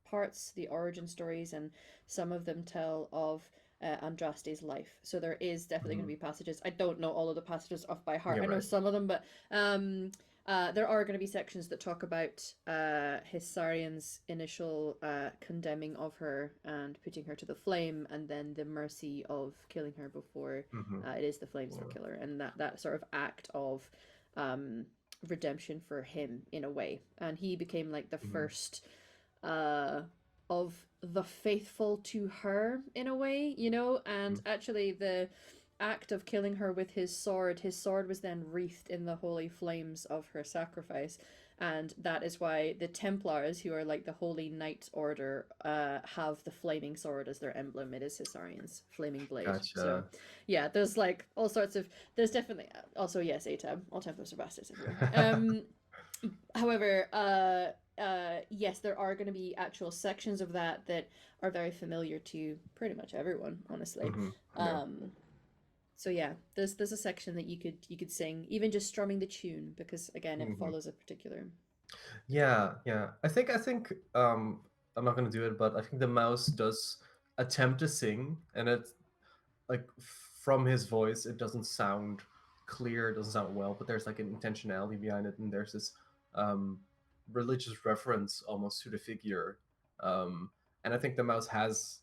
parts, the origin stories, and some of them tell of Andraste's life. So there is definitely going Mm-hmm. to be passages. I don't know all of the passages off by heart. Yeah, I know right. some of them, but there are going to be sections that talk about Hissarian's initial condemning of her and putting her to the flame, and then the mercy of killing her before Mm-hmm. it is the flames that Yeah. kill her, and that sort of act of um, redemption for him in a way. And he became like the Mm-hmm. first uh of the faithful to her in a way, you know. And actually the act of killing her with his sword was then wreathed in the holy flames of her sacrifice, and that is why the Templars, who are like the holy knight order, have the flaming sword as their emblem. It is Hissarian's flaming blade. So Gotcha. yeah, there's like all sorts of, there's definitely also, yes, Atab, all Templars are bastards everywhere. However, yes, there are going to be actual sections of that that are very familiar to pretty much everyone, honestly. Mm-hmm. Yeah. Um, so yeah, there's a section that you could sing, even just strumming the tune, because again, it Mm-hmm. follows a particular. Yeah, yeah. I think I'm not gonna do it, but I think the mouse does attempt to sing, and it's like from his voice, it doesn't sound clear, it doesn't sound well, but there's like an intentionality behind it, and there's this um, religious reference almost to the figure. And I think the mouse has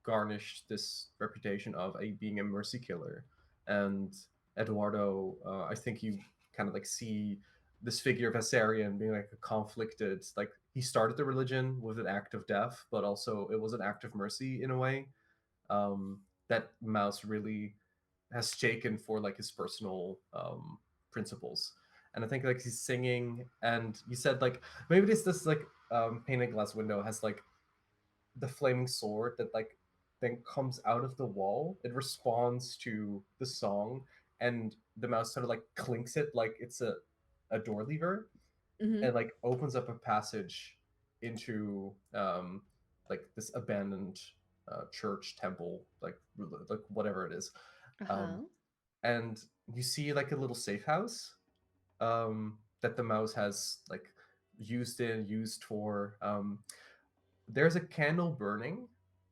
garnished this reputation of being a mercy killer. And Eduardo, I think you kind of like see this figure of Asarian being like a conflicted, like he started the religion with an act of death, but also it was an act of mercy in a way. um, that Mouse really has taken for like his personal principles. And I think like he's singing, and you said like maybe this like painted glass window has like the flaming sword that like then comes out of the wall. It responds to the song, and the mouse sort of like clinks it like it's a door lever, Mm-hmm. and like opens up a passage into like this abandoned church temple, like whatever it is. Uh-huh. um and you see like a little safe house that the mouse has like used for there's a candle burning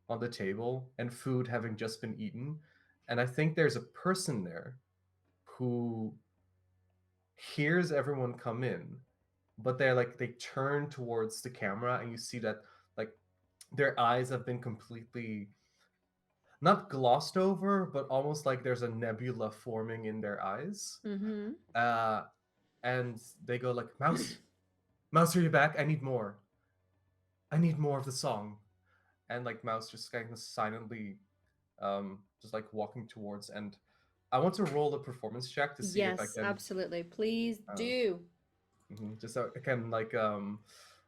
on the table and food having just been eaten, and I think there's a person there who hears everyone come in, but they're like they turn towards the camera, and you see that like their eyes have been completely not glossed over, but almost like there's a nebula forming in their eyes. Mm-hmm. uh and they go like, mouse, are you back? I need more of the song. And like mouse just kind of silently just like walking towards, and I want to roll a performance check to see if I Yes, can absolutely. Please uh, do. just so I can like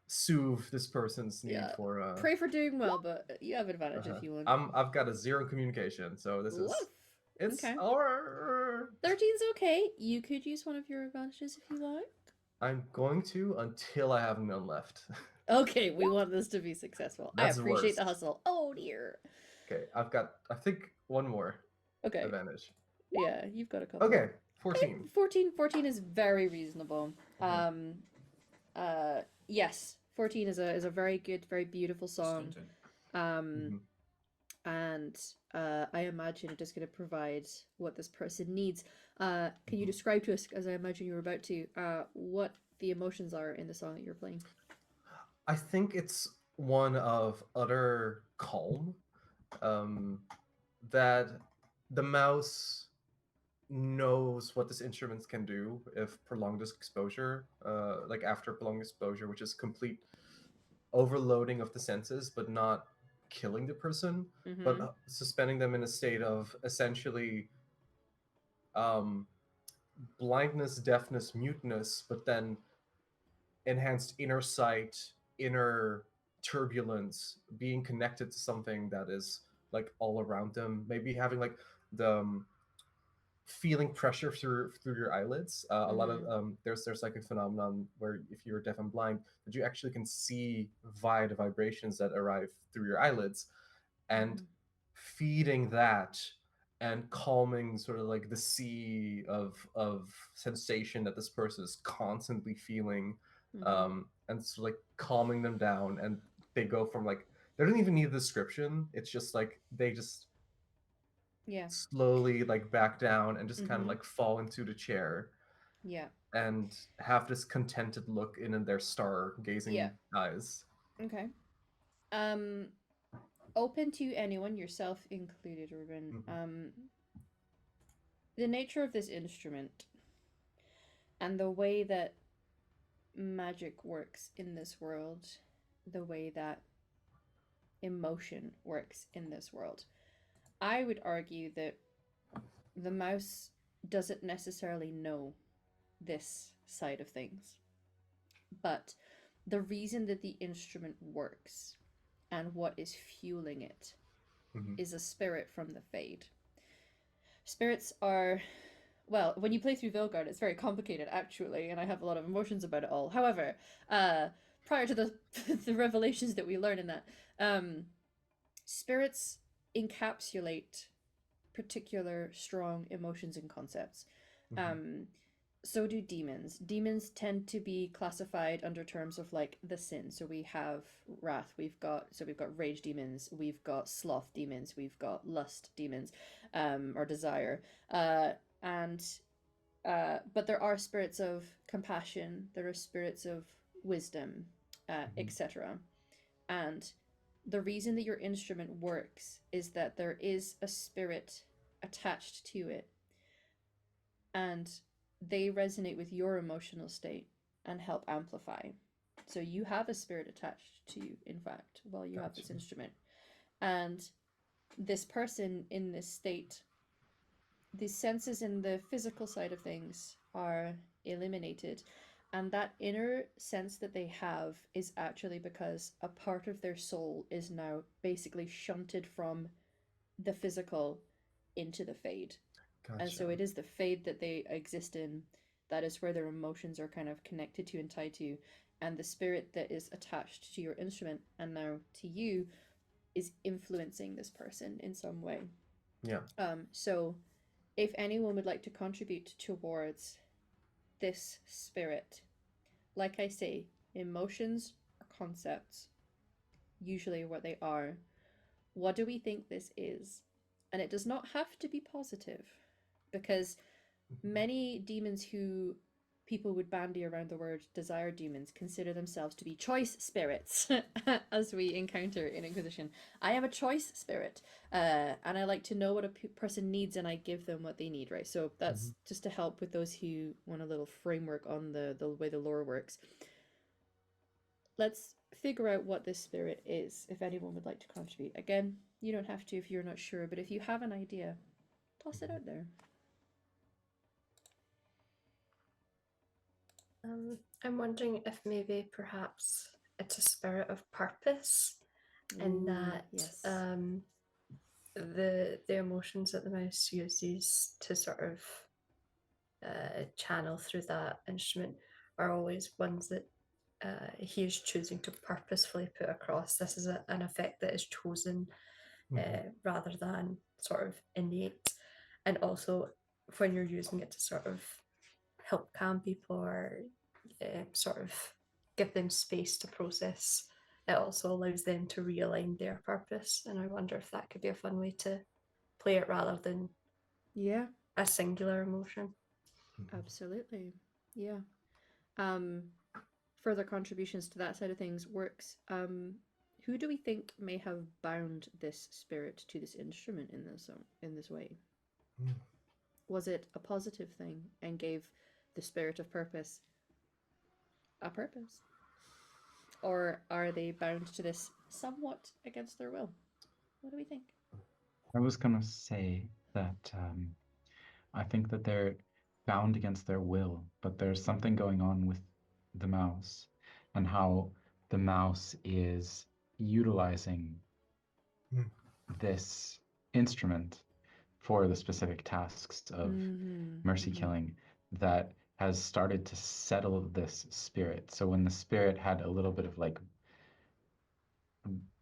soothe this person's need Yeah. for Pray for doing well, but you have advantage uh-huh. if you want. I've got a 0 communication, so this is Woof. it's Okay. or 13's okay. You could use one of your advantages if you like. I'm going to until I have none left. Okay, we want this to be successful. I That's the appreciate worst. the hustle. Oh dear. Okay, I've got I think one more Okay. advantage. Yeah, you've got a couple. Okay, 14. 14 is very reasonable. Mhm. Yes, 14 is a very good, very beautiful song. Stunting. Um Mhm. and I imagine it is going to provide what this person needs. Can you Mhm. describe to us, as I imagine you were about to, what the emotions are in the song that you're playing? I think it's one of utter calm. Um, that the mouse knows what this instrument can do if prolonged exposure, like after prolonged exposure, which is complete overloading of the senses, but not killing the person, but Mm-hmm. suspending them in a state of essentially um, blindness, deafness, muteness, but then enhanced inner sight, inner turbulence, being connected to something that is like all around them, maybe having like the feeling pressure through your eyelids. A lot of there's like a phenomenon where if you're deaf and blind, that you actually can see via the vibrations that arrive through your eyelids, and feeding that and calming sort of like the sea of sensation that this person is constantly feeling, and sort of like calming them down, and they go from like they don't even need a description. It's just like they just Yeah. slowly like back down and just kind of like fall into the chair Yeah. and have this contented look in their star-gazing eyes. Okay. Um, Open to anyone, yourself included, Ruben. The nature of this instrument and the way that magic works in this world, the way that emotion works in this world. I would argue that the mouse doesn't necessarily know this side of things, but the reason that the instrument works and what is fueling it is a spirit from the Fade. Spirits are, well, when you play through Vilgard, it's very complicated actually, and I have a lot of emotions about it all. However, prior to the the revelations that we learn in that, spirits encapsulate particular strong emotions and concepts. So do demons. Demons tend to be classified under terms of like the sin. So we have wrath. We've got rage demons. We've got sloth demons. We've got lust demons, or desire. And but there are spirits of compassion. There are spirits of wisdom, etc. And the reason that your instrument works is that there is a spirit attached to it, and they resonate with your emotional state and help amplify. So you have a spirit attached to you, in fact, while you have this instrument. And this person in this state, the senses in the physical side of things are eliminated. And that inner sense that they have is actually because a part of their soul is now basically shunted from the physical into the Fade. Gotcha. And so it is the Fade that they exist in. That is where their emotions are kind of connected to and tied to. And the spirit that is attached to your instrument and now to you is influencing this person in some way. Yeah. So if anyone would like to contribute towards this spirit, like I say, emotions or concepts, usually what they are. What do we think this is? And it does not have to be positive, because many demons who people would bandy around the word desire demons consider themselves to be choice spirits, as we encounter in Inquisition. I am a choice spirit, and I like to know what a person needs, and I give them what they need, right? So that's just to help with those who want a little framework on the way the lore works. Let's figure out what this spirit is, if anyone would like to contribute. Again, you don't have to if you're not sure, but if you have an idea, toss it out there. I'm wondering if maybe perhaps it's a spirit of purpose, and that yes. the emotions that the mouse uses to sort of channel through that instrument are always ones that he is choosing to purposefully put across. This is an effect that is chosen rather than sort of innate. And also, when you're using it to sort of help calm people or sort of give them space to process, it also allows them to realign their purpose. And I wonder if that could be a fun way to play it rather than a singular emotion. Absolutely. Yeah. Further contributions to that side of things works. Who do we think may have bound this spirit to this instrument in this way? Was it a positive thing and gave the spirit of purpose a purpose? Or are they bound to this somewhat against their will? What do we think? I was gonna say that I think that bound against their will, but there's something going on with the mouse and how the mouse is utilizing Mm. this instrument for the specific tasks of mercy killing that has started to settle this spirit. So when the spirit had a little bit of like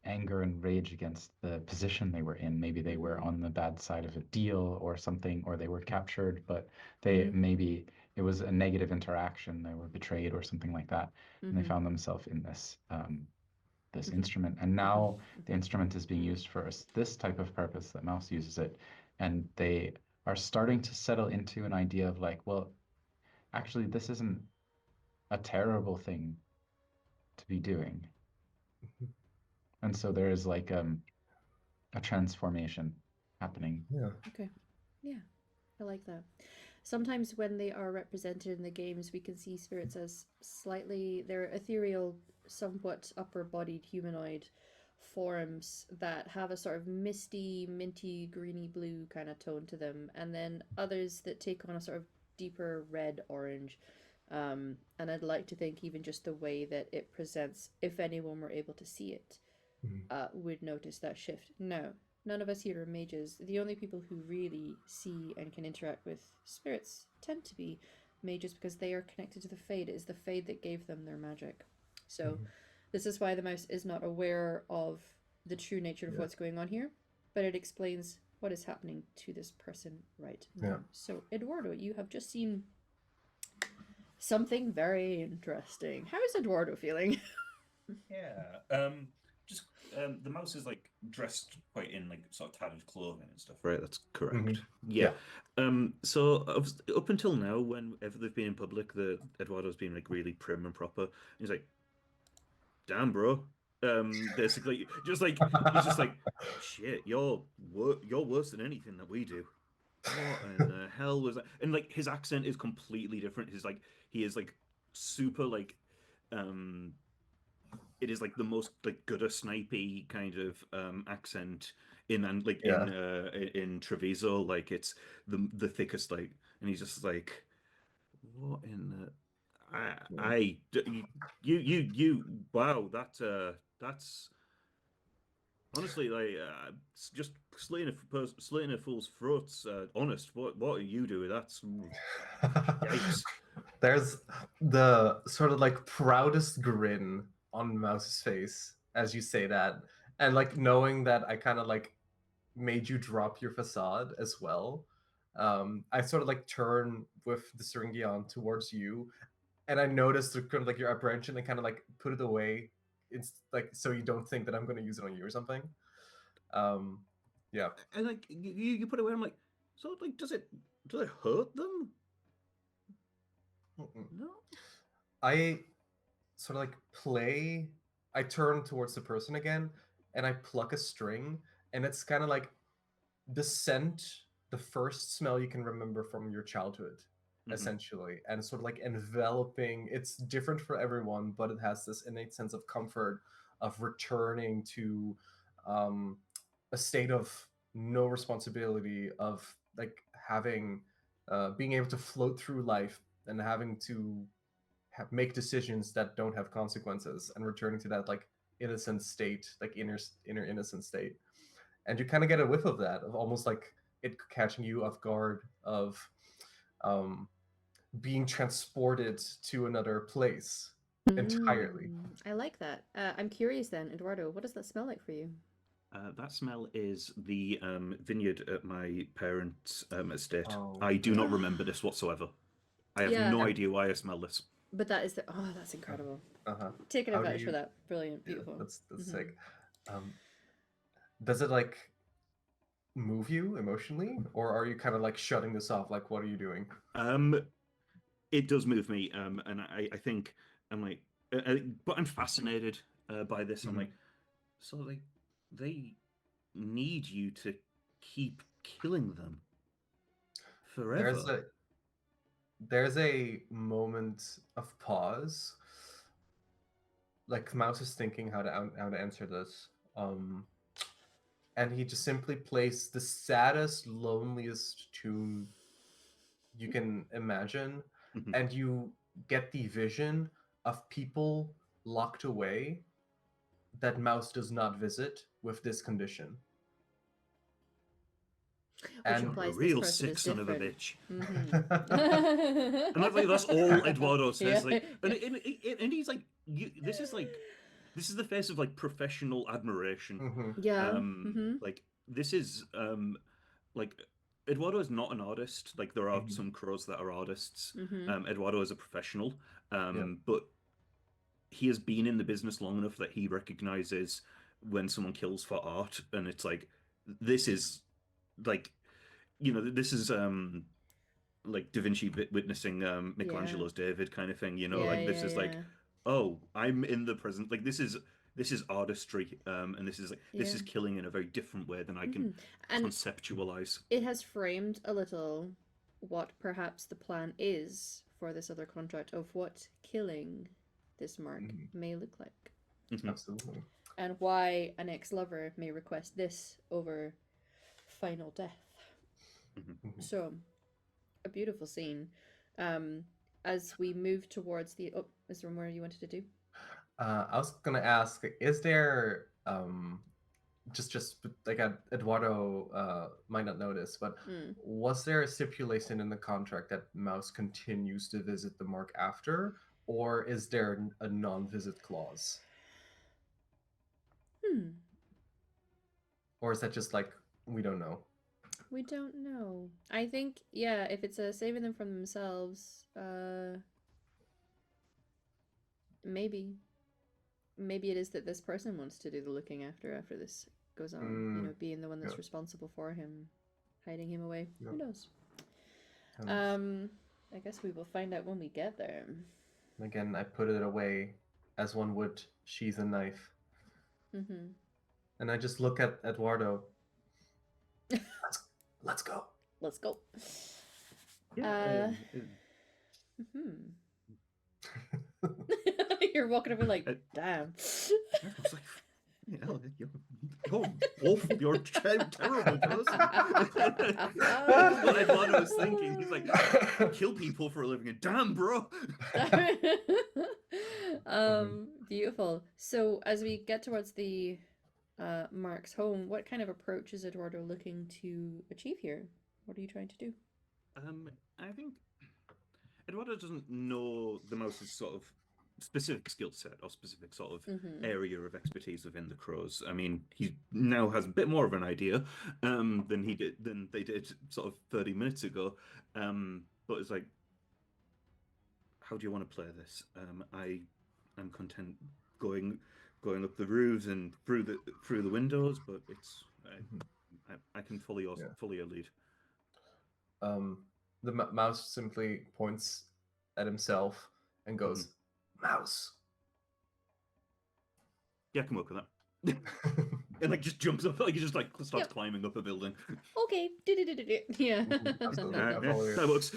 anger and rage against the position they were in, maybe they were on the bad side of a deal or something, or they were captured, but they maybe it was a negative interaction, they were betrayed or something like that, and they found themselves in this this instrument, and now the instrument is being used for this type of purpose that Mouse uses it, and they are starting to settle into an idea of like, well, actually, this isn't a terrible thing to be doing. And so there is like a transformation happening. Yeah. Okay. Yeah. I like that. Sometimes when they are represented in the games, we can see spirits as slightly, they're ethereal, somewhat upper bodied humanoid forms that have a sort of misty, minty, greeny blue kind of tone to them, and then others that take on a sort of deeper red orange. And I'd like to think even just the way that it presents, if anyone were able to see it, would notice that shift. No, none of us here are mages. The only people who really see and can interact with spirits tend to be mages because they are connected to the Fade. It is the Fade that gave them their magic. So this is why the mouse is not aware of the true nature of what's going on here, but it explains what is happening to this person right now. Yeah. So, Eduardo, you have just seen something very interesting. How is Eduardo feeling? Yeah. Just the mouse is like dressed quite in like sort of tattered clothing and stuff, right? That's correct. Yeah. So up until now, whenever they've been in public, the Eduardo's been like really prim and proper. He's like, "Damn, bro." Basically, just like he's just like, "Shit, you're worse than anything that we do." What in the hell was that? And like his accent is completely different. He's like he is like super like um it is like the most like gutter snipey kind of accent in and like in Treviso, like it's the thickest, like, and he's just like, what in the you wow, that's honestly like just slitting a fool's throats, honest, what are you doing? That's yikes. There's the sort of like proudest grin on Mouse's face as you say that, and like knowing that I kind of like made you drop your facade as well. I sort of like turn with the syringe on towards you, and I noticed the kind of like your apprehension and kind of like put it away. It's like so you don't think that I'm going to use it on you or something. Yeah. And like you put it away, I'm like, so like does it hurt them? Mm-mm. No. I sort of like play. I turn towards the person again, and I pluck a string, and it's kind of like the scent, the first smell you can remember from your childhood, essentially, and sort of like enveloping. It's different for everyone, but it has this innate sense of comfort of returning to um, a state of no responsibility, of like having being able to float through life and having to make decisions that don't have consequences, and returning to that like innocent state, like inner innocent state. And you kind of get a whiff of that, of almost like it catching you off guard, of um, being transported to another place entirely. I like that. I'm curious then, Eduardo, what does that smell like for you? That smell is the vineyard at my parents' estate. Oh, I do not remember this whatsoever. I have Yeah. no idea why I smell this. But that is that's incredible. uh-huh. Taking How do advantage for you? that. Brilliant, Yeah, beautiful. that's sick. Does it like move you emotionally, or are you kind of like shutting this off? Like, what are you doing? It does move me, and I think I'm like, but I'm fascinated by this. I'm like, so like they need you to keep killing them There's forever. a there's a moment of pause. Like Mouse is thinking how to answer this. And he just simply plays the saddest, loneliest tune you can imagine, Mhm. and you get the vision of people locked away that Mouse does not visit with this condition. Which And implies a this real person sick is son of a different. bitch. Mm-hmm. And that's all Eduardo says. Yeah. And he's like, this is the face of like professional admiration. Mhm. Yeah. Mm-hmm. Like this is like Eduardo is not an artist. Like there are Mhm. some crows that are artists. Mm-hmm. Eduardo is a professional. Yeah. But he has been in the business long enough that he recognizes when someone kills for art, and it's like this is like this is like Da Vinci witnessing Yeah. Michelangelo's David kind of thing. Yeah, Like this yeah, is like, yeah. oh, I'm in the present. Like this is artistry, and this is Yeah. killing in a very different way than I can Mm-hmm. And conceptualize. it has framed a little what perhaps the plan is for this other contract of what killing this mark Mhm. may look like. Absolutely. And why an ex-lover may request this over final death. Mhm. So, a beautiful scene. As we move towards the... Oh, is there more you wanted to do? I was gonna ask, is there just like Eduardo might not notice, but was there a stipulation in the contract that Mouse continues to visit the mark after, or is there a non-visit clause? Or is that just like we don't know? We don't know. I think, yeah, if it's saving them from themselves, maybe it is that this person wants to do the looking after this goes on. You know, being the one that's Yeah. responsible for him, hiding him away. Yeah. Who knows? And I guess we will find out when we get there. again, I put it away as one would sheath a knife. Mm-hmm. And I just look at Eduardo. Let's go. Let's go. Yeah. You're walking over like, damn. I was like, you're awful. You're a terrible person. That's what Eduardo was thinking. He's like, kill people for a living. And damn, bro. Beautiful. So as we get towards the Mark's home, what kind of approach is Eduardo looking to achieve here? What are you trying to do? I think Eduardo doesn't know the Mouse's sort of specific skill set or specific sort of area of expertise within the Crows. I mean, he now has a bit more of an idea than they did sort of 30 minutes ago. But it's like, how do you want to play this? I am content going up the roofs and through the windows, but it's I can follow your lead. The Mouse simply points at himself and goes, Mouse. Yeah, I can work with that. And like just jumps up, like he just like starts climbing up a building. Okay. Yeah. That works.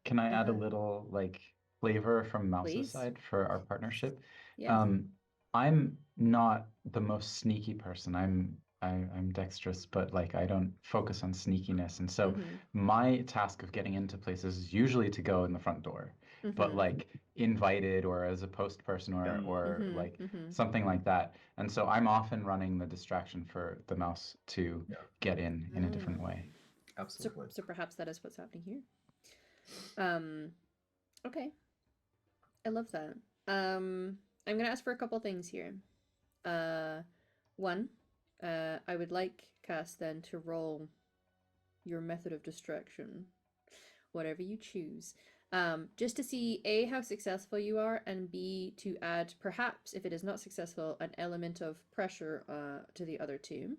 Can I add a little like flavor from Mouse's Please. side for our partnership? Yeah. I'm not the most sneaky person. I'm dexterous, but like I don't focus on sneakiness. And so my task of getting into places is usually to go in the front door. But like invited or as a post person or like something like that. And so I'm often running the distraction for the Mouse to get in a different way. Absolutely. So perhaps that is what's happening here. Okay. I love that. I'm gonna ask for a couple things here. One, I would like Cass then to roll your method of distraction, whatever you choose, just to see A, how successful you are, and B, to add, perhaps, if it is not successful, an element of pressure to the other two.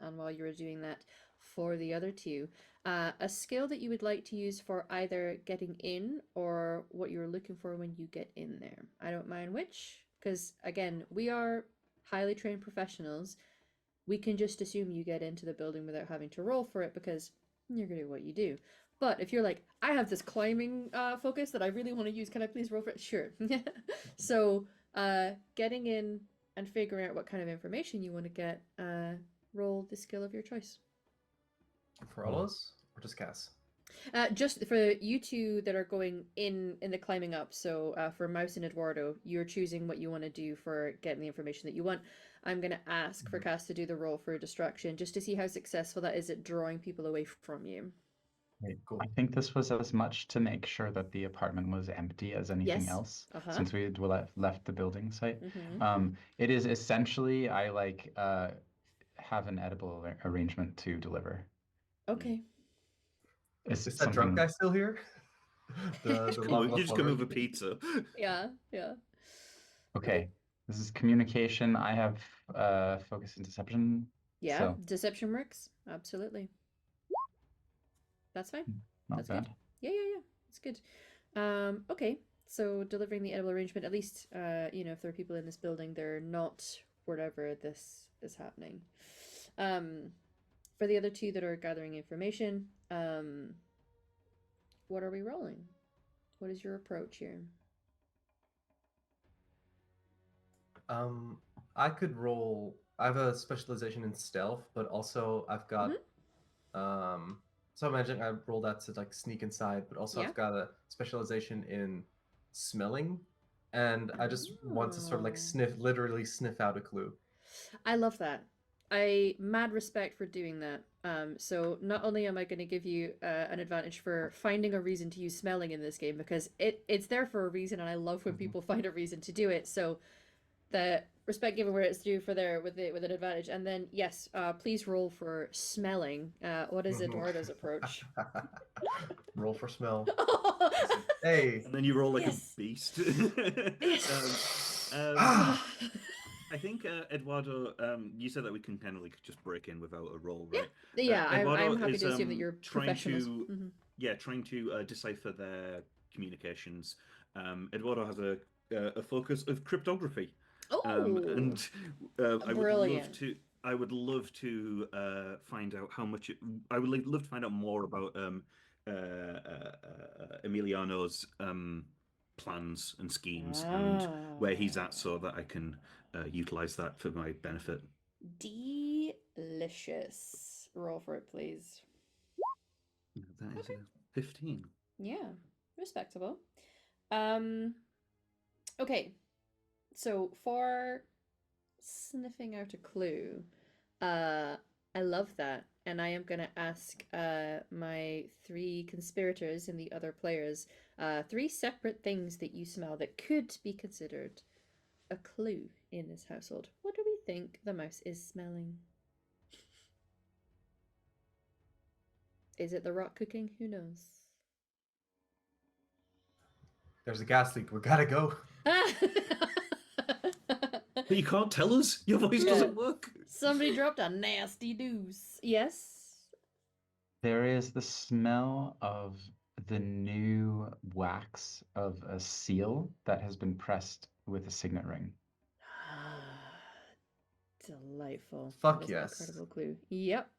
And while you're doing that for the other two, a skill that you would like to use for either getting in or what you're looking for when you get in there. I don't mind which, because again, we are highly trained professionals. We can just assume you get into the building without having to roll for it because you're going to do what you do. But if you're like, I have this climbing focus that I really want to use, can I please roll for it? Sure. So getting in and figuring out what kind of information you want to get, roll the skill of your choice. For all of us, or just Cass? Just for you two that are going in the climbing up. So for Mouse and Eduardo, you're choosing what you want to do for getting the information that you want. I'm gonna ask for Cass to do the roll for distraction, just to see how successful that is at drawing people away from you. Okay, cool. I think this was as much to make sure that the apartment was empty as anything Yes. else, Uh-huh. since we had left the building site. Mm-hmm. It is essentially I like have an edible arrangement to deliver. Okay. It's Is that drunk something. guy still here? the Come lava you just come forward? over pizza. Yeah, yeah. Okay, this is communication. I have focus and deception. Yeah, So deception works. Absolutely. That's fine. not That's bad. good. Yeah. It's good. Okay. So delivering the edible arrangement, at least if there are people in this building, they're not wherever this is happening. For the other two that are gathering information, what are we rolling? What is your approach here? I could roll. I have a specialization in stealth, but also I've got so imagine I roll that to like sneak inside, but also Yeah. I've got a specialization in smelling, and I just want to sort of like literally sniff out a clue. I love that. I mad respect for doing that. So not only am I going to give you an advantage for finding a reason to use smelling in this game, because it's there for a reason, and I love when people find a reason to do it. So the respect given where it's due for there with an advantage. And then yes, please roll for smelling. What is Eduardo's approach? Roll for smell. Hey. And then you roll like Yes. a beast. Yes. I think Eduardo, you said that we can kind of like just break in without a roll, right? Yeah, Eduardo I'm happy is, to assume that you're trying professionals. to, trying to decipher their communications. Eduardo has a focus of cryptography. Oh, and brilliant. I would love to find out how much. I would love to find out more about Emiliano's plans and schemes and where he's at, so that I can utilize that for my benefit. Delicious. Roll for it, please. That is a 15. Yeah, respectable. Okay. So for sniffing out a clue, I love that, and I am gonna ask my three conspirators and the other players three separate things that you smell that could be considered a clue in this household. What do we think the mouse is smelling? Is it the rot cooking? Who knows? There's a gas leak. We gotta go. But you can't tell us. Your voice doesn't work. Somebody dropped a nasty deuce. Yes. There is the smell of the new wax of a seal that has been pressed with a signet ring. Delightful. Fuck That is an yes. incredible clue. Yep.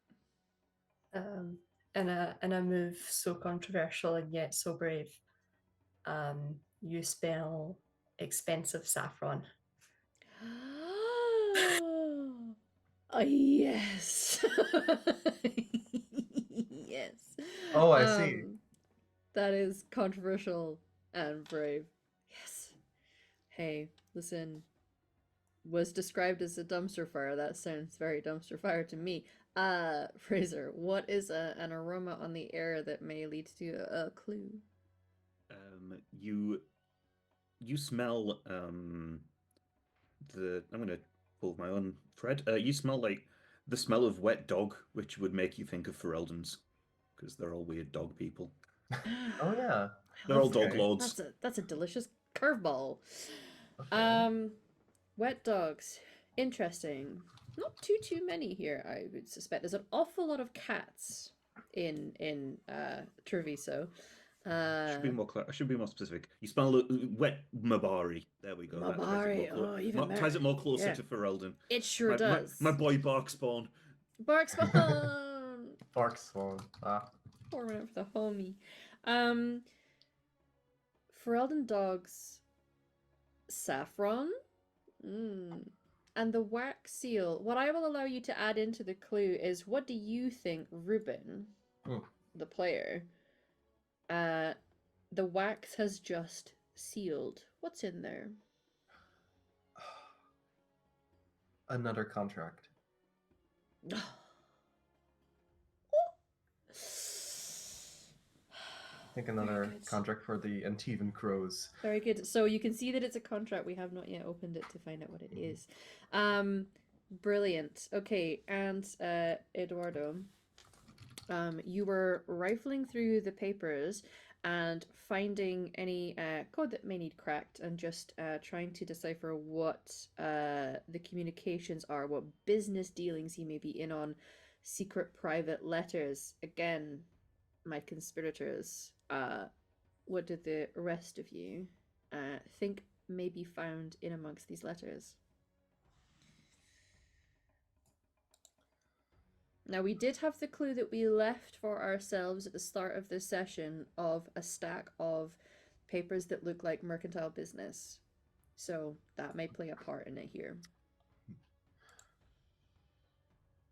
In a move so controversial and yet so brave, you spell expensive saffron. Oh, yes. Yes. Oh, I see. That is controversial and brave. Yes. Hey, listen. Was described as a dumpster fire. That sounds very dumpster fire to me. Fraser, what is an aroma on the air that may lead to a clue? You smell I'm gonna pull my own thread. You smell like the smell of wet dog, which would make you think of Ferelden's, because they're all weird dog people. Oh yeah. They're all love dog that. lords. That's a delicious curveball. Okay. Wet dogs. Interesting. Not too many here, I would suspect. There's an awful lot of cats in Treviso. Should be more I should be more specific. You smell wet Mabari. There we go. Mabari. Oh, even better. Ties it more closer Yeah. to Ferelden. It sure does. My boy Barkspawn. Barkspawn. Barkspawn. Ah. Poor minute for the homie. Ferelden dogs. Saffron. And the wax seal. What I will allow you to add into the clue is, what do you think Ruben, the player, The wax has just sealed. What's in there? Another contract. I think another good. contract for the Antivan Crows. Very good. So you can see that it's a contract. We have not yet opened it to find out what it is. Brilliant. Okay, and Eduardo, you were rifling through the papers and finding any code that may need cracked, and just trying to decipher what the communications are, what business dealings he may be in on, secret private letters. Again, my conspirators. What did the rest of you think may be found in amongst these letters? Now, we did have the clue that we left for ourselves at the start of this session of a stack of papers that look like mercantile business. So that may play a part in it here.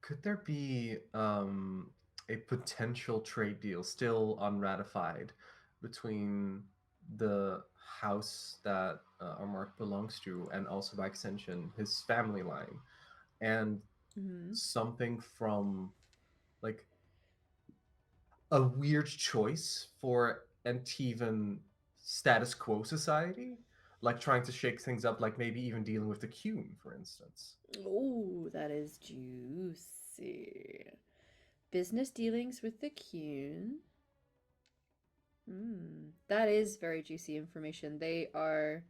Could there be a potential trade deal still unratified between the house that our mark belongs to, and also by extension his family line, and something from like a weird choice for Antivan status quo society, like trying to shake things up, like maybe even dealing with the Cume, for instance? Oh, that is juicy. Business dealings with the Qun. That is very juicy information. They are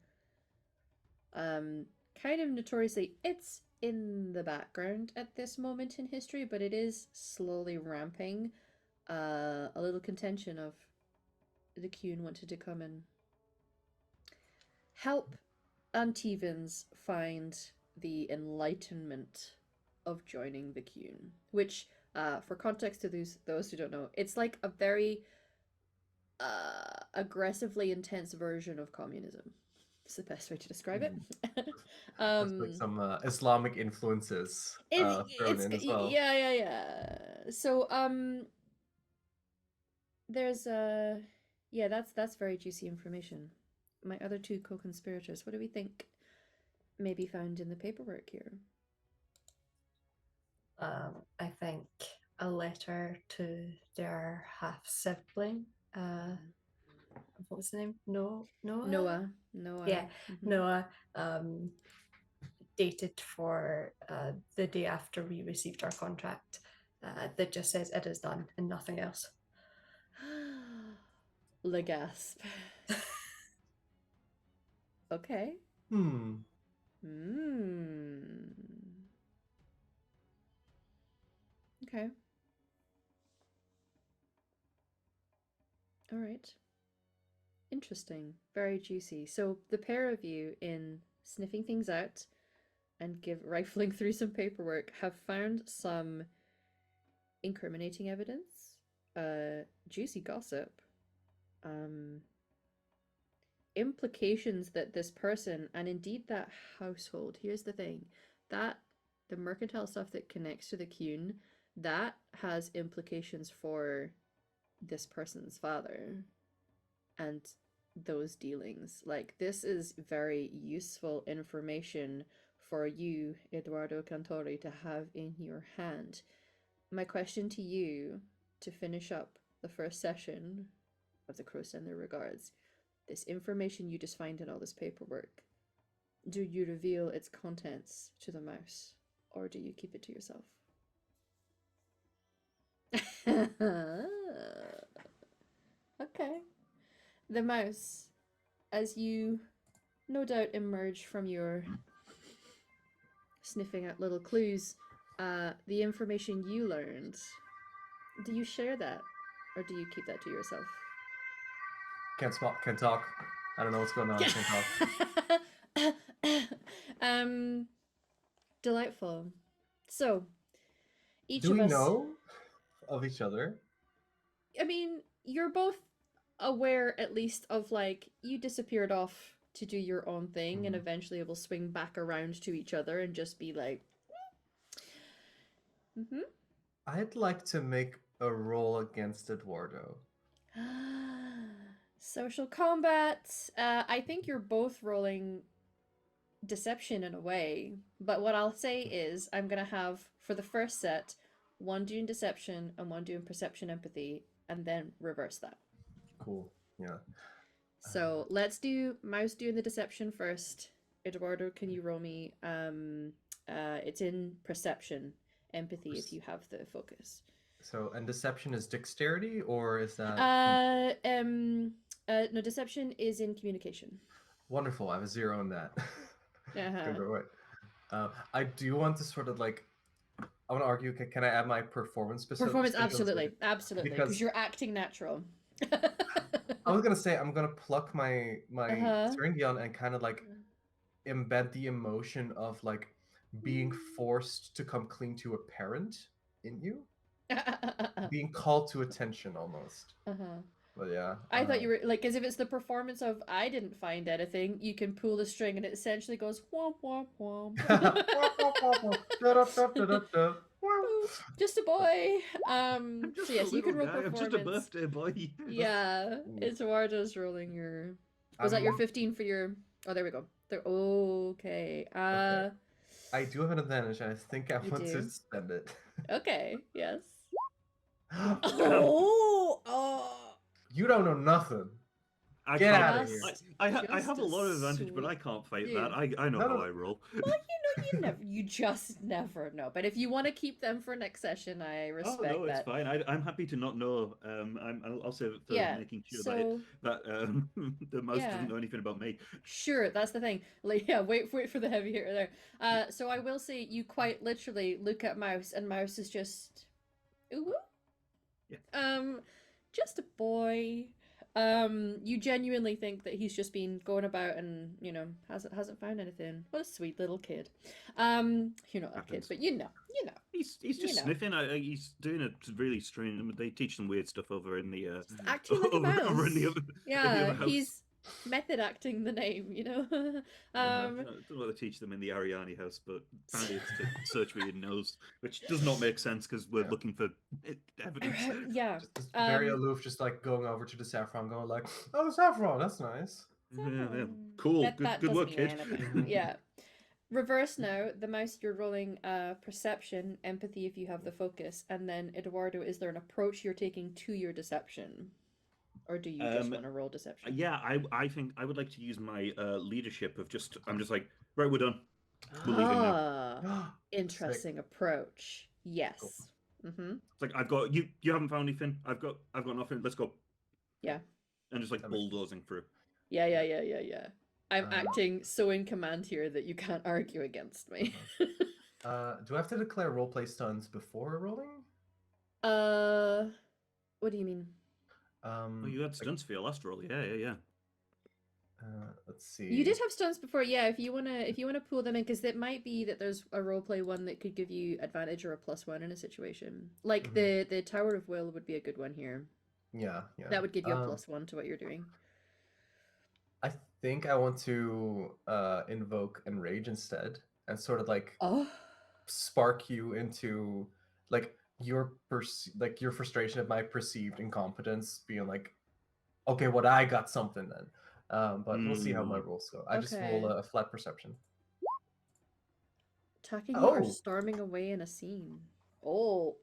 kind of notoriously, it's in the background at this moment in history, but it is slowly ramping. A little contention of the Qun wanted to come and help Antivans find the enlightenment of joining the Qun, which, for context to those who don't know, it's like a very aggressively intense version of communism. It's the best way to describe it. That's like some Islamic influences thrown in as well. Yeah. So there's yeah, that's very juicy information. My other two co-conspirators, what do we think may be found in the paperwork here? I think a letter to their half sibling. What was the name? Noah. Noah. Yeah, Mhm. Noah. Dated for the day after we received our contract. That just says it is done and nothing else. Le gasp. Okay. Okay. All right. Interesting. Very juicy. So the pair of you, in sniffing things out and rifling through some paperwork, have found some incriminating evidence, juicy gossip, implications that this person, and indeed that household, here's the thing, that the mercantile stuff that connects to the Qun, that has implications for this person's father and those dealings. Like, this is very useful information for you, Eduardo Cantori, to have in your hand. My question to you, to finish up the first session of the Crows send their regards, this information you just find in all this paperwork, do you reveal its contents to the mouse, or do you keep it to yourself? Okay. The mouse, as you no doubt emerge from your sniffing at little clues, the information you learned, do you share that, or do you keep that to yourself? Can't talk. I don't know what's going on. Can't talk. Delightful. So, each Do of we us. know of each other? I mean, you're both aware, at least, of like, you disappeared off to do your own thing, and eventually it will swing back around to each other and just be like, I'd like to make a roll against Eduardo. Social combat. I think you're both rolling deception in a way, but what I'll say is I'm gonna have for the first set one doing deception and one doing perception empathy, and then reverse that. Cool. Yeah. So let's do Mouse doing the deception first. Eduardo, can you roll me? It's in perception, empathy if you have the focus. So, and deception is dexterity, or is that No, deception is in communication. wonderful? I have a 0 on that. Uh-huh. Go right. I do want to sort of like. I want to argue. Can I add my performance? Performance, special absolutely, absolutely, because Because you're acting natural. I was gonna say I'm gonna pluck my Uh-huh. Syringeon and kind of like embed the emotion of like being forced to come clean to a parent in you, being called to attention almost. Uh-huh. But yeah, I thought you were like, as if it's the performance of I didn't find anything. You can pull the string and it essentially goes womp womp womp. Just a boy. I'm just So yes, a you can little roll guy. I'm performance. just a birthday boy. Yeah, Eduardo's rolling your. Was that your 15 for your? Oh, there we go. There. Okay. Okay. I do have an advantage, and I think I You want to do? spend it. Okay. Yes. Oh! Oh. You don't know nothing. I Get can't- out of here. I have a lot of advantage, but sweet I can't fight you. that. I know No, how no. I roll. Well, you just never know. But if you want to keep them for next session, I Oh respect no, it's that. fine. I'm happy to not know. I'll save it for Yeah, making sure so that the mouse yeah. doesn't know anything about me. Sure, that's the thing. Like, yeah, wait for the heavy hitter there. So I will say you quite literally look at Mouse, and Mouse is just, ooh, Yeah. just a boy. You genuinely think that he's just been going about and hasn't found anything. What a sweet little kid. You're not a kid, Happens. but you know. He's just know. sniffing. He's doing a really strange. They teach some weird stuff over in the Acting like a mouse. over in the other Yeah, house. he's method acting the name, I don't know what they teach them in the Ariani house, but apparently it's to search for your nose, which does not make sense because we're looking for evidence. Yeah. Just very aloof, just like going over to the saffron, going like, "Oh, saffron, that's nice." Yeah. Cool. That good doesn't work, mean kid. anything. Yeah. Reverse now. The mouse, you're rolling perception, empathy if you have the focus, and then Eduardo, is there an approach you're taking to your deception? Or do you just want to roll deception? Yeah, I think I would like to use my leadership of I'm just like, right, we're done. We're leaving now. Interesting approach. Yes. Cool. Mm-hmm. It's like I've got you haven't found anything. I've got nothing. Let's go. Yeah. And just like bulldozing through. Yeah. I'm acting so in command here that you can't argue against me. Do I have to declare roleplay stuns before rolling? What do you mean? Oh, you had stunts for your last roll. Yeah. Let's see. You did have stunts before, yeah. If you wanna pull them in, because it might be that there's a roleplay one that could give you advantage or a +1 in a situation. Like the Tower of Will would be a good one here. Yeah. That would give you a +1 to what you're doing. I think I want to invoke Enrage instead, and sort of like spark you into like your frustration at my perceived incompetence, being like, okay, what I got something then. But we'll see how my rolls go. I just roll a flat perception. Attacking you or storming away in a scene. Oh.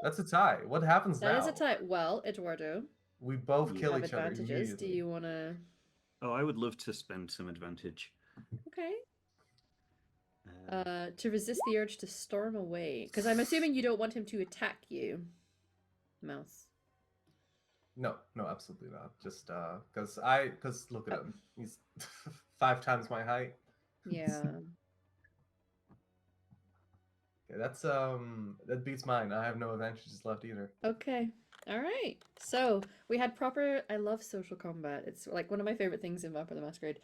That's a tie. What happens now? That is a tie. Well, Eduardo, we both kill each other advantages. immediately. Do you want to? Oh, I would love to spend some advantage. Okay. To resist the urge to storm away, because I'm assuming you don't want him to attack you, Mouse. No, absolutely not. Just because look at him. He's 5 times my height. Yeah. Okay, that's that beats mine. I have no advantages left either. Okay. All right. So we had proper. I love social combat. It's like one of my favorite things in Vampire the Masquerade.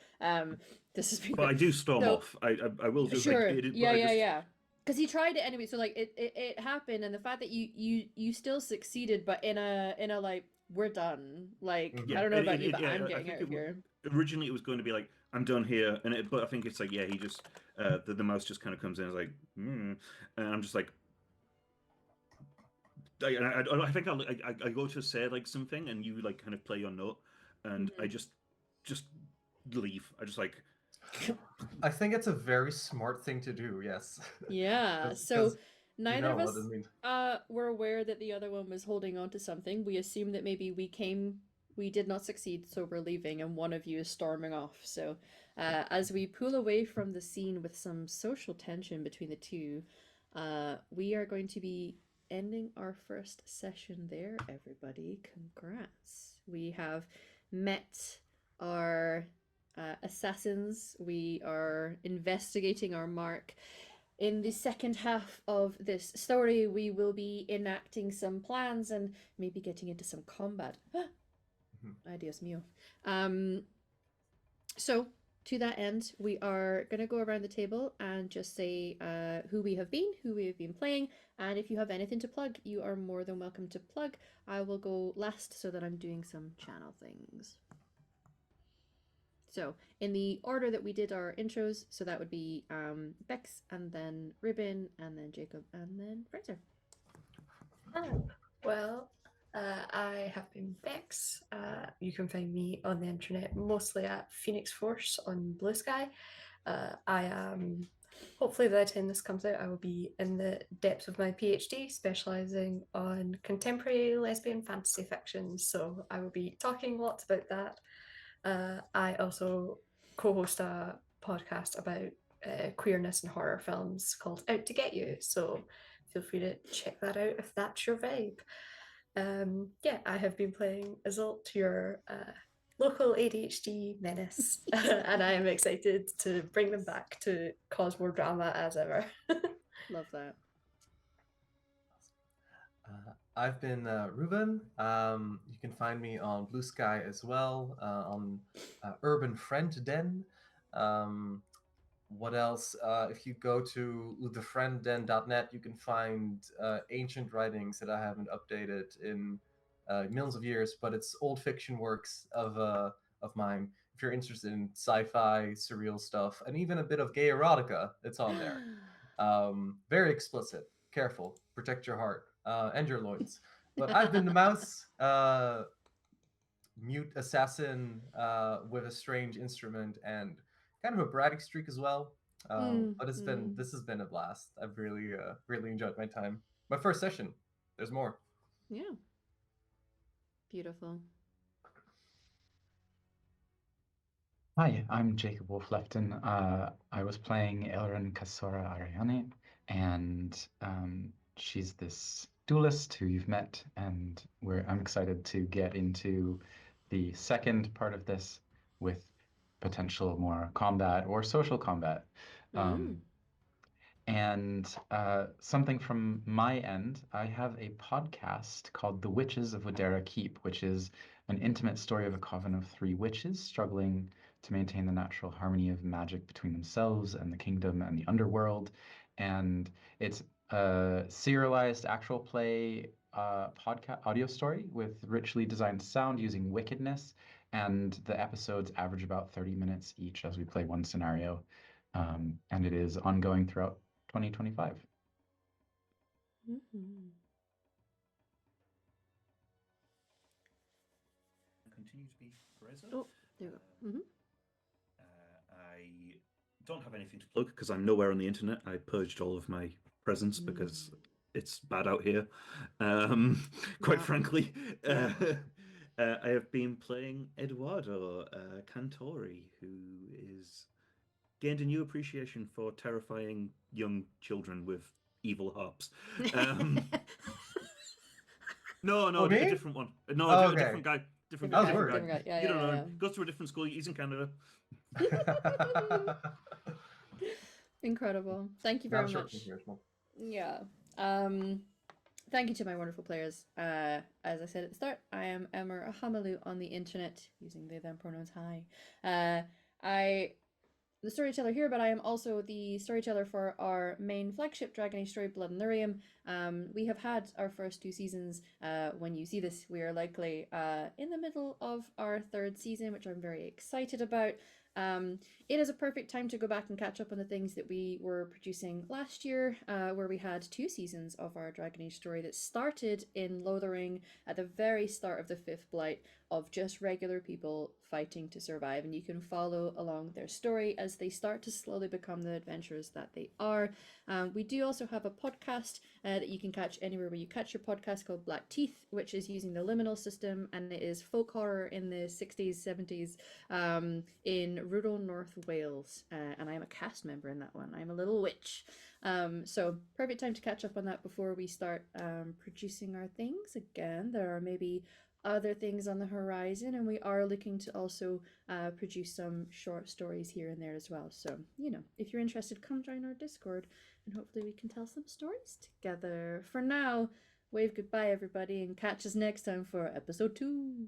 This has been. But I do storm off. I will just sure. Like, yeah. Because he tried it anyway. So like it happened, and the fact that you still succeeded, but in a like, we're done. Like I don't know about you, but I'm getting out of here. Originally, it was going to be like, I'm done here, but I think it's like, yeah, he just the mouse just kind of comes in and is like, and I'm just like, I think I go to say like something, and you like kind of play your note, and I just leave. I just like. I think it's a very smart thing to do. Yes. Yeah. 'Cause- So 'cause neither of what us it means. were aware that the other one was holding on to something. We assumed that maybe we did not succeed, so we're leaving, and one of you is storming off. So as we pull away from the scene with some social tension between the two, we are going to be ending our first session there, everybody. Congrats. We have met our assassins. We are investigating our mark. In the second half of this story, we will be enacting some plans and maybe getting into some combat. Adios mio. So, to that end, we are going to go around the table and just say who we have been, who we have been playing, and if you have anything to plug, you are more than welcome to plug. I will go last so that I'm doing some channel things. So, in the order that we did our intros, so that would be Bex, and then Ruben, and then Jacob, and then Fraser. Well, I have been Bex. You can find me on the internet mostly at Phoenix Force on Blue Sky. I am, hopefully by the time this comes out, I will be in the depths of my PhD, specialising on contemporary lesbian fantasy fiction. So I will be talking lots about that. I also co-host a podcast about queerness and horror films called Out to Get You. So feel free to check that out if that's your vibe. Yeah, I have been playing Azult, your local ADHD menace, and I am excited to bring them back to cause more drama as ever. Love that. I've been Ruben. You can find me on Blue Sky as well, on Urban Friend Den. What else? If you go to thefriendden.net, you can find ancient writings that I haven't updated in millions of years, but it's old fiction works of mine. If you're interested in sci-fi, surreal stuff, and even a bit of gay erotica, it's on there. Very explicit. Careful. Protect your heart and your loins. But I've been the mouse, mute assassin with a strange instrument and kind of a bragging streak as well. But this has been a blast. I've really enjoyed my time. My first session. There's more. Yeah. Beautiful. Hi, I'm Jacob Wolf-Lefton. I was playing Elrin Kasora Ariane, and she's this duelist who you've met, and I'm excited to get into the second part of this with potential more combat or social combat. And something from my end, I have a podcast called The Witches of Wadera Keep, which is an intimate story of a coven of three witches struggling to maintain the natural harmony of magic between themselves and the kingdom and the underworld. And it's a serialized actual play podcast audio story with richly designed sound using wickedness. And the episodes average about 30 minutes each as we play one scenario. And it is ongoing throughout 2025. Continue to be Fraser. Oh, there we go. I don't have anything to plug because I'm nowhere on the internet. I purged all of my presence because it's bad out here. Quite frankly, I have been playing Eduardo Cantori, who is gained a new appreciation for terrifying young children with evil harps. No, a different one. No, a different guy. Different guy. Yeah, you don't know him. Goes to a different school. He's in Canada. Incredible. Thank you very much. Yeah. Thank you to my wonderful players. As I said at the start, I am Emmer Hamalu on the internet, using they them pronouns hi. The storyteller here, but I am also the storyteller for our main flagship Dragon Age story, Blood and Lyrium. We have had our first 2 seasons. When you see this, we are likely in the middle of our 3rd season, which I'm very excited about. It is a perfect time to go back and catch up on the things that we were producing last year, where we had 2 seasons of our Dragon Age story that started in Lothering at the very start of the Fifth Blight, of just regular people fighting to survive, and you can follow along their story as they start to slowly become the adventurers that they are. We do also have a podcast that you can catch anywhere where you catch your podcast, called Black Teeth, which is using the liminal system, and it is folk horror in the 60s, 70s, in rural North Wales, and I am a cast member in that one. I'm a little witch. So perfect time to catch up on that before we start producing our things again. There are maybe other things on the horizon, and we are looking to also produce some short stories here and there as well. So, you know, if you're interested, come join our Discord, and hopefully we can tell some stories together. For now, wave goodbye, everybody, and catch us next time for episode 2.